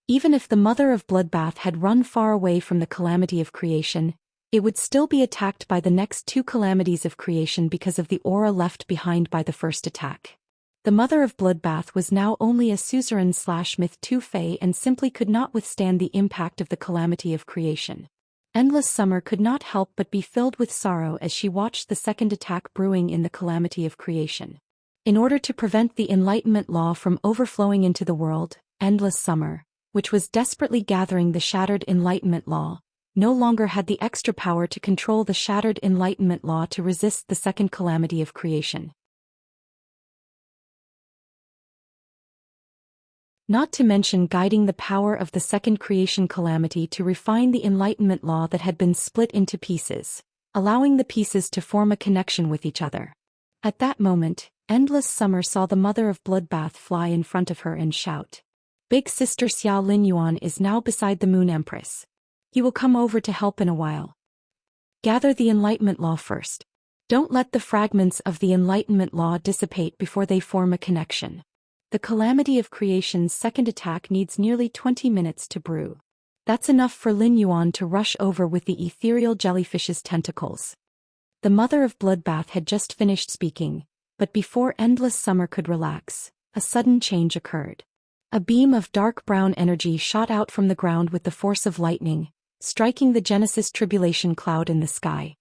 Even if the Mother of Bloodbath had run far away from the calamity of creation, it would still be attacked by the next two calamities of creation because of the aura left behind by the first attack. The Mother of Bloodbath was now only a suzerain/myth 2 fae and simply could not withstand the impact of the calamity of creation. Endless Summer could not help but be filled with sorrow as she watched the second attack brewing in the calamity of creation. In order to prevent the Enlightenment Law from overflowing into the world, Endless Summer, which was desperately gathering the shattered Enlightenment Law, no longer had the extra power to control the shattered Enlightenment Law to resist the second calamity of creation. Not to mention guiding the power of the second creation calamity to refine the Enlightenment Law that had been split into pieces, allowing the pieces to form a connection with each other. At that moment, Endless Summer saw the Mother of Bloodbath fly in front of her and shout, "Big Sister Xia Linyuan is now beside the Moon Empress. He will come over to help in a while. Gather the Enlightenment Law first. Don't let the fragments of the Enlightenment Law dissipate before they form a connection. The calamity of creation's second attack needs nearly 20 minutes to brew. That's enough for Lin Yuan to rush over with the ethereal jellyfish's tentacles." The Mother of Bloodbath had just finished speaking, but before Endless Summer could relax, a sudden change occurred. A beam of dark brown energy shot out from the ground with the force of lightning, striking the Genesis Tribulation cloud in the sky.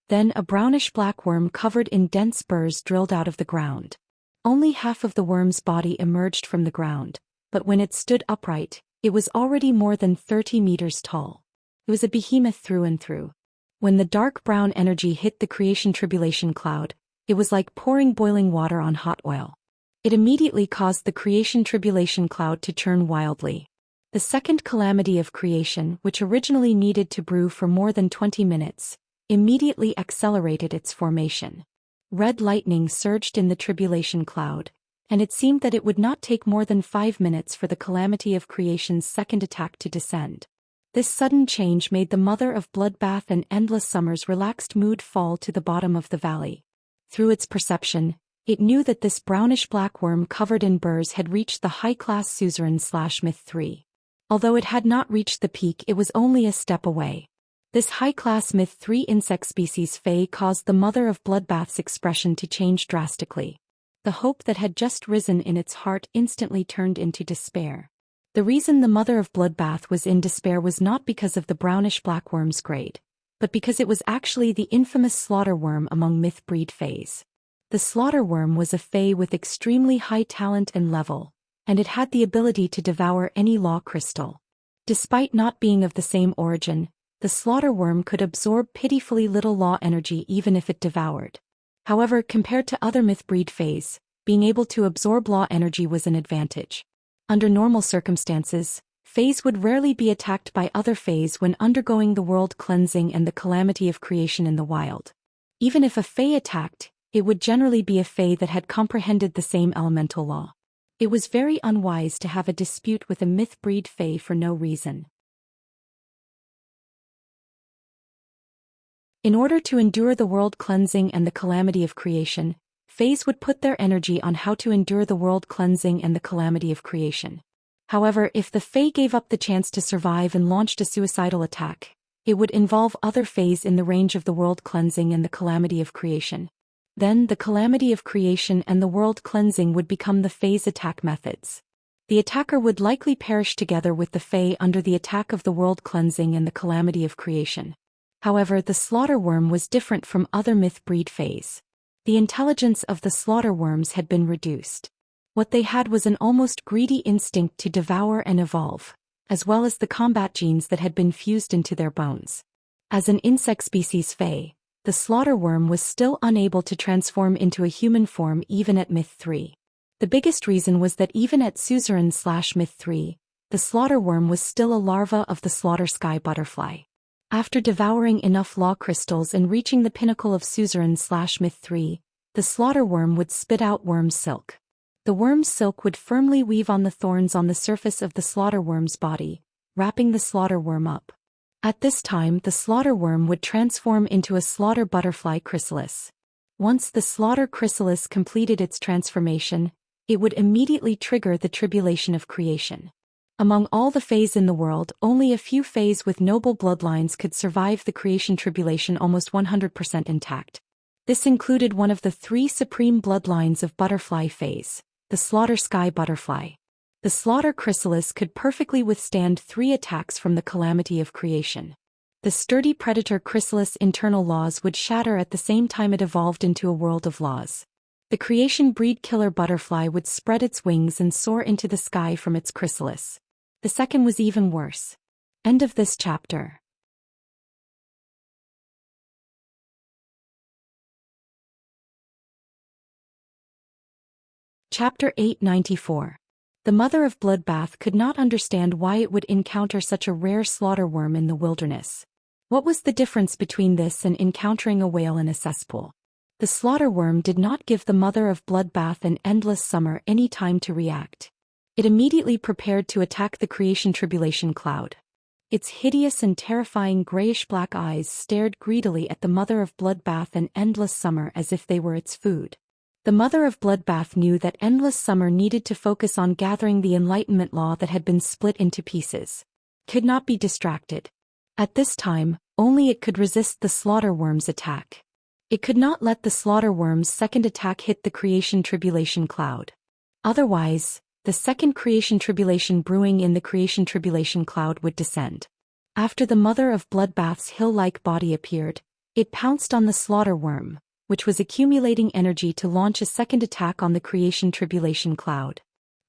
Then a brownish-black worm covered in dense burrs drilled out of the ground. Only half of the worm's body emerged from the ground, but when it stood upright, it was already more than 30 meters tall. It was a behemoth through and through. When the dark brown energy hit the Creation Tribulation cloud, it was like pouring boiling water on hot oil. It immediately caused the Creation Tribulation cloud to churn wildly. The second calamity of creation, which originally needed to brew for more than 20 minutes, immediately accelerated its formation. Red lightning surged in the tribulation cloud, and it seemed that it would not take more than 5 minutes for the calamity of creation's second attack to descend. This sudden change made the Mother of Bloodbath and Endless Summer's relaxed mood fall to the bottom of the valley. Through its perception, it knew that this brownish-black worm covered in burrs had reached the high-class suzerain/myth 3. Although it had not reached the peak, it was only a step away. This high-class myth 3 insect species fae caused the Mother of Bloodbath's expression to change drastically. The hope that had just risen in its heart instantly turned into despair. The reason the Mother of Bloodbath was in despair was not because of the brownish-black worm's grade, but because it was actually the infamous slaughter worm among myth breed faes. The slaughter worm was a fae with extremely high talent and level, and it had the ability to devour any law crystal. Despite not being of the same origin, the slaughter worm could absorb pitifully little law energy even if it devoured. However, compared to other myth breed faes, being able to absorb law energy was an advantage. Under normal circumstances, faes would rarely be attacked by other faes when undergoing the world cleansing and the calamity of creation in the wild. Even if a fae attacked, it would generally be a fae that had comprehended the same elemental law. It was very unwise to have a dispute with a myth breed fae for no reason. In order to endure the world cleansing and the calamity of creation, faes would put their energy on how to endure the world cleansing and the calamity of creation. However, if the fae gave up the chance to survive and launched a suicidal attack, it would involve other faes in the range of the world cleansing and the calamity of creation. Then the calamity of creation and the world cleansing would become the fae's attack methods. The attacker would likely perish together with the fae under the attack of the world cleansing and the calamity of creation. However, the slaughter worm was different from other myth breed faes. The intelligence of the slaughter worms had been reduced. What they had was an almost greedy instinct to devour and evolve, as well as the combat genes that had been fused into their bones. As an insect species fae, the slaughter worm was still unable to transform into a human form even at myth 3. The biggest reason was that even at suzerain/myth 3, the slaughter worm was still a larva of the slaughter sky butterfly. After devouring enough law crystals and reaching the pinnacle of suzerain/myth 3, the slaughter worm would spit out worm silk. The worm's silk would firmly weave on the thorns on the surface of the slaughter worm's body, wrapping the slaughter worm up. At this time, the slaughter worm would transform into a slaughter butterfly chrysalis. Once the slaughter chrysalis completed its transformation, it would immediately trigger the tribulation of creation. Among all the fays in the world, only a few fays with noble bloodlines could survive the creation tribulation almost 100% intact. This included one of the 3 supreme bloodlines of butterfly fays, the slaughter sky butterfly. The slaughter chrysalis could perfectly withstand 3 attacks from the calamity of creation. The sturdy predator chrysalis' internal laws would shatter at the same time it evolved into a world of laws. The creation breed killer butterfly would spread its wings and soar into the sky from its chrysalis. The second was even worse. End of this chapter. Chapter 894. The mother of Bloodbath could not understand why it would encounter such a rare slaughter worm in the wilderness. What was the difference between this and encountering a whale in a cesspool? The slaughter worm did not give the mother of Bloodbath and Endless Summer any time to react. It immediately prepared to attack the creation tribulation cloud. Its hideous and terrifying grayish-black eyes stared greedily at the mother of Bloodbath and Endless Summer as if they were its food. The mother of Bloodbath knew that Endless Summer needed to focus on gathering the Enlightenment law that had been split into pieces. Could not be distracted. At this time, only it could resist the slaughter worm's attack. It could not let the slaughter worm's second attack hit the creation tribulation cloud. Otherwise, the second creation tribulation brewing in the creation tribulation cloud would descend. After the mother of Bloodbath's hill-like body appeared, it pounced on the slaughter worm, which was accumulating energy to launch a second attack on the creation tribulation cloud.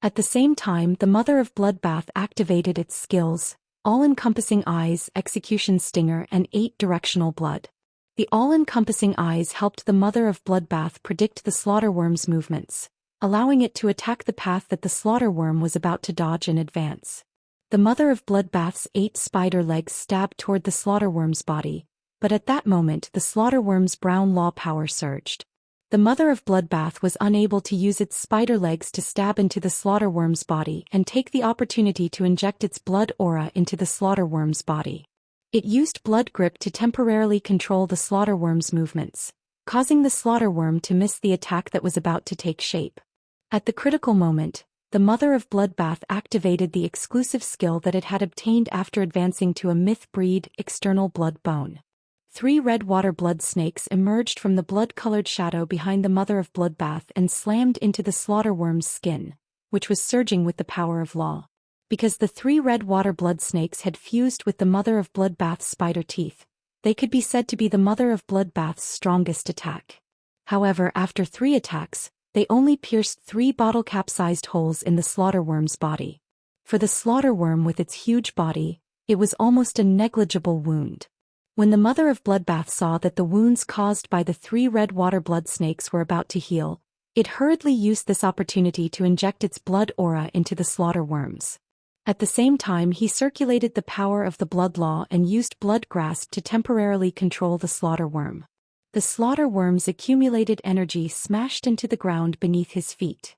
At the same time, the mother of Bloodbath activated its skills, all-encompassing eyes, execution stinger, and 8 directional blood. The all-encompassing eyes helped the mother of Bloodbath predict the slaughter worm's movements, allowing it to attack the path that the slaughter worm was about to dodge in advance. The mother of Bloodbath's 8 spider legs stabbed toward the slaughter worm's body, but at that moment the slaughter worm's brown law power surged. The mother of Bloodbath was unable to use its spider legs to stab into the slaughter worm's body and take the opportunity to inject its blood aura into the slaughter worm's body. It used blood grip to temporarily control the slaughter worm's movements, causing the slaughter worm to miss the attack that was about to take shape. At the critical moment, the mother of Bloodbath activated the exclusive skill that it had obtained after advancing to a myth breed external blood bone. 3 red water blood snakes emerged from the blood-colored shadow behind the mother of Bloodbath and slammed into the slaughter worm's skin, which was surging with the power of law. Because the 3 red water blood snakes had fused with the mother of Bloodbath's spider teeth, they could be said to be the mother of Bloodbath's strongest attack. However, after 3 attacks, they only pierced 3 bottle-cap-sized holes in the slaughter worm's body. For the slaughter worm with its huge body, it was almost a negligible wound. When the mother of Bloodbath saw that the wounds caused by the 3 red water blood snakes were about to heal, it hurriedly used this opportunity to inject its blood aura into the slaughter worms. At the same time, he circulated the power of the blood law and used blood grasp to temporarily control the slaughter worm. The slaughter worm's accumulated energy smashed into the ground beneath his feet.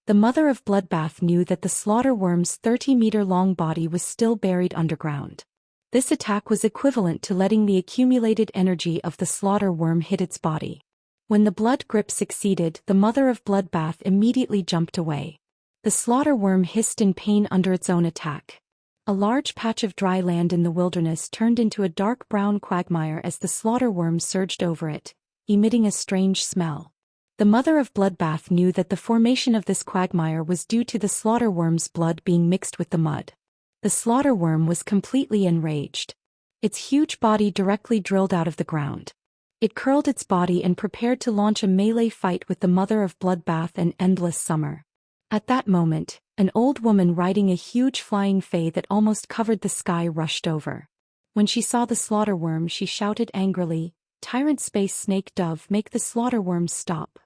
The mother of Bloodbath knew that the slaughter worm's 30-meter-long body was still buried underground. This attack was equivalent to letting the accumulated energy of the slaughter worm hit its body. When the blood grip succeeded, the mother of Bloodbath immediately jumped away. The slaughter worm hissed in pain under its own attack. A large patch of dry land in the wilderness turned into a dark brown quagmire as the slaughter worm surged over it, emitting a strange smell. The mother of Bloodbath knew that the formation of this quagmire was due to the slaughter worm's blood being mixed with the mud. The slaughter worm was completely enraged. Its huge body directly drilled out of the ground. It curled its body and prepared to launch a melee fight with the mother of Bloodbath and Endless Summer. At that moment, an old woman riding a huge flying fae that almost covered the sky rushed over. When she saw the slaughter worm, she shouted angrily, "Tyrant Space Snake Dove, make the slaughter worm stop."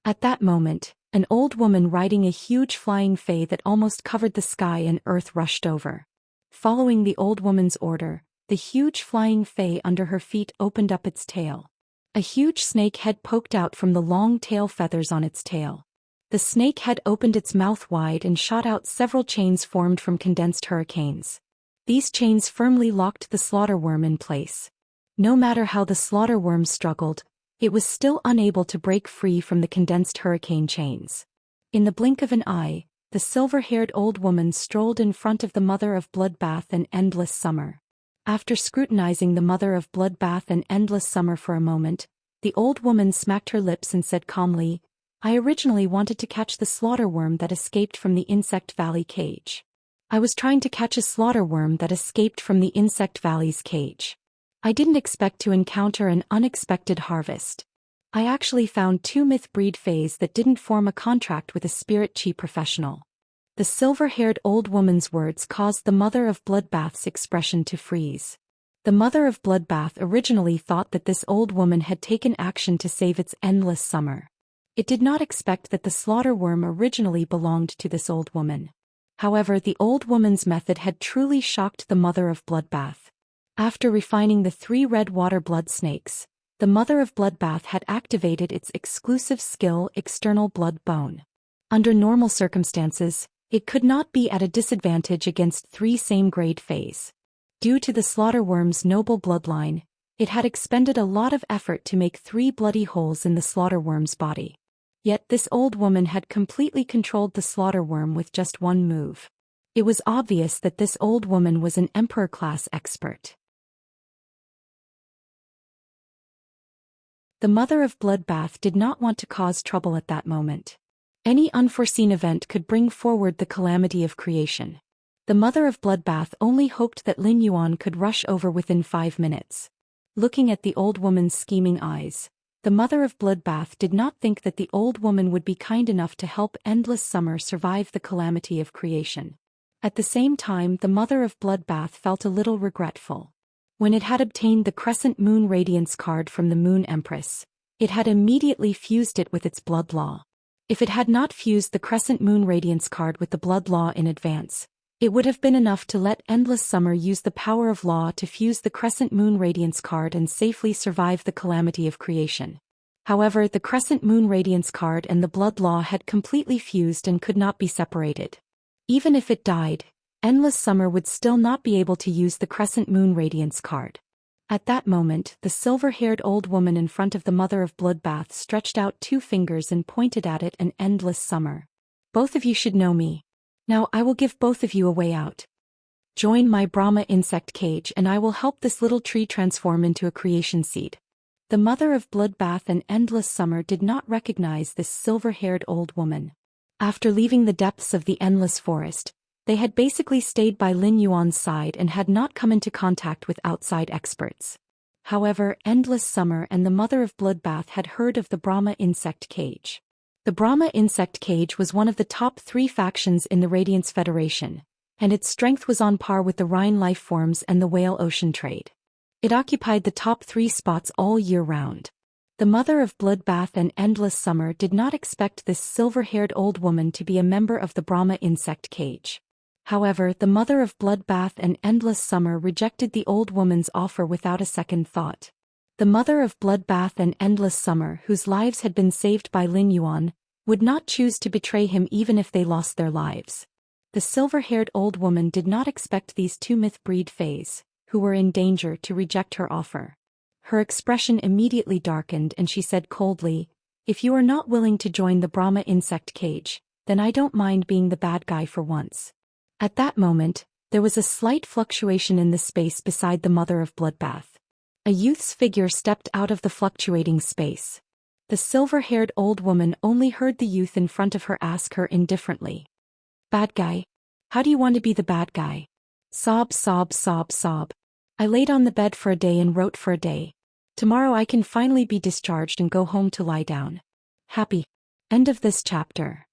At that moment, an old woman riding a huge flying fae that almost covered the sky and earth rushed over. Following the old woman's order, the huge flying fey under her feet opened up its tail. A huge snake head poked out from the long tail feathers on its tail. The snake head opened its mouth wide and shot out several chains formed from condensed hurricanes. These chains firmly locked the slaughterworm in place. No matter how the slaughterworm struggled, it was still unable to break free from the condensed hurricane chains. In the blink of an eye, the silver-haired old woman strolled in front of the Mother of Bloodbath and Endless Summer. After scrutinizing the Mother of Bloodbath and Endless Summer for a moment, the old woman smacked her lips and said calmly, "I originally wanted to catch the slaughterworm that escaped from the Insect Valley cage. I was trying to catch a slaughterworm that escaped from the Insect Valley's cage. I didn't expect to encounter an unexpected harvest. I actually found 2 myth-breed fays that didn't form a contract with a spirit chi professional." The silver-haired old woman's words caused the Mother of Bloodbath's expression to freeze. The Mother of Bloodbath originally thought that this old woman had taken action to save its Endless Summer. It did not expect that the slaughterworm originally belonged to this old woman. However, the old woman's method had truly shocked the Mother of Bloodbath. After refining the 3 red water blood snakes, the Mother of Bloodbath had activated its exclusive skill, External Blood Bone. Under normal circumstances, it could not be at a disadvantage against 3 same-grade fays. Due to the slaughterworm's noble bloodline, it had expended a lot of effort to make 3 bloody holes in the slaughterworm's body. Yet this old woman had completely controlled the slaughterworm with just 1 move. It was obvious that this old woman was an Emperor-class expert. The Mother of Bloodbath did not want to cause trouble at that moment. Any unforeseen event could bring forward the calamity of creation. The Mother of Bloodbath only hoped that Lin Yuan could rush over within 5 minutes. Looking at the old woman's scheming eyes, the Mother of Bloodbath did not think that the old woman would be kind enough to help Endless Summer survive the calamity of creation. At the same time, the Mother of Bloodbath felt a little regretful. When it had obtained the Crescent Moon Radiance card from the Moon Empress, it had immediately fused it with its blood law. If it had not fused the Crescent Moon Radiance card with the blood law in advance, it would have been enough to let Endless Summer use the power of law to fuse the Crescent Moon Radiance card and safely survive the calamity of creation. However, the Crescent Moon Radiance card and the blood law had completely fused and could not be separated. Even if it died, Endless Summer would still not be able to use the Crescent Moon Radiance card. At that moment, the silver-haired old woman in front of the Mother of Bloodbath stretched out 2 fingers and pointed at it and Endless Summer. "Both of you should know me. Now I will give both of you a way out. Join my Brahma insect cage and I will help this little tree transform into a creation seed." The Mother of Bloodbath and Endless Summer did not recognize this silver-haired old woman. After leaving the depths of the Endless Forest, they had basically stayed by Lin Yuan's side and had not come into contact with outside experts. However, Endless Summer and the Mother of Bloodbath had heard of the Brahma insect cage. The Brahma insect cage was one of the top 3 factions in the Radiance Federation, and its strength was on par with the Rhine lifeforms and the whale ocean trade. It occupied the top 3 spots all year round. The Mother of Bloodbath and Endless Summer did not expect this silver-haired old woman to be a member of the Brahma insect cage. However, the Mother of Bloodbath and Endless Summer rejected the old woman's offer without a second thought. The Mother of Bloodbath and Endless Summer, whose lives had been saved by Lin Yuan, would not choose to betray him even if they lost their lives. The silver-haired old woman did not expect these 2 myth-breed fays, who were in danger, to reject her offer. Her expression immediately darkened and she said coldly, "If you are not willing to join the Brahma insect cage, then I don't mind being the bad guy for once." At that moment, there was a slight fluctuation in the space beside the Mother of Bloodbath. A youth's figure stepped out of the fluctuating space. The silver-haired old woman only heard the youth in front of her ask her indifferently, "Bad guy? How do you want to be the bad guy?" Sob, sob, sob, sob. "I laid on the bed for a day and wrote for a day. Tomorrow I can finally be discharged and go home to lie down. Happy." End of this chapter.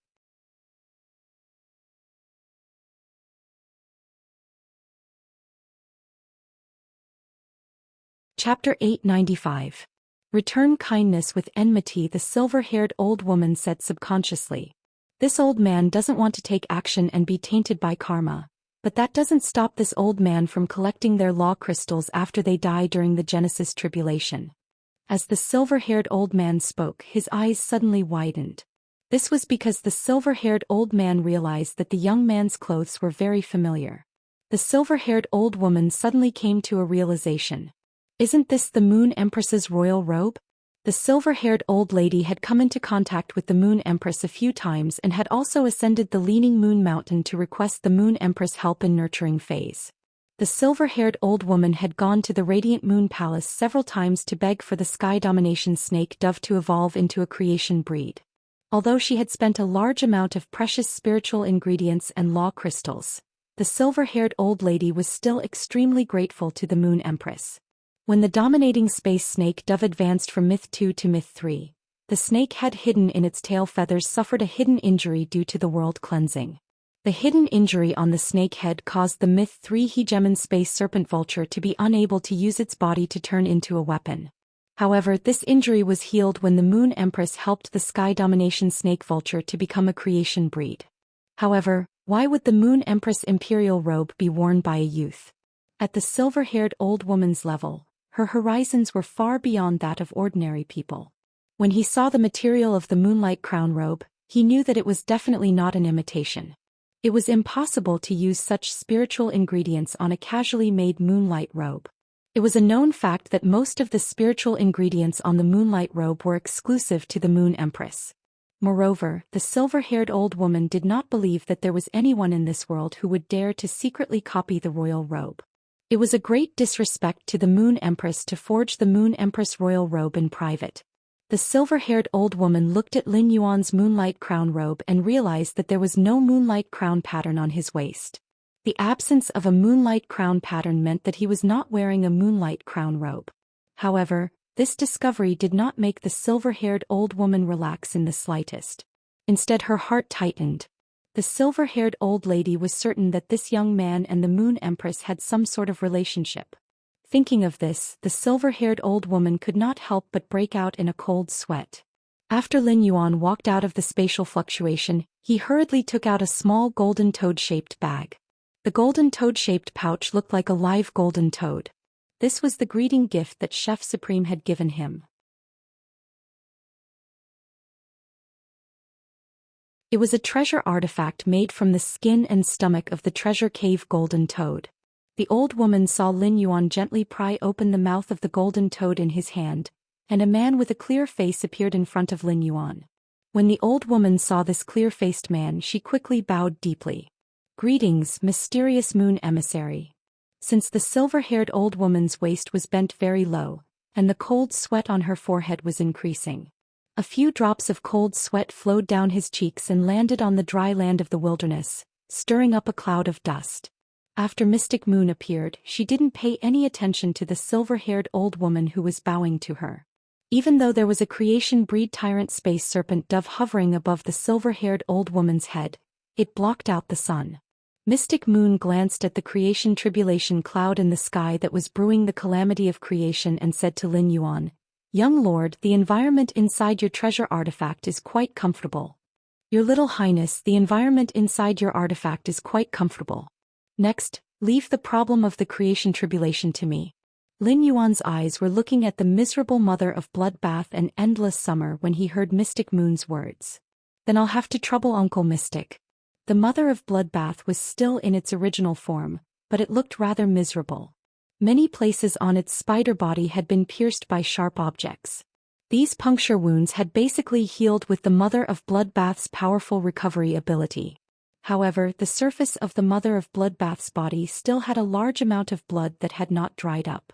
Chapter 895. Return kindness with enmity. The silver-haired old woman said subconsciously, "This old man doesn't want to take action and be tainted by karma, But that doesn't stop this old man from collecting their law crystals after they die during the Genesis tribulation. As the silver-haired old man spoke, his eyes suddenly widened. This was because the silver-haired old man realized that the young man's clothes were very familiar. The silver-haired old woman suddenly came to a realization. Isn't this the Moon Empress's royal robe? The silver-haired old lady had come into contact with the Moon Empress a few times and had also ascended the Leaning Moon Mountain to request the Moon Empress help in nurturing phase. The silver-haired old woman had gone to the Radiant Moon Palace several times to beg for the Sky Domination Snake Dove to evolve into a creation breed. Although she had spent a large amount of precious spiritual ingredients and law crystals, the silver-haired old lady was still extremely grateful to the Moon Empress. When the dominating space snake Dove advanced from Myth 2 to Myth 3, the snake head hidden in its tail feathers suffered a hidden injury due to the world cleansing. The hidden injury on the snake head caused the Myth 3 hegemon space serpent vulture to be unable to use its body to turn into a weapon. However, this injury was healed when the Moon Empress helped the Sky Domination snake vulture to become a creation breed. However, why would the Moon Empress imperial robe be worn by a youth? At the silver-haired old woman's level, her horizons were far beyond that of ordinary people. When he saw the material of the Moonlight Crown robe, he knew that it was definitely not an imitation. It was impossible to use such spiritual ingredients on a casually made moonlight robe. It was a known fact that most of the spiritual ingredients on the moonlight robe were exclusive to the Moon Empress. Moreover, the silver-haired old woman did not believe that there was anyone in this world who would dare to secretly copy the royal robe. It was a great disrespect to the Moon Empress to forge the Moon Empress royal robe in private. The silver-haired old woman looked at Lin Yuan's moonlight crown robe and realized that there was no moonlight crown pattern on his waist. The absence of a moonlight crown pattern meant that he was not wearing a moonlight crown robe. However, this discovery did not make the silver-haired old woman relax in the slightest. Instead, her heart tightened. The silver-haired old lady was certain that this young man and the Moon Empress had some sort of relationship. Thinking of this, the silver-haired old woman could not help but break out in a cold sweat. After Lin Yuan walked out of the spatial fluctuation, he hurriedly took out a small golden toad-shaped bag. The golden toad-shaped pouch looked like a live golden toad. This was the greeting gift that Chef Supreme had given him. It was a treasure artifact made from the skin and stomach of the treasure cave golden toad. The old woman saw Lin Yuan gently pry open the mouth of the golden toad in his hand, and a man with a clear face appeared in front of Lin Yuan. When the old woman saw this clear-faced man, she quickly bowed deeply. "Greetings, mysterious moon emissary." Since the silver-haired old woman's waist was bent very low, and the cold sweat on her forehead was increasing, a few drops of cold sweat flowed down his cheeks and landed on the dry land of the wilderness, stirring up a cloud of dust. After Mystic Moon appeared, she didn't pay any attention to the silver-haired old woman who was bowing to her. Even though there was a creation breed tyrant space serpent dove hovering above the silver-haired old woman's head, it blocked out the sun. Mystic Moon glanced at the creation tribulation cloud in the sky that was brewing the calamity of creation and said to Lin Yuan, "Young lord, the environment inside your treasure artifact is quite comfortable." "Your little highness, the environment inside your artifact is quite comfortable. Next, leave the problem of the creation tribulation to me." Lin Yuan's eyes were looking at the miserable mother of bloodbath and endless summer when he heard Mystic Moon's words. "Then I'll have to trouble Uncle Mystic." The mother of bloodbath was still in its original form, but it looked rather miserable. Many places on its spider body had been pierced by sharp objects. These puncture wounds had basically healed with the mother of bloodbath's powerful recovery ability. However, the surface of the mother of bloodbath's body still had a large amount of blood that had not dried up.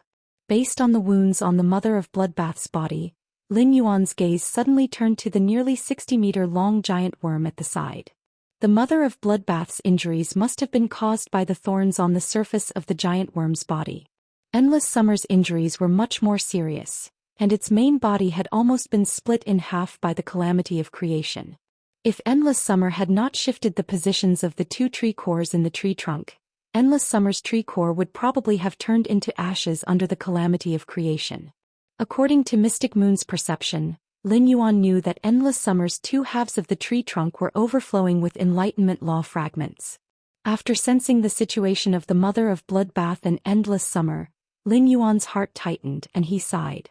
Based on the wounds on the mother of bloodbath's body, Lin Yuan's gaze suddenly turned to the nearly 60-meter-long giant worm at the side. The mother of bloodbath's injuries must have been caused by the thorns on the surface of the giant worm's body. Endless Summer's injuries were much more serious, and its main body had almost been split in half by the calamity of creation. If Endless Summer had not shifted the positions of the two tree cores in the tree trunk, Endless Summer's tree core would probably have turned into ashes under the calamity of creation. According to Mystic Moon's perception, Lin Yuan knew that Endless Summer's two halves of the tree trunk were overflowing with Enlightenment Law fragments. After sensing the situation of the mother of bloodbath and endless summer, Lin Yuan's heart tightened and he sighed.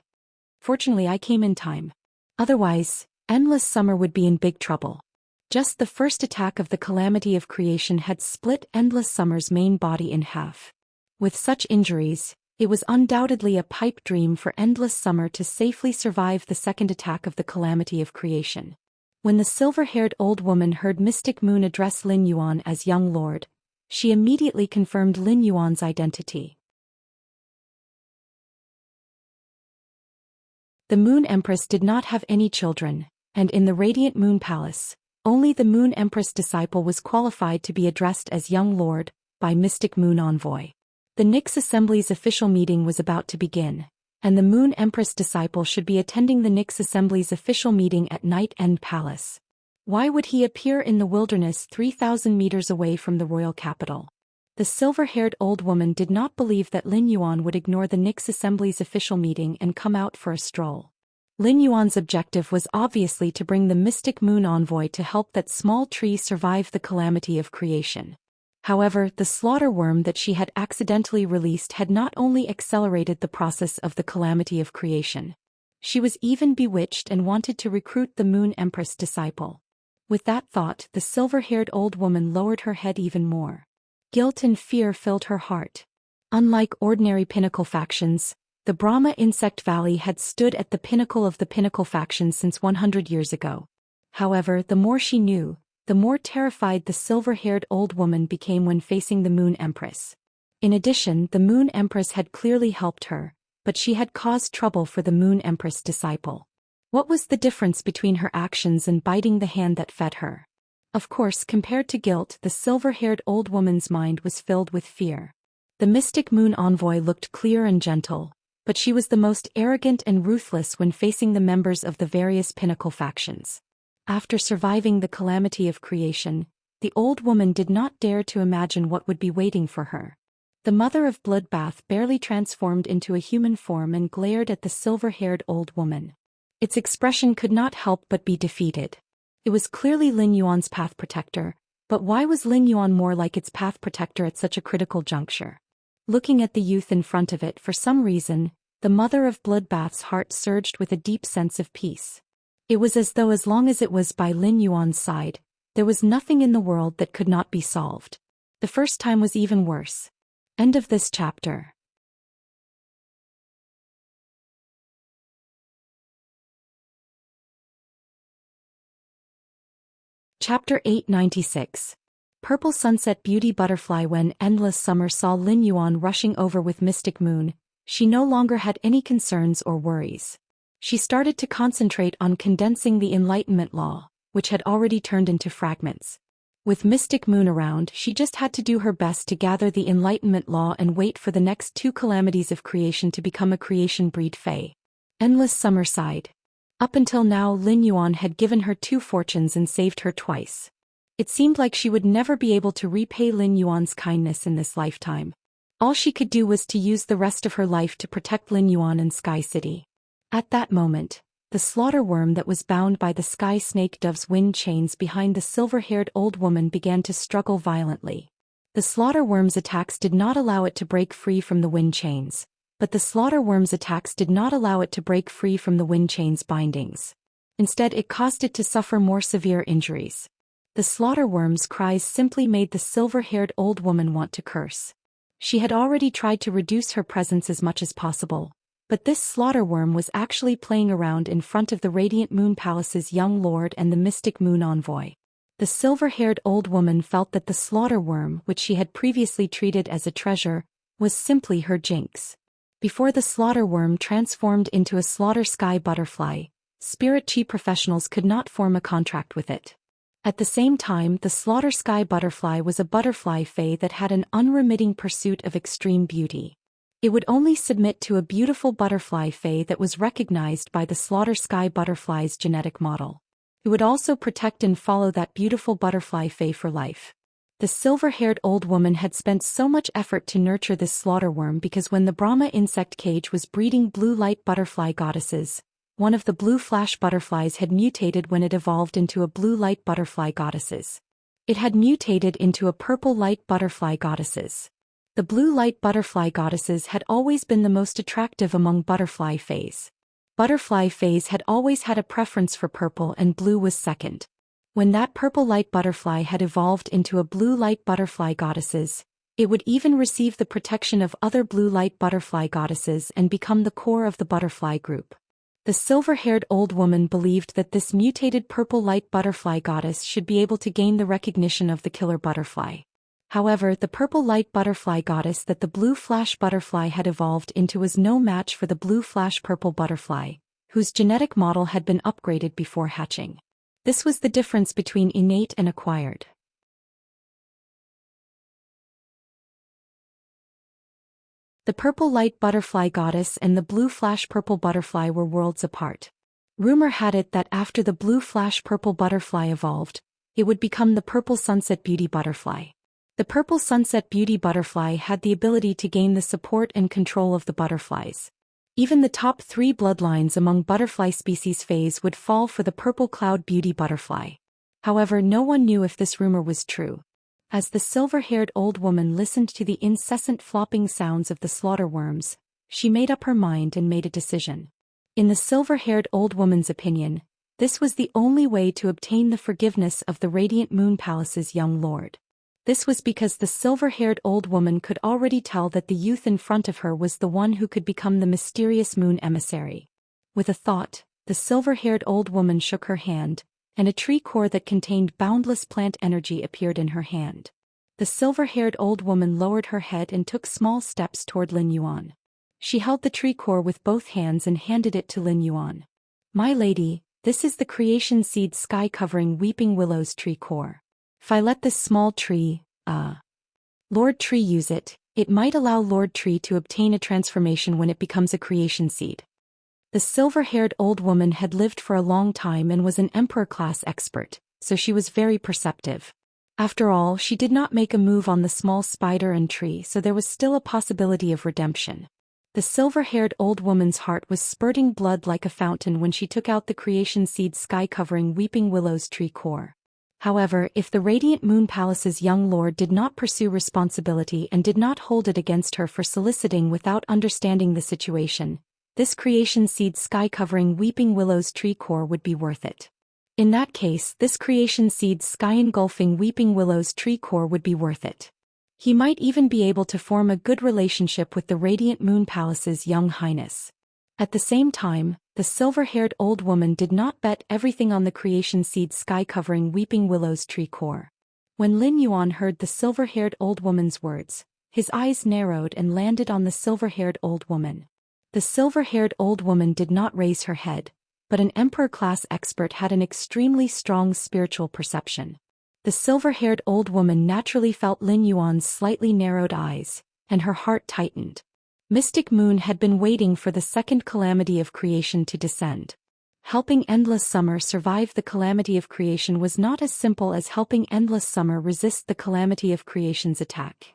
Fortunately I came in time. Otherwise, endless summer would be in big trouble. Just the first attack of the calamity of creation had split endless summer's main body in half. With such injuries, it was undoubtedly a pipe dream for endless summer to safely survive the second attack of the calamity of creation. When the silver-haired old woman heard Mystic Moon address Lin Yuan as young lord, she immediately confirmed Lin Yuan's identity. The Moon Empress did not have any children, and in the Radiant Moon Palace, only the Moon Empress disciple was qualified to be addressed as young lord by Mystic Moon Envoy. The Nyx Assembly's official meeting was about to begin, and the Moon Empress disciple should be attending the Nyx Assembly's official meeting at Night End Palace. Why would he appear in the wilderness 3,000 meters away from the royal capital? The silver-haired old woman did not believe that Lin Yuan would ignore the Nyx Assembly's official meeting and come out for a stroll. Lin Yuan's objective was obviously to bring the Mystic Moon Envoy to help that small tree survive the calamity of creation. However, the slaughter worm that she had accidentally released had not only accelerated the process of the calamity of creation. She was even bewitched and wanted to recruit the Moon Empress disciple. With that thought, the silver-haired old woman lowered her head even more. Guilt and fear filled her heart. Unlike ordinary pinnacle factions, the Brahma Insect Valley had stood at the pinnacle of the pinnacle faction since 100 years ago. However, the more she knew, the more terrified the silver-haired old woman became when facing the Moon Empress. In addition, the Moon Empress had clearly helped her, but she had caused trouble for the Moon Empress disciple. What was the difference between her actions and biting the hand that fed her? Of course, compared to guilt, the silver-haired old woman's mind was filled with fear. The Mystic Moon Envoy looked clear and gentle, but she was the most arrogant and ruthless when facing the members of the various pinnacle factions. After surviving the calamity of creation, the old woman did not dare to imagine what would be waiting for her. The mother of bloodbath barely transformed into a human form and glared at the silver-haired old woman. Its expression could not help but be defeated. It was clearly Lin Yuan's path protector, but why was Lin Yuan more like its path protector at such a critical juncture? Looking at the youth in front of it, for some reason, the mother of bloodbath's heart surged with a deep sense of peace. It was as though as long as it was by Lin Yuan's side, there was nothing in the world that could not be solved. The first time was even worse. End of this chapter. Chapter 896. Purple Sunset Beauty Butterfly. When endless summer saw Lin Yuan rushing over with Mystic Moon, she no longer had any concerns or worries. She started to concentrate on condensing the Enlightenment Law, which had already turned into fragments. With Mystic Moon around, she just had to do her best to gather the Enlightenment Law and wait for the next two calamities of creation to become a creation breed Fae. Endless summer sighed. Up until now, Lin Yuan had given her two fortunes and saved her twice. It seemed like she would never be able to repay Lin Yuan's kindness in this lifetime. All she could do was to use the rest of her life to protect Lin Yuan and Sky City. At that moment, the slaughter worm that was bound by the sky snake dove's wind chains behind the silver-haired old woman began to struggle violently. The slaughter worm's attacks did not allow it to break free from the wind chains, but the slaughter worm's attacks did not allow it to break free from the wind chain's bindings. Instead, it caused it to suffer more severe injuries. The slaughter worm's cries simply made the silver-haired old woman want to curse. She had already tried to reduce her presence as much as possible, but this slaughter worm was actually playing around in front of the Radiant Moon Palace's young lord and the Mystic Moon Envoy. The silver-haired old woman felt that the slaughter worm, which she had previously treated as a treasure, was simply her jinx. Before the slaughter worm transformed into a slaughter sky butterfly, spirit chi professionals could not form a contract with it. At the same time, the slaughter sky butterfly was a butterfly fae that had an unremitting pursuit of extreme beauty. It would only submit to a beautiful butterfly fae that was recognized by the slaughter sky butterfly's genetic model. It would also protect and follow that beautiful butterfly fae for life. The silver-haired old woman had spent so much effort to nurture this slaughter worm because when the Brahma insect cage was breeding blue light butterfly goddesses, one of the blue flash butterflies had mutated when it evolved into a blue light butterfly goddesses. It had mutated into a purple light butterfly goddesses. The blue light butterfly goddesses had always been the most attractive among butterfly fays. Butterfly fays had always had a preference for purple, and blue was second. When that purple light butterfly had evolved into a blue light butterfly goddesses, it would even receive the protection of other blue light butterfly goddesses and become the core of the butterfly group. The silver-haired old woman believed that this mutated purple light butterfly goddess should be able to gain the recognition of the killer butterfly. However, the purple light butterfly goddess that the blue flash butterfly had evolved into was no match for the blue flash purple butterfly, whose genetic model had been upgraded before hatching. This was the difference between innate and acquired. The purple light butterfly goddess and the blue flash purple butterfly were worlds apart. Rumor had it that after the blue flash purple butterfly evolved, it would become the purple sunset beauty butterfly. The purple sunset beauty butterfly had the ability to gain the support and control of the butterflies. Even the top 3 bloodlines among butterfly species phase would fall for the purple cloud beauty butterfly. However, no one knew if this rumor was true. As the silver-haired old woman listened to the incessant flopping sounds of the slaughter worms, she made up her mind and made a decision. In the silver-haired old woman's opinion, this was the only way to obtain the forgiveness of the Radiant Moon Palace's young lord. This was because the silver-haired old woman could already tell that the youth in front of her was the one who could become the mysterious moon emissary. With a thought, the silver-haired old woman shook her hand, and a tree core that contained boundless plant energy appeared in her hand. The silver-haired old woman lowered her head and took small steps toward Lin Yuan. She held the tree core with both hands and handed it to Lin Yuan. "My lady, this is the creation seed sky-covering weeping willows tree core. If I let this small tree, Lord Tree use it, it might allow Lord Tree to obtain a transformation when it becomes a creation seed." The silver-haired old woman had lived for a long time and was an emperor-class expert, so she was very perceptive. After all, she did not make a move on the small spider and tree, so there was still a possibility of redemption. The silver-haired old woman's heart was spurting blood like a fountain when she took out the creation seed sky-covering weeping willows tree core. However, if the Radiant Moon Palace's young lord did not pursue responsibility and did not hold it against her for soliciting without understanding the situation, this creation seed sky-covering weeping willows tree core would be worth it. In that case, this creation seed sky-engulfing weeping willows tree core would be worth it. He might even be able to form a good relationship with the Radiant Moon Palace's young highness. At the same time, the silver-haired old woman did not bet everything on the creation seed sky-covering weeping willows tree core. When Lin Yuan heard the silver-haired old woman's words, his eyes narrowed and landed on the silver-haired old woman. The silver-haired old woman did not raise her head, but an emperor-class expert had an extremely strong spiritual perception. The silver-haired old woman naturally felt Lin Yuan's slightly narrowed eyes, and her heart tightened. Mystic Moon had been waiting for the second calamity of creation to descend. Helping Endless Summer survive the calamity of creation was not as simple as helping Endless Summer resist the calamity of creation's attack.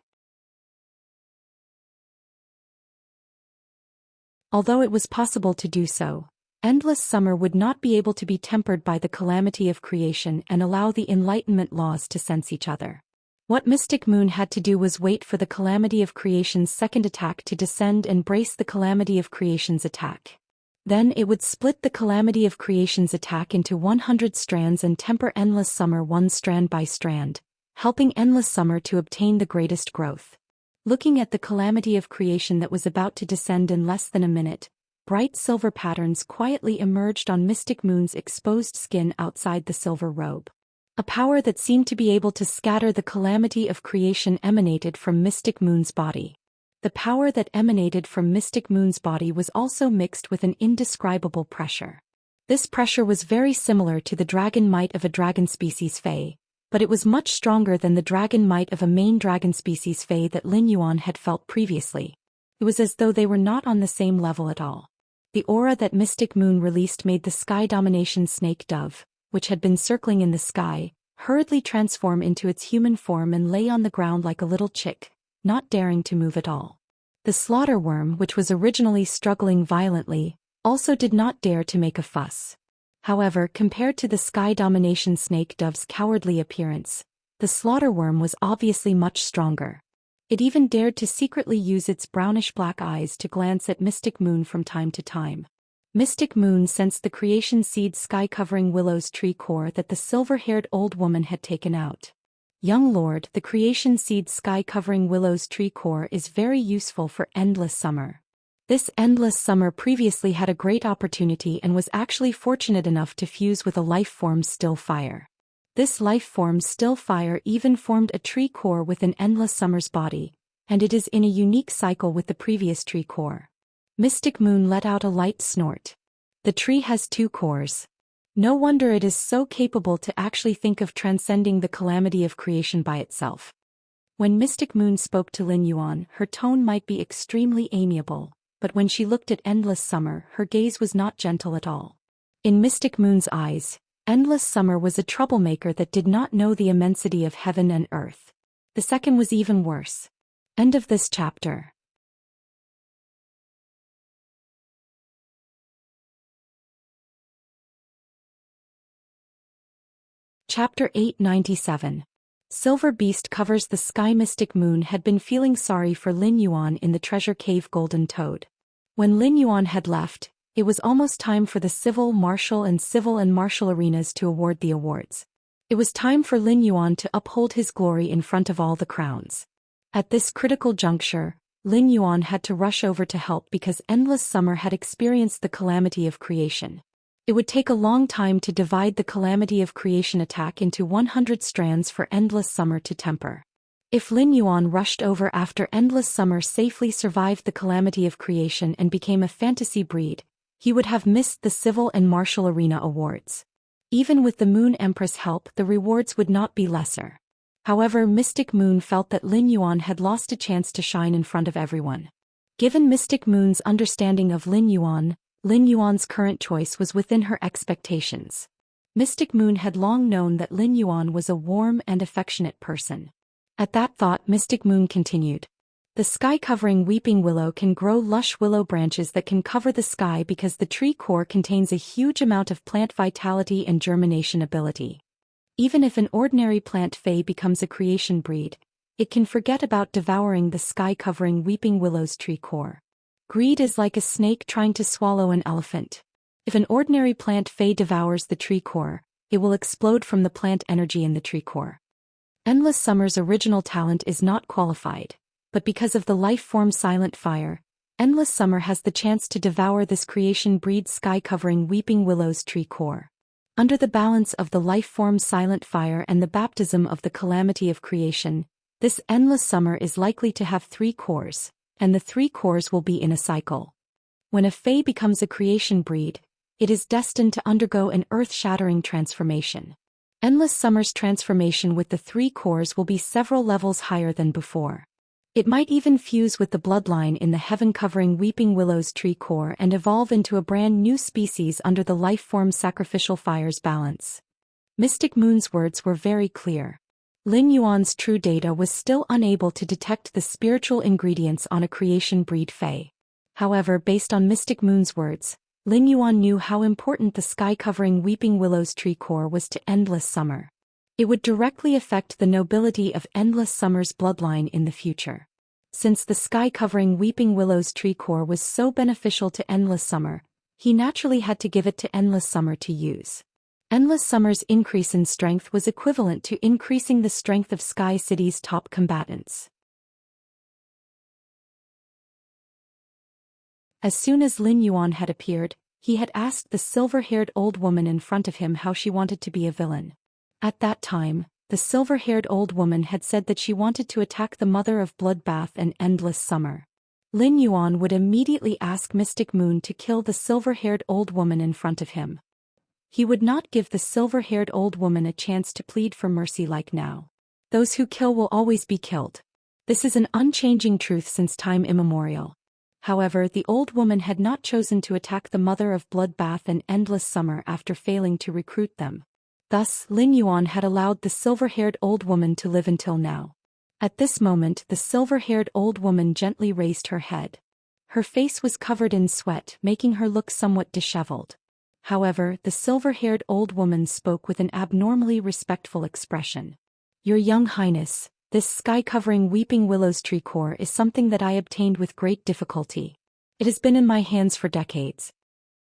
Although it was possible to do so, Endless Summer would not be able to be tempered by the calamity of creation and allow the Enlightenment laws to sense each other. What Mystic Moon had to do was wait for the calamity of creation's second attack to descend and brace the calamity of creation's attack. Then it would split the calamity of creation's attack into 100 strands and temper Endless Summer one strand by strand, helping Endless Summer to obtain the greatest growth. Looking at the calamity of creation that was about to descend in less than a minute, bright silver patterns quietly emerged on Mystic Moon's exposed skin outside the silver robe. A power that seemed to be able to scatter the calamity of creation emanated from Mystic Moon's body. The power that emanated from Mystic Moon's body was also mixed with an indescribable pressure. This pressure was very similar to the dragon might of a dragon species Fae, but it was much stronger than the dragon might of a main dragon species Fae that Lin Yuan had felt previously. It was as though they were not on the same level at all. The aura that Mystic Moon released made the sky domination snake dove, which had been circling in the sky, hurriedly transform into its human form and lay on the ground like a little chick, not daring to move at all. The slaughter worm, which was originally struggling violently, also did not dare to make a fuss. However, compared to the sky domination snake dove's cowardly appearance, The slaughterworm was obviously much stronger. It even dared to secretly use its brownish-black eyes to glance at Mystic Moon from time to time. Mystic Moon sensed the creation seed sky-covering willow's tree core that the silver-haired old woman had taken out. Young lord, the creation seed sky-covering willow's tree core is very useful for endless summer. This endless summer previously had a great opportunity and was actually fortunate enough to fuse with a life form still fire. This life form still fire even formed a tree core within endless summer's body, and it is in a unique cycle with the previous tree core. Mystic Moon let out a light snort. The tree has 2 cores. No wonder it is so capable to actually think of transcending the calamity of creation by itself. When Mystic Moon spoke to Lin Yuan, her tone might be extremely amiable, but when she looked at endless summer, her gaze was not gentle at all. In Mystic Moon's eyes, endless summer was a troublemaker that did not know the immensity of heaven and earth. The second was even worse. End of this chapter. Chapter 897. Silver Beast covers the sky. Mystic Moon had been feeling sorry for Lin Yuan in the treasure cave Golden Toad. When Lin Yuan had left, it was almost time for the civil, martial arenas to award the awards. It was time for Lin Yuan to uphold his glory in front of all the crowns. At this critical juncture, Lin Yuan had to rush over to help because endless summer had experienced the calamity of creation. It would take a long time to divide the calamity of creation attack into 100 strands for endless summer to temper. If Lin Yuan rushed over after endless summer safely survived the calamity of creation and became a fantasy breed, he would have missed the civil and martial arena awards. Even with the Moon Empress' help, the rewards would not be lesser. However, Mystic Moon felt that Lin Yuan had lost a chance to shine in front of everyone. Given Mystic Moon's understanding of Lin Yuan's current choice was within her expectations. Mystic Moon had long known that Lin Yuan was a warm and affectionate person. At that thought, Mystic Moon continued. The sky-covering weeping willow can grow lush willow branches that can cover the sky because the tree core contains a huge amount of plant vitality and germination ability. Even if an ordinary plant fae becomes a creation breed, it can forget about devouring the sky-covering weeping willow's tree core. Greed is like a snake trying to swallow an elephant. If an ordinary plant fae devours the tree core, it will explode from the plant energy in the tree core. Endless Summer's original talent is not qualified, but because of the life form Silent Fire, Endless Summer has the chance to devour this creation breed sky-covering weeping willow's tree core. Under the balance of the life form Silent Fire and the baptism of the calamity of creation, this Endless Summer is likely to have 3 cores, and the 3 cores will be in a cycle. When a fae becomes a creation breed, it is destined to undergo an earth-shattering transformation. Endless Summer's transformation with the 3 cores will be several levels higher than before. It might even fuse with the bloodline in the heaven-covering weeping willow's tree core and evolve into a brand new species under the life form Sacrificial Fire's balance. Mystic Moon's words were very clear. Lin Yuan's true data was still unable to detect the spiritual ingredients on a creation breed fae. However, based on Mystic Moon's words, Lin Yuan knew how important the sky-covering weeping willow's tree core was to Endless Summer. It would directly affect the nobility of Endless Summer's bloodline in the future. Since the sky-covering weeping willow's tree core was so beneficial to Endless Summer, he naturally had to give it to Endless Summer to use. Endless Summer's increase in strength was equivalent to increasing the strength of Sky City's top combatants. As soon as Lin Yuan had appeared, he had asked the silver-haired old woman in front of him how she wanted to be a villain. At that time, the silver-haired old woman had said that she wanted to attack the mother of Bloodbath and Endless Summer. Lin Yuan would immediately ask Mystic Moon to kill the silver-haired old woman in front of him. He would not give the silver-haired old woman a chance to plead for mercy like now. Those who kill will always be killed. This is an unchanging truth since time immemorial. However, the old woman had not chosen to attack the mother of Bloodbath and Endless Summer after failing to recruit them. Thus, Lin Yuan had allowed the silver-haired old woman to live until now. At this moment, the silver-haired old woman gently raised her head. Her face was covered in sweat, making her look somewhat disheveled. However, the silver-haired old woman spoke with an abnormally respectful expression. Your Young Highness, this sky-covering weeping willows tree core is something that I obtained with great difficulty. It has been in my hands for decades.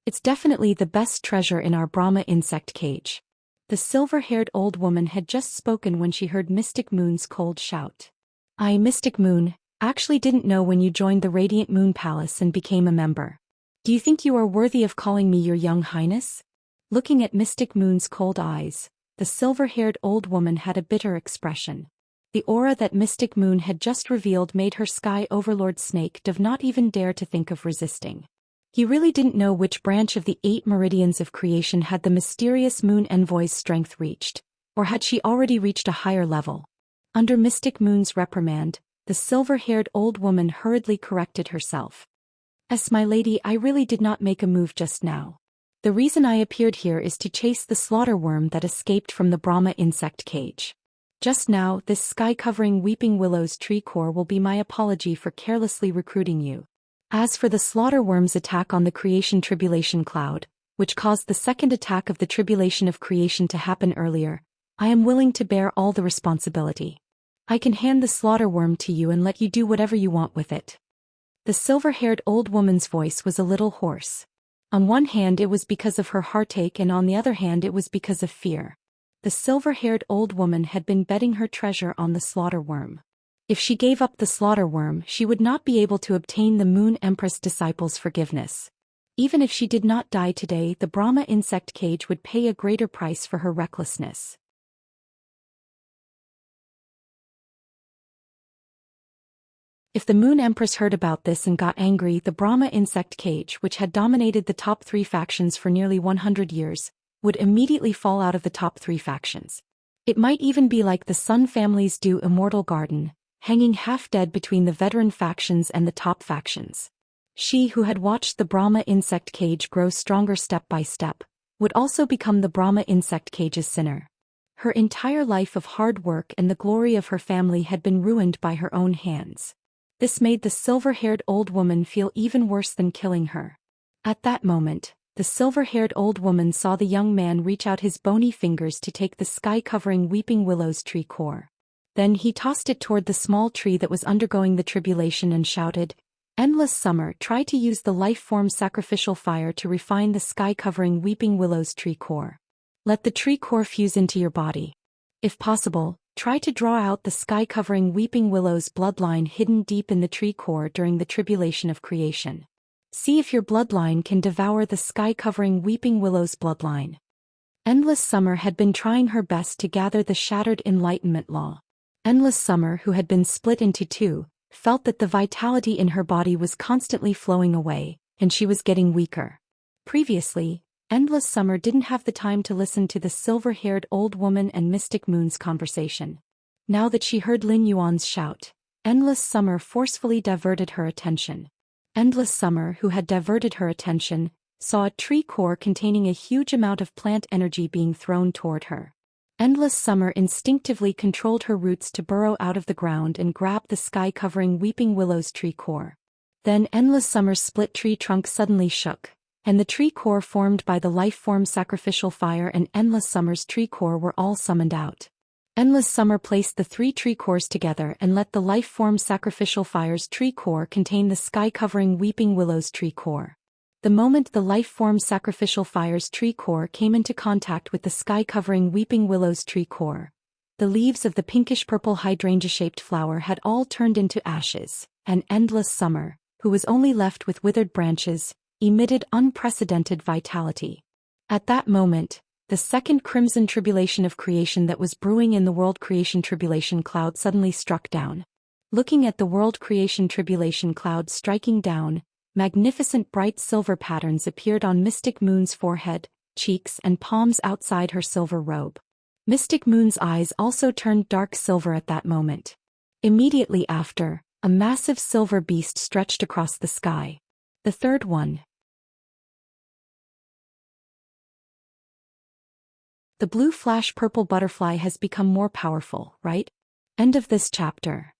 It's definitely the best treasure in our Brahma insect cage. The silver-haired old woman had just spoken when she heard Mystic Moon's cold shout. I, Mystic Moon, actually didn't know when you joined the Radiant Moon Palace and became a member. Do you think you are worthy of calling me your Young Highness? Looking at Mystic Moon's cold eyes, the silver-haired old woman had a bitter expression. The aura that Mystic Moon had just revealed made her Sky Overlord Snake Dove not even dare to think of resisting. He really didn't know which branch of the 8 meridians of creation had the mysterious Moon Envoy's strength reached, or had she already reached a higher level. Under Mystic Moon's reprimand, the silver-haired old woman hurriedly corrected herself. My lady, I really did not make a move just now. The reason I appeared here is to chase the slaughter worm that escaped from the Brahma insect cage. Just now, this sky-covering weeping willows tree core will be my apology for carelessly recruiting you. As for the slaughter worm's attack on the creation tribulation cloud, which caused the second attack of the tribulation of creation to happen earlier, I am willing to bear all the responsibility. I can hand the slaughter worm to you and let you do whatever you want with it. The silver-haired old woman's voice was a little hoarse. On one hand it was because of her heartache and on the other hand it was because of fear. The silver-haired old woman had been betting her treasure on the slaughter worm. If she gave up the slaughter worm, she would not be able to obtain the Moon Empress disciples' forgiveness. Even if she did not die today, the Brahma insect cage would pay a greater price for her recklessness. If the Moon Empress heard about this and got angry, the Brahma insect cage, which had dominated the top 3 factions for nearly 100 years, would immediately fall out of the top 3 factions. It might even be like the Sun family's Immortal garden, hanging half-dead between the veteran factions and the top factions. She, who had watched the Brahma insect cage grow stronger step by step, would also become the Brahma insect cage's sinner. Her entire life of hard work and the glory of her family had been ruined by her own hands. This made the silver-haired old woman feel even worse than killing her. At that moment, the silver-haired old woman saw the young man reach out his bony fingers to take the sky-covering weeping willows tree core. Then he tossed it toward the small tree that was undergoing the tribulation and shouted, "Endless Summer, try to use the life-form sacrificial fire to refine the sky-covering weeping willows tree core. Let the tree core fuse into your body. If possible, try to draw out the sky-covering weeping willows bloodline hidden deep in the tree core during the tribulation of creation. See if your bloodline can devour the sky-covering weeping willows bloodline." Endless Summer had been trying her best to gather the shattered Enlightenment Law. Endless Summer, who had been split into 2, felt that the vitality in her body was constantly flowing away, and she was getting weaker. Previously, Endless Summer didn't have the time to listen to the silver-haired old woman and Mystic Moon's conversation. Now that she heard Lin Yuan's shout, Endless Summer forcefully diverted her attention. Endless Summer, who had diverted her attention, saw a tree core containing a huge amount of plant energy being thrown toward her. Endless Summer instinctively controlled her roots to burrow out of the ground and grab the sky-covering weeping willows tree core. Then Endless Summer's split tree trunk suddenly shook, and the tree core formed by the life-form sacrificial fire and Endless Summer's tree core were all summoned out. Endless Summer placed the 3 tree cores together and let the life-form sacrificial fire's tree core contain the sky-covering weeping willows tree core. The moment the life-form sacrificial fire's tree core came into contact with the sky-covering weeping willows tree core, the leaves of the pinkish-purple hydrangea-shaped flower had all turned into ashes, and Endless Summer, who was only left with withered branches, emitted unprecedented vitality. At that moment, the second crimson tribulation of creation that was brewing in the world creation tribulation cloud suddenly struck down. Looking at the world creation tribulation cloud striking down, magnificent bright silver patterns appeared on Mystic Moon's forehead, cheeks and palms outside her silver robe. Mystic Moon's eyes also turned dark silver at that moment. Immediately after, a massive silver beast stretched across the sky. The third one. The blue flash purple butterfly has become more powerful, right? End of this chapter.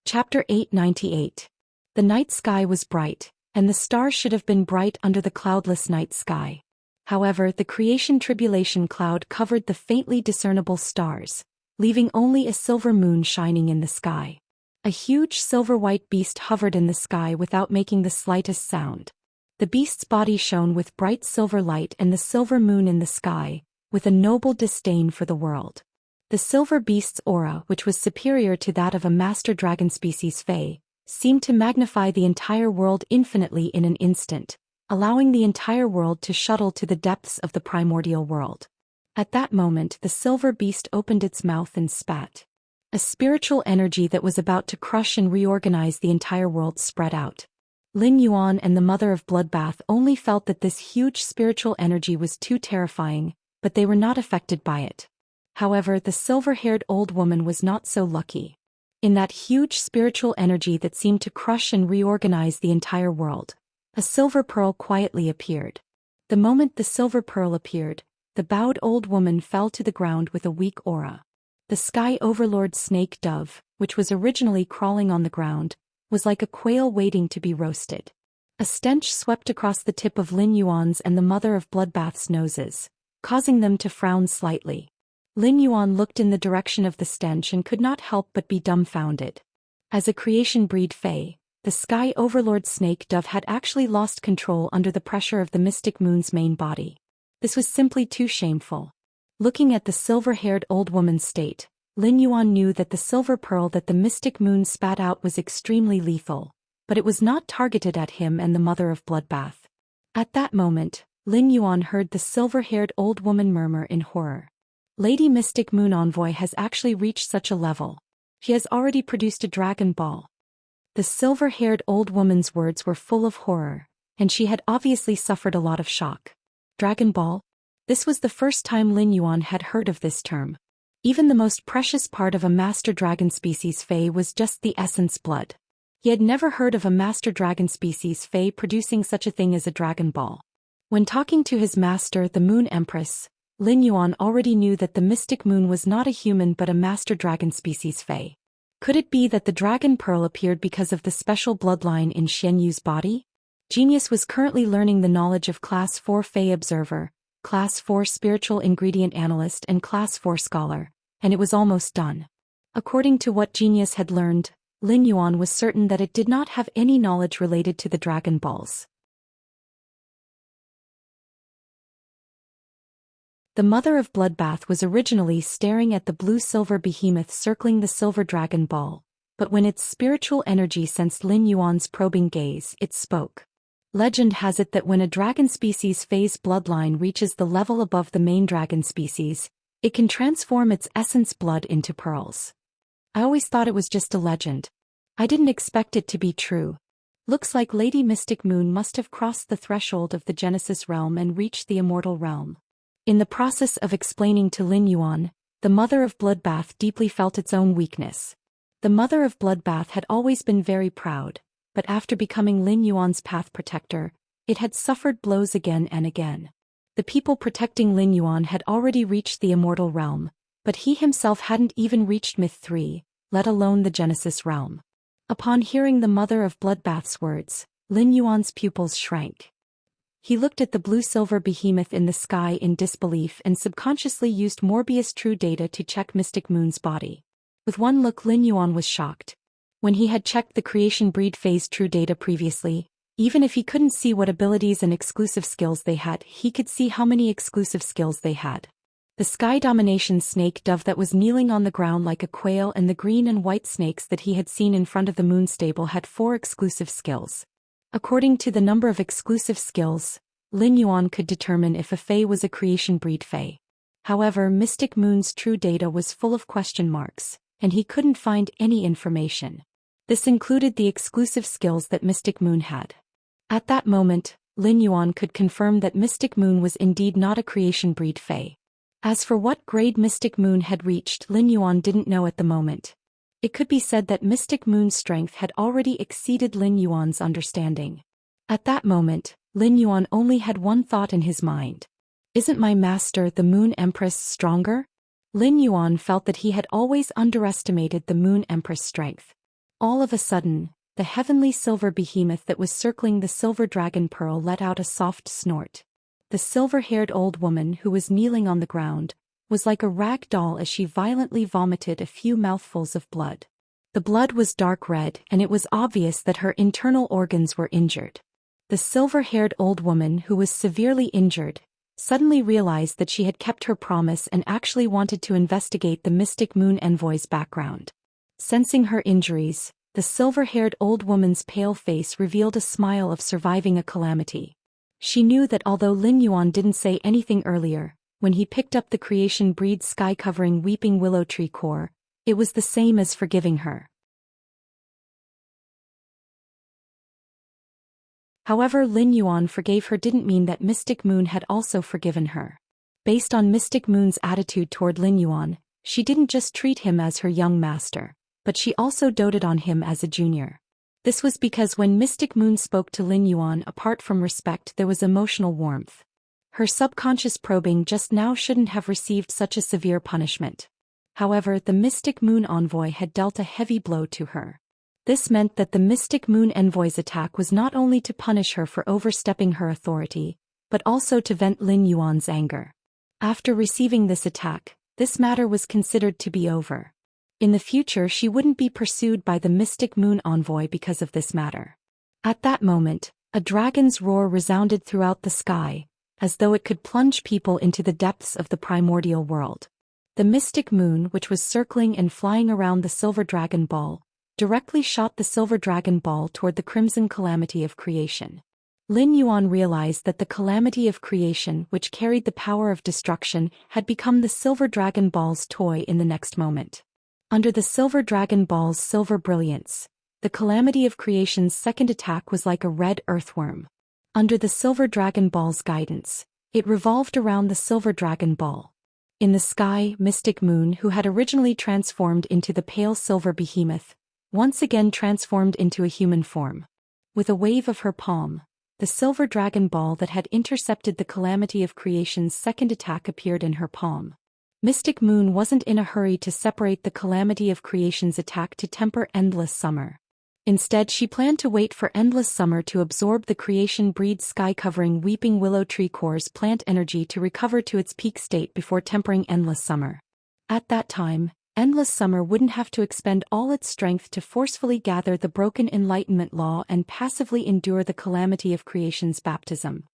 Chapter 898. The night sky was bright, and the stars should have been bright under the cloudless night sky. However, the creation tribulation cloud covered the faintly discernible stars, leaving only a silver moon shining in the sky. A huge silver-white beast hovered in the sky without making the slightest sound. The beast's body shone with bright silver light and the silver moon in the sky, with a noble disdain for the world. The silver beast's aura, which was superior to that of a master dragon species Fae, seemed to magnify the entire world infinitely in an instant, allowing the entire world to shuttle to the depths of the primordial world. At that moment, the silver beast opened its mouth and spat. A spiritual energy that was about to crush and reorganize the entire world spread out. Lin Yuan and the Mother of Bloodbath only felt that this huge spiritual energy was too terrifying, but they were not affected by it. However, the silver-haired old woman was not so lucky. In that huge spiritual energy that seemed to crush and reorganize the entire world, a silver pearl quietly appeared. The moment the silver pearl appeared, the bowed old woman fell to the ground with a weak aura. The Sky Overlord snake dove, which was originally crawling on the ground, was like a quail waiting to be roasted. A stench swept across the tip of Lin Yuan's and the Mother of Bloodbath's noses, causing them to frown slightly. Lin Yuan looked in the direction of the stench and could not help but be dumbfounded. As a creation breed Fae, the Sky Overlord snake dove had actually lost control under the pressure of the Mystic Moon's main body. This was simply too shameful. Looking at the silver-haired old woman's state, Lin Yuan knew that the silver pearl that the Mystic Moon spat out was extremely lethal, but it was not targeted at him and the Mother of Bloodbath. At that moment, Lin Yuan heard the silver-haired old woman murmur in horror. Lady Mystic Moon Envoy has actually reached such a level. She has already produced a Dragon Ball. The silver-haired old woman's words were full of horror, and she had obviously suffered a lot of shock. Dragon Ball? This was the first time Lin Yuan had heard of this term. Even the most precious part of a master dragon species Fae was just the essence blood. He had never heard of a master dragon species Fae producing such a thing as a Dragon Ball. When talking to his master, the Moon Empress, Lin Yuan already knew that the Mystic Moon was not a human but a master dragon species Fae. Could it be that the Dragon Pearl appeared because of the special bloodline in Xianyu's body? Genius was currently learning the knowledge of Class 4 Fae Observer, Class 4 Spiritual Ingredient Analyst and Class 4 Scholar, and it was almost done. According to what Genius had learned, Lin Yuan was certain that it did not have any knowledge related to the Dragon Balls. The Mother of Bloodbath was originally staring at the blue-silver behemoth circling the silver Dragon Ball, but when its spiritual energy sensed Lin Yuan's probing gaze, it spoke. Legend has it that when a dragon species Fae's bloodline reaches the level above the main dragon species, it can transform its essence blood into pearls. I always thought it was just a legend. I didn't expect it to be true. Looks like Lady Mystic Moon must have crossed the threshold of the Genesis realm and reached the Immortal realm. In the process of explaining to Lin Yuan, the Mother of Bloodbath deeply felt its own weakness. The Mother of Bloodbath had always been very proud, but after becoming Lin Yuan's path protector, it had suffered blows again and again. The people protecting Lin Yuan had already reached the Immortal realm, but he himself hadn't even reached Myth 3, let alone the Genesis realm. Upon hearing the Mother of Bloodbath's words, Lin Yuan's pupils shrank. He looked at the blue-silver behemoth in the sky in disbelief and subconsciously used Morbius True Data to check Mystic Moon's body. With one look, Lin Yuan was shocked. When he had checked the creation breed phase True Data previously, even if he couldn't see what abilities and exclusive skills they had, he could see how many exclusive skills they had. The Sky Domination snake dove that was kneeling on the ground like a quail and the green and white snakes that he had seen in front of the moon stable had 4 exclusive skills. According to the number of exclusive skills, Lin Yuan could determine if a Fae was a creation breed Fae. However, Mystic Moon's True Data was full of question marks, and he couldn't find any information. This included the exclusive skills that Mystic Moon had. At that moment, Lin Yuan could confirm that Mystic Moon was indeed not a creation breed Fae. As for what grade Mystic Moon had reached, Lin Yuan didn't know at the moment. It could be said that Mystic Moon's strength had already exceeded Lin Yuan's understanding. At that moment, Lin Yuan only had one thought in his mind. Isn't my master, the Moon Empress, stronger? Lin Yuan felt that he had always underestimated the Moon Empress' strength. All of a sudden, The heavenly silver behemoth that was circling the silver dragon pearl let out a soft snort. The silver-haired old woman who was kneeling on the ground was like a rag doll as she violently vomited a few mouthfuls of blood. The blood was dark red, and it was obvious that her internal organs were injured. The silver-haired old woman who was severely injured suddenly realized that she had kept her promise and actually wanted to investigate the Mystic Moon Envoy's background. Sensing her injuries, the silver-haired old woman's pale face revealed a smile of surviving a calamity. She knew that although Lin Yuan didn't say anything earlier, when he picked up the creation breed sky-covering weeping willow tree core, it was the same as forgiving her. However, Lin Yuan forgave her didn't mean that Mystic Moon had also forgiven her. Based on Mystic Moon's attitude toward Lin Yuan, she didn't just treat him as her young master, but she also doted on him as a junior. This was because when Mystic Moon spoke to Lin Yuan, apart from respect, there was emotional warmth. Her subconscious probing just now shouldn't have received such a severe punishment. However, the Mystic Moon Envoy had dealt a heavy blow to her. This meant that the Mystic Moon Envoy's attack was not only to punish her for overstepping her authority, but also to vent Lin Yuan's anger. After receiving this attack, this matter was considered to be over. In the future, she wouldn't be pursued by the Mystic Moon Envoy because of this matter. At that moment, a dragon's roar resounded throughout the sky, as though it could plunge people into the depths of the primordial world. The Mystic Moon, which was circling and flying around the Silver Dragon Ball, directly shot the Silver Dragon Ball toward the Crimson Calamity of Creation. Lin Yuan realized that the Calamity of Creation, which carried the power of destruction, had become the Silver Dragon Ball's toy in the next moment. Under the Silver Dragon Ball's silver brilliance, the Calamity of Creation's second attack was like a red earthworm. Under the Silver Dragon Ball's guidance, it revolved around the Silver Dragon Ball. In the sky, Mystic Moon, who had originally transformed into the pale silver behemoth, once again transformed into a human form. With a wave of her palm, the Silver Dragon Ball that had intercepted the Calamity of Creation's second attack appeared in her palm. Mystic Moon wasn't in a hurry to separate the Calamity of Creation's attack to temper Endless Summer. Instead, she planned to wait for Endless Summer to absorb the creation breed sky-covering weeping willow tree core's plant energy to recover to its peak state before tempering Endless Summer. At that time, Endless Summer wouldn't have to expend all its strength to forcefully gather the broken enlightenment law and passively endure the Calamity of Creation's baptism.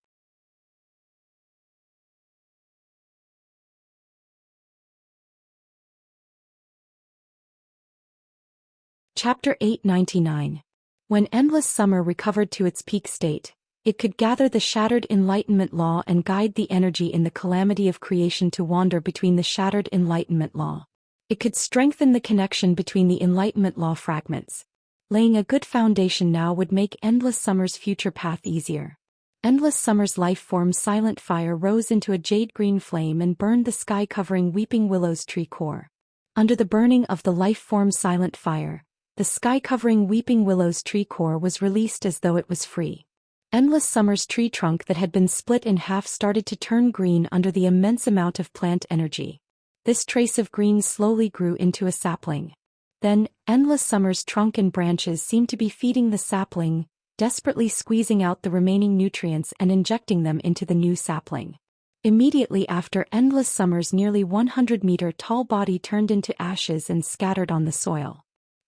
Chapter 899. When Endless Summer recovered to its peak state, it could gather the shattered enlightenment law and guide the energy in the Calamity of Creation to wander between the shattered enlightenment law. It could strengthen the connection between the enlightenment law fragments. Laying a good foundation now would make Endless Summer's future path easier. Endless Summer's life form Silent Fire rose into a jade-green flame and burned the sky-covering Weeping Willow's tree core. Under the burning of the life form Silent Fire, the sky-covering Weeping Willow's tree core was released as though it was free. Endless Summer's tree trunk that had been split in half started to turn green under the immense amount of plant energy. This trace of green slowly grew into a sapling. Then, Endless Summer's trunk and branches seemed to be feeding the sapling, desperately squeezing out the remaining nutrients and injecting them into the new sapling. Immediately after, Endless Summer's nearly 100-meter-tall body turned into ashes and scattered on the soil.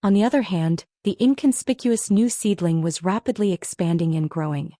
On the other hand, the inconspicuous new seedling was rapidly expanding and growing.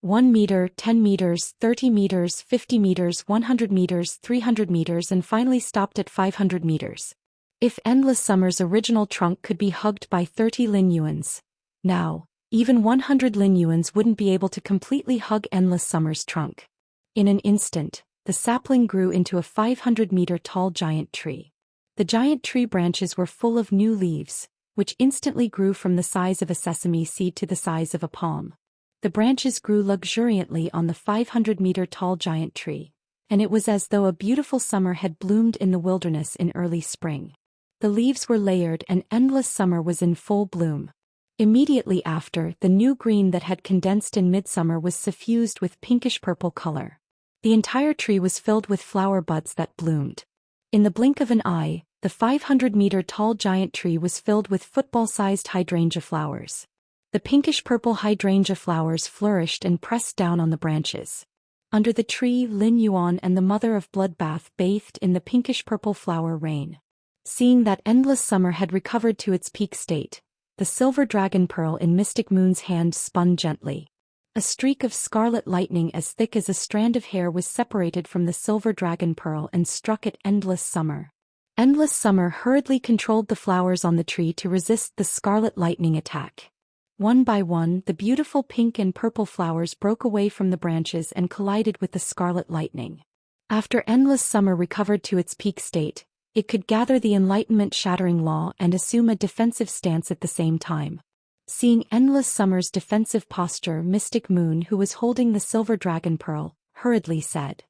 1 meter, 10 meters, 30 meters, 50 meters, 100 meters, 300 meters, and finally stopped at 500 meters. If Endless Summer's original trunk could be hugged by 30 Lin Yuans, now, even 100 Lin Yuans wouldn't be able to completely hug Endless Summer's trunk. In an instant, the sapling grew into a 500-meter-tall giant tree. The giant tree branches were full of new leaves, which instantly grew from the size of a sesame seed to the size of a palm. The branches grew luxuriantly on the 500-meter-tall giant tree, and it was as though a beautiful summer had bloomed in the wilderness in early spring. The leaves were layered and Endless Summer was in full bloom. Immediately after, the new green that had condensed in midsummer was suffused with pinkish-purple color. The entire tree was filled with flower buds that bloomed. In the blink of an eye, the 500-meter-tall giant tree was filled with football-sized hydrangea flowers. The pinkish-purple hydrangea flowers flourished and pressed down on the branches. Under the tree, Lin Yuan and the Mother of Bloodbath bathed in the pinkish-purple flower rain. Seeing that endless summer had recovered to its peak state, the silver dragon pearl in Mystic Moon's hand spun gently. A streak of scarlet lightning as thick as a strand of hair was separated from the silver dragon pearl and struck at Endless Summer. Endless Summer hurriedly controlled the flowers on the tree to resist the scarlet lightning attack. One by one, the beautiful pink and purple flowers broke away from the branches and collided with the scarlet lightning. After Endless Summer recovered to its peak state, it could gather the enlightenment-shattering law and assume a defensive stance at the same time. Seeing Endless Summer's defensive posture, Mystic Moon, who was holding the silver dragon pearl, hurriedly said,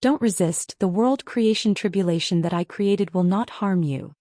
"Don't resist, the world creation tribulation that I created will not harm you.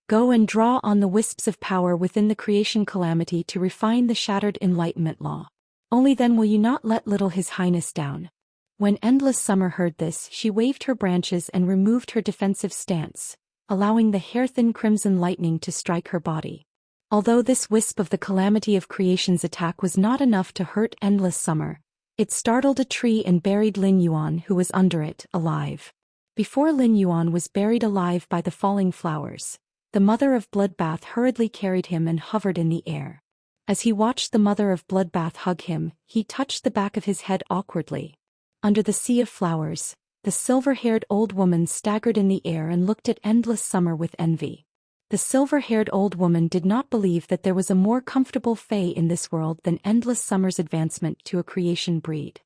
Go and draw on the wisps of power within the creation calamity to refine the shattered enlightenment law. Only then will you not let little His Highness down." When Endless Summer heard this, she waved her branches and removed her defensive stance, allowing the hair-thin crimson lightning to strike her body. Although this wisp of the calamity of creation's attack was not enough to hurt Endless Summer, it startled a tree and buried Lin Yuan, who was under it, alive. Before Lin Yuan was buried alive by the falling flowers, the Mother of Bloodbath hurriedly carried him and hovered in the air. As he watched the Mother of Bloodbath hug him, he touched the back of his head awkwardly. Under the sea of flowers, the silver-haired old woman staggered in the air and looked at Endless Summer with envy. The silver-haired old woman did not believe that there was a more comfortable fae in this world than Endless Summer's advancement to a creation breed.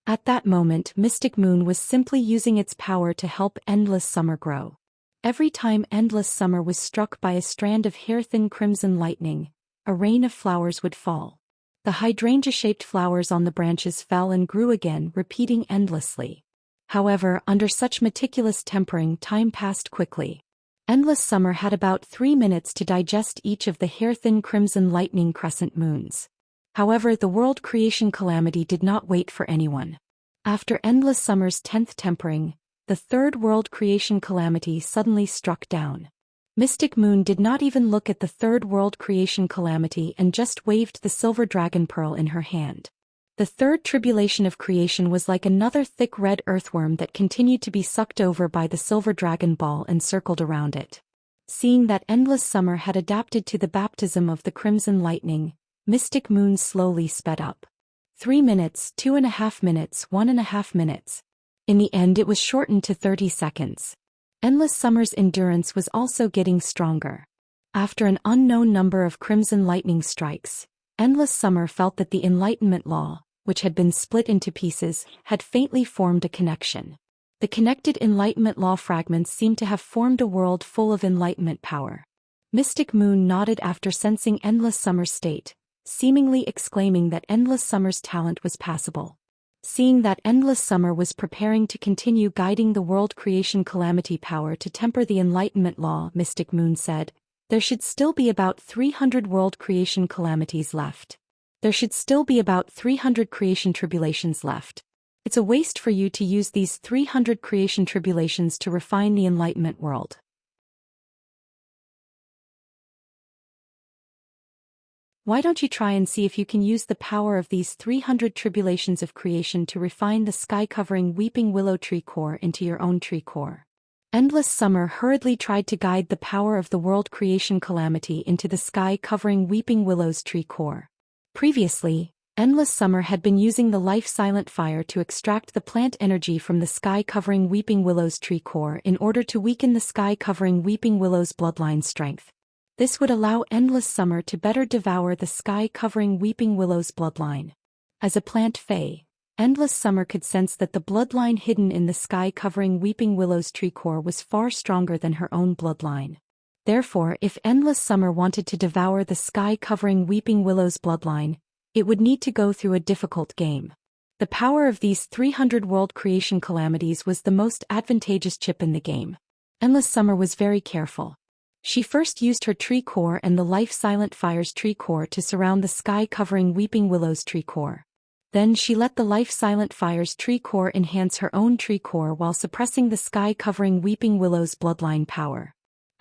At that moment, Mystic Moon was simply using its power to help Endless Summer grow. Every time Endless Summer was struck by a strand of hair-thin crimson lightning, a rain of flowers would fall. The hydrangea-shaped flowers on the branches fell and grew again, repeating endlessly. However, under such meticulous tempering, time passed quickly. Endless Summer had about 3 minutes to digest each of the hair-thin crimson lightning crescent moons. However, the world creation calamity did not wait for anyone. After Endless Summer's 10th tempering, the third world creation calamity suddenly struck down. Mystic Moon did not even look at the third world creation calamity and just waved the silver dragon pearl in her hand. The third tribulation of creation was like another thick red earthworm that continued to be sucked over by the silver dragon ball and circled around it. Seeing that Endless Summer had adapted to the baptism of the crimson lightning, Mystic Moon slowly sped up. 3 minutes, 2.5 minutes, 1.5 minutes. In the end it was shortened to 30 seconds. Endless Summer's endurance was also getting stronger. After an unknown number of crimson lightning strikes, Endless Summer felt that the Enlightenment Law, which had been split into pieces, had faintly formed a connection. The connected Enlightenment Law fragments seemed to have formed a world full of enlightenment power. Mystic Moon nodded after sensing Endless Summer's state, seemingly exclaiming that Endless Summer's talent was passable. Seeing that Endless Summer was preparing to continue guiding the world creation calamity power to temper the Enlightenment Law, Mystic Moon said, "There should still be about 300 world creation calamities left. There should still be about 300 creation tribulations left. It's a waste for you to use these 300 creation tribulations to refine the Enlightenment world. Why don't you try and see if you can use the power of these 300 tribulations of creation to refine the sky-covering weeping willow tree core into your own tree core?" Endless Summer hurriedly tried to guide the power of the world creation calamity into the sky-covering weeping willow's tree core. Previously, Endless Summer had been using the life-silent fire to extract the plant energy from the sky-covering weeping willow's tree core in order to weaken the sky-covering weeping willow's bloodline strength. This would allow Endless Summer to better devour the sky-covering weeping willow's bloodline. As a plant fae, Endless Summer could sense that the bloodline hidden in the sky-covering weeping willow's tree core was far stronger than her own bloodline. Therefore, if Endless Summer wanted to devour the sky-covering weeping willow's bloodline, it would need to go through a difficult game. The power of these 300 world creation calamities was the most advantageous chip in the game. Endless Summer was very careful. She first used her tree core and the life-silent fire's tree core to surround the sky-covering weeping willow's tree core. Then she let the life-silent fire's tree core enhance her own tree core while suppressing the sky-covering weeping willow's bloodline power.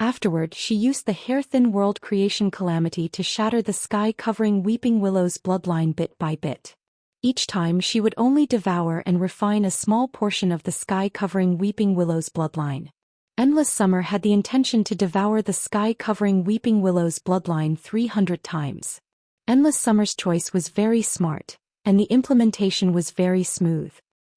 Afterward, she used the hair-thin world creation calamity to shatter the sky-covering weeping willow's bloodline bit by bit. Each time she would only devour and refine a small portion of the sky-covering weeping willow's bloodline. Endless Summer had the intention to devour the sky-covering weeping willow's bloodline 300 times. Endless Summer's choice was very smart, and the implementation was very smooth.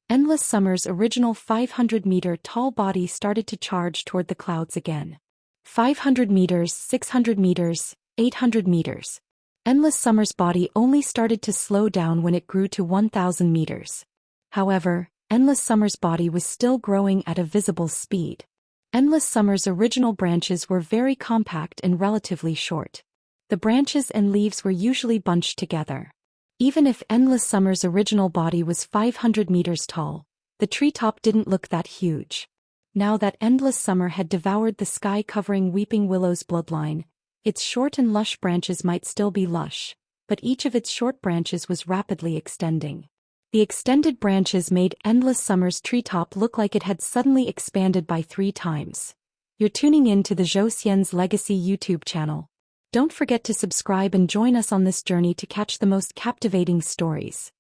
Endless Summer's original 500-meter tall body started to charge toward the clouds again. 500 meters, 600 meters, 800 meters. Endless Summer's body only started to slow down when it grew to 1,000 meters. However, Endless Summer's body was still growing at a visible speed. Endless Summer's original branches were very compact and relatively short. The branches and leaves were usually bunched together. Even if Endless Summer's original body was 500 meters tall, the treetop didn't look that huge. Now that Endless Summer had devoured the sky-covering weeping willow's bloodline, its short and lush branches might still be lush, but each of its short branches was rapidly extending. The extended branches made Endless Summer's treetop look like it had suddenly expanded by 3 times. You're tuning in to the Zhou Xian's Legacy YouTube channel. Don't forget to subscribe and join us on this journey to catch the most captivating stories.